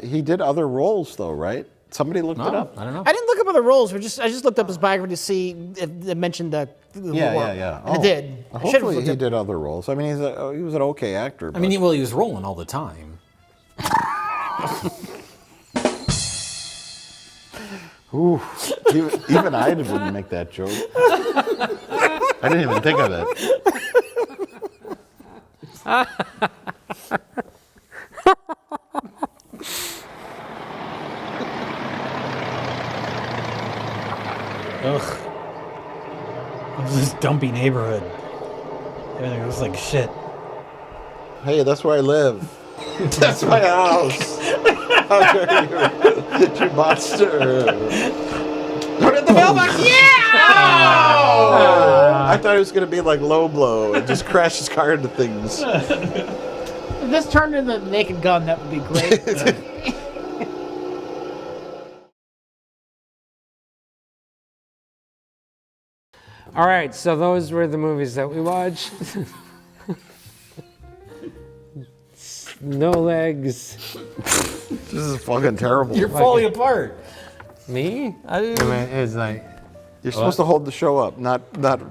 [SPEAKER 1] he did other roles though, right? Somebody looked it up.
[SPEAKER 4] I don't know.
[SPEAKER 6] I didn't look up other roles. I just looked up his biography to see if it mentioned the war.
[SPEAKER 1] Yeah.
[SPEAKER 6] And it did. I should've
[SPEAKER 1] Hopefully
[SPEAKER 6] looked
[SPEAKER 1] he
[SPEAKER 6] up-
[SPEAKER 1] did other roles. I mean, he was an okay actor.
[SPEAKER 4] I mean, he was rolling all the time.
[SPEAKER 5] Ooh, even I wouldn't make that joke. I didn't even think of it.
[SPEAKER 4] Ugh. This is this dumpy neighborhood. Everything looks like shit.
[SPEAKER 5] Hey, that's where I live. That's my house. How dare you, you monster.
[SPEAKER 6] Put it in the mailbox. Yeah!
[SPEAKER 5] I thought it was going to be like low blow and just crash his car into things.
[SPEAKER 6] If this turned into the Naked Gun, that would be great.
[SPEAKER 2] All right, so those were the movies that we watched. No legs.
[SPEAKER 5] This is fucking terrible.
[SPEAKER 4] You're falling apart.
[SPEAKER 2] Me? It's like
[SPEAKER 5] you're supposed to hold the show up, not drop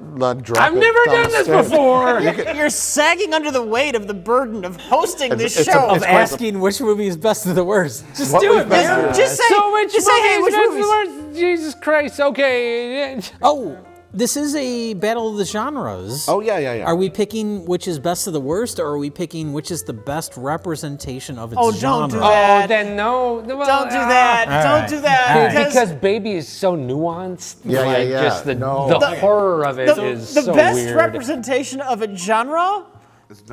[SPEAKER 2] I've
[SPEAKER 5] it
[SPEAKER 2] never
[SPEAKER 5] down
[SPEAKER 2] done
[SPEAKER 5] the
[SPEAKER 2] this
[SPEAKER 5] stairs.
[SPEAKER 2] before.
[SPEAKER 6] You're sagging under the weight of the burden of hosting this
[SPEAKER 5] it's
[SPEAKER 6] show.
[SPEAKER 4] Of asking which movie is best of the worst. Just
[SPEAKER 5] What
[SPEAKER 4] do
[SPEAKER 5] was
[SPEAKER 4] it,
[SPEAKER 5] best
[SPEAKER 4] man.
[SPEAKER 5] of the
[SPEAKER 6] Just say,
[SPEAKER 2] So which
[SPEAKER 6] just say, hey,
[SPEAKER 2] movies
[SPEAKER 6] which
[SPEAKER 2] best
[SPEAKER 6] movies?
[SPEAKER 2] of the worst? Jesus Christ. Okay.
[SPEAKER 4] Oh, this is a battle of the genres.
[SPEAKER 5] Oh, yeah.
[SPEAKER 4] Are we picking which is best of the worst, or are we picking which is the best representation of its
[SPEAKER 6] Oh,
[SPEAKER 4] genre?
[SPEAKER 6] don't do that.
[SPEAKER 2] Oh, then no. Well,
[SPEAKER 6] Don't do that.
[SPEAKER 4] All
[SPEAKER 6] Don't do that.
[SPEAKER 2] Because Baby is so nuanced.
[SPEAKER 5] Yeah,
[SPEAKER 2] like,
[SPEAKER 5] yeah.
[SPEAKER 2] Just the
[SPEAKER 5] No.
[SPEAKER 2] horror of it is
[SPEAKER 6] The
[SPEAKER 2] so
[SPEAKER 6] best
[SPEAKER 2] weird.
[SPEAKER 6] representation of a genre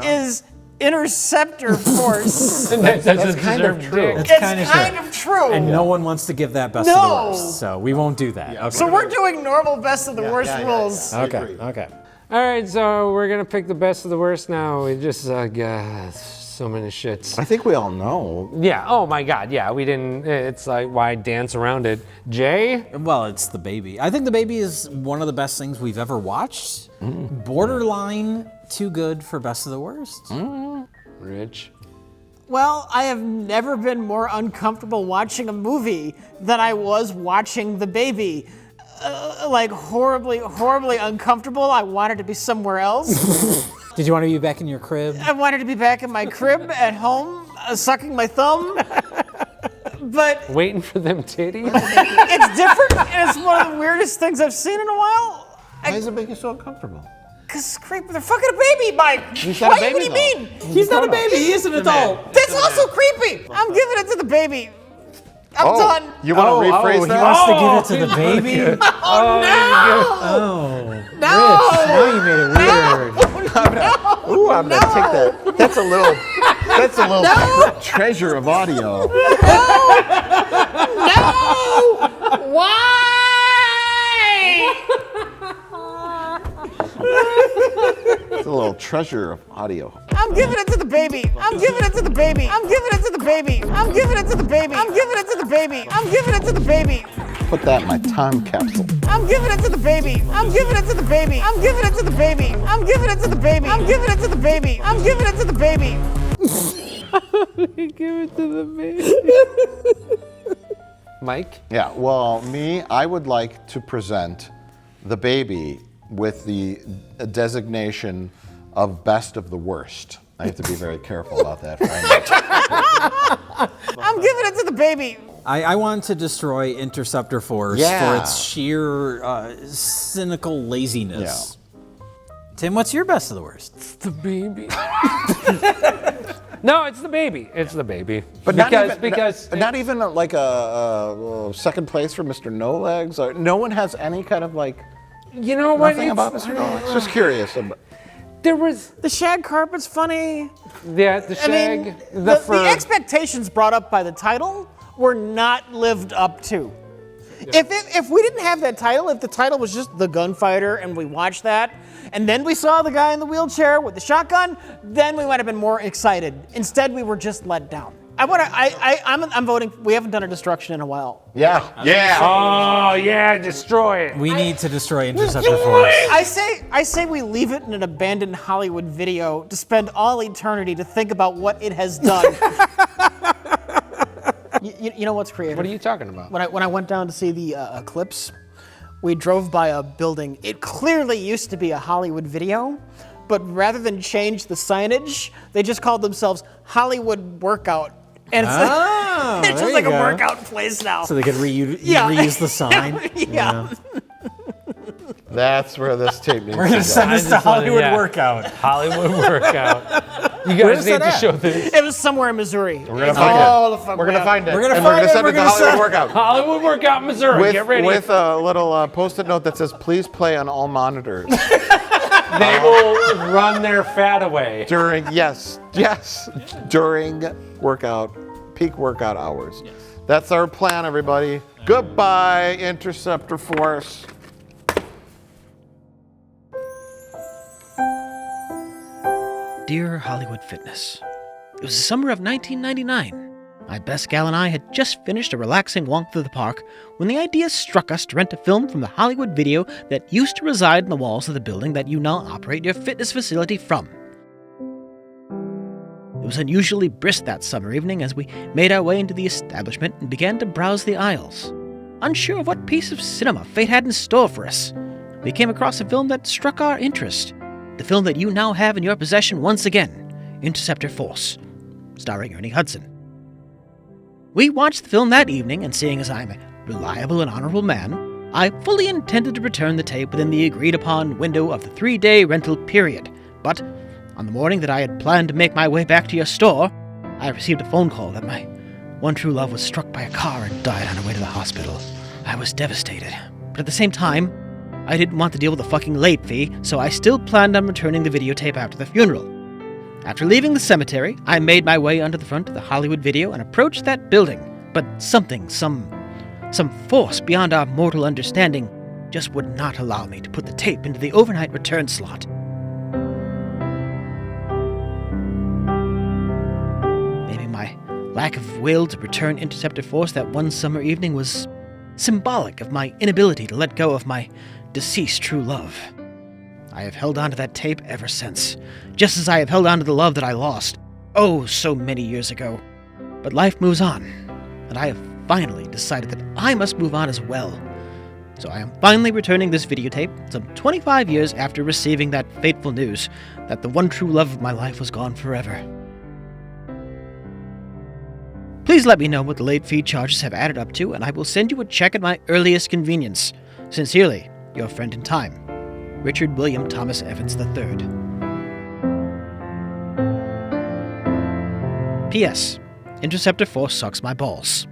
[SPEAKER 6] is Interceptor Force.
[SPEAKER 2] That's
[SPEAKER 5] kind of true.
[SPEAKER 6] It's kind of true.
[SPEAKER 4] And no one wants to give that best of the worst, so we won't do that. Okay.
[SPEAKER 6] So we're doing normal best of the worst rules.
[SPEAKER 4] Okay.
[SPEAKER 2] All right, so we're gonna pick the best of the worst now. We just got so many shits.
[SPEAKER 5] I think we all know.
[SPEAKER 2] Yeah. Oh my God. Yeah. We didn't. It's like why dance around it, Jay?
[SPEAKER 4] Well, it's The Baby. I think The Baby is one of the best things we've ever watched. Borderline too good for best of the worst.
[SPEAKER 2] Rich.
[SPEAKER 6] Well, I have never been more uncomfortable watching a movie than I was watching The Baby. Like horribly uncomfortable. I wanted to be somewhere else.
[SPEAKER 4] Did you want to be back in your crib?
[SPEAKER 6] I wanted to be back in my crib at home, sucking my thumb. But
[SPEAKER 2] Waiting for them titties.
[SPEAKER 6] it's different, and it's one of the weirdest things I've seen in a while.
[SPEAKER 5] Why does it make you so uncomfortable?
[SPEAKER 6] Cause they're fucking a baby, Mike.
[SPEAKER 5] He's not a baby,
[SPEAKER 6] What do you
[SPEAKER 5] though.
[SPEAKER 6] mean?
[SPEAKER 4] He's not a baby. He is an adult.
[SPEAKER 6] That's also creepy. I'm giving it to the baby. I'm done.
[SPEAKER 5] You want to rephrase
[SPEAKER 4] He
[SPEAKER 5] that?
[SPEAKER 4] wants to give it to the baby?
[SPEAKER 6] Oh,
[SPEAKER 4] Oh,
[SPEAKER 6] no!
[SPEAKER 4] Rich, now you made it weird.
[SPEAKER 5] Ooh, I'm gonna take that. That's a little treasure of audio.
[SPEAKER 6] No! Why?
[SPEAKER 5] It's a little treasure of audio.
[SPEAKER 6] I'm giving it to the baby. I'm giving it to the baby. I'm giving it to the baby. I'm giving it to the baby. I'm giving it to the baby. I'm giving it to the baby.
[SPEAKER 5] Put that in my time capsule.
[SPEAKER 6] I'm giving it to the baby. I'm giving it to the baby. I'm giving it to the baby. I'm giving it to the baby. I'm giving it to the baby. I'm giving it to the baby.
[SPEAKER 2] Give it to the baby. Mike?
[SPEAKER 5] Yeah, well, I would like to present The Baby with the designation of best of the worst. I have to be very careful about that.
[SPEAKER 6] I'm giving it to the baby.
[SPEAKER 4] I want to destroy Interceptor Force for its sheer cynical laziness. Tim, what's your best of the worst?
[SPEAKER 2] It's the baby. No, it's the baby. It's the baby.
[SPEAKER 5] But
[SPEAKER 2] because
[SPEAKER 5] not even like a second place for Mr. No Legs. Or, no one has any kind of like.
[SPEAKER 2] You know what?
[SPEAKER 5] Nothing about Mr. No Legs. Just curious.
[SPEAKER 2] There was
[SPEAKER 6] the shag carpet's funny.
[SPEAKER 2] Yeah, the shag.
[SPEAKER 6] I mean, the expectations brought up by the title were not lived up to. Yeah. If we didn't have that title, if the title was just The Gunfighter and we watched that, and then we saw the guy in the wheelchair with the shotgun, then we might have been more excited. Instead, we were just let down. I'm voting. We haven't done a destruction in a while.
[SPEAKER 5] Yeah.
[SPEAKER 2] Oh yeah, destroy it.
[SPEAKER 4] We need to destroy Interceptor Force.
[SPEAKER 6] I say we leave it in an abandoned Hollywood video to spend all eternity to think about what it has done. You know what's creative?
[SPEAKER 2] What are you talking about?
[SPEAKER 6] When I went down to see the Eclipse, we drove by a building. It clearly used to be a Hollywood video, but rather than change the signage, they just called themselves Hollywood Workout. And it's
[SPEAKER 4] Oh,
[SPEAKER 6] it's
[SPEAKER 4] there
[SPEAKER 6] just like
[SPEAKER 4] you
[SPEAKER 6] a
[SPEAKER 4] go.
[SPEAKER 6] workout place now.
[SPEAKER 4] So they could reuse the sign.
[SPEAKER 6] Yeah.
[SPEAKER 5] That's where this tape needs
[SPEAKER 4] We're going to send this to Hollywood Workout.
[SPEAKER 2] Hollywood Workout. You
[SPEAKER 4] Where's
[SPEAKER 2] guys need
[SPEAKER 4] that
[SPEAKER 2] to
[SPEAKER 4] at?
[SPEAKER 2] show this.
[SPEAKER 6] It was somewhere in Missouri.
[SPEAKER 5] We're gonna find it. We're gonna find it.
[SPEAKER 4] We're gonna
[SPEAKER 5] and
[SPEAKER 4] find
[SPEAKER 5] we're
[SPEAKER 4] it,
[SPEAKER 5] gonna send
[SPEAKER 4] we're
[SPEAKER 5] it to
[SPEAKER 4] gonna
[SPEAKER 5] Hollywood
[SPEAKER 4] send-
[SPEAKER 5] Workout.
[SPEAKER 2] Hollywood Workout, Missouri. Get ready.
[SPEAKER 5] With a little post-it note that says, "Please play on all monitors."
[SPEAKER 2] They will run their fat away.
[SPEAKER 5] during peak workout hours. Yes. That's our plan, everybody. Goodbye, Interceptor Force.
[SPEAKER 6] Dear Hollywood Fitness, it was the summer of 1999. My best gal and I had just finished a relaxing walk through the park when the idea struck us to rent a film from the Hollywood Video that used to reside in the walls of the building that you now operate your fitness facility from. It was unusually brisk that summer evening as we made our way into the establishment and began to browse the aisles. Unsure of what piece of cinema fate had in store for us, we came across a film that struck our interest. The film that you now have in your possession once again, Interceptor Force, starring Ernie Hudson. We watched the film that evening, and seeing as I'm a reliable and honorable man, I fully intended to return the tape within the agreed-upon window of the 3-day rental period. But on the morning that I had planned to make my way back to your store, I received a phone call that my one true love was struck by a car and died on her way to the hospital. I was devastated, but at the same time, I didn't want to deal with a fucking late fee, so I still planned on returning the videotape after the funeral. After leaving the cemetery, I made my way under the front of the Hollywood Video and approached that building, but some force beyond our mortal understanding just would not allow me to put the tape into the overnight return slot. Maybe my lack of will to return Interceptor Force that one summer evening was symbolic of my inability to let go of my deceased true love. I have held on to that tape ever since, just as I have held on to the love that I lost, oh, so many years ago. But life moves on, and I have finally decided that I must move on as well. So I am finally returning this videotape some 25 years after receiving that fateful news that the one true love of my life was gone forever. Please let me know what the late fee charges have added up to, and I will send you a check at my earliest convenience. Sincerely, your friend in time, Richard William Thomas Evans III. P.S. Interceptor Force sucks my balls.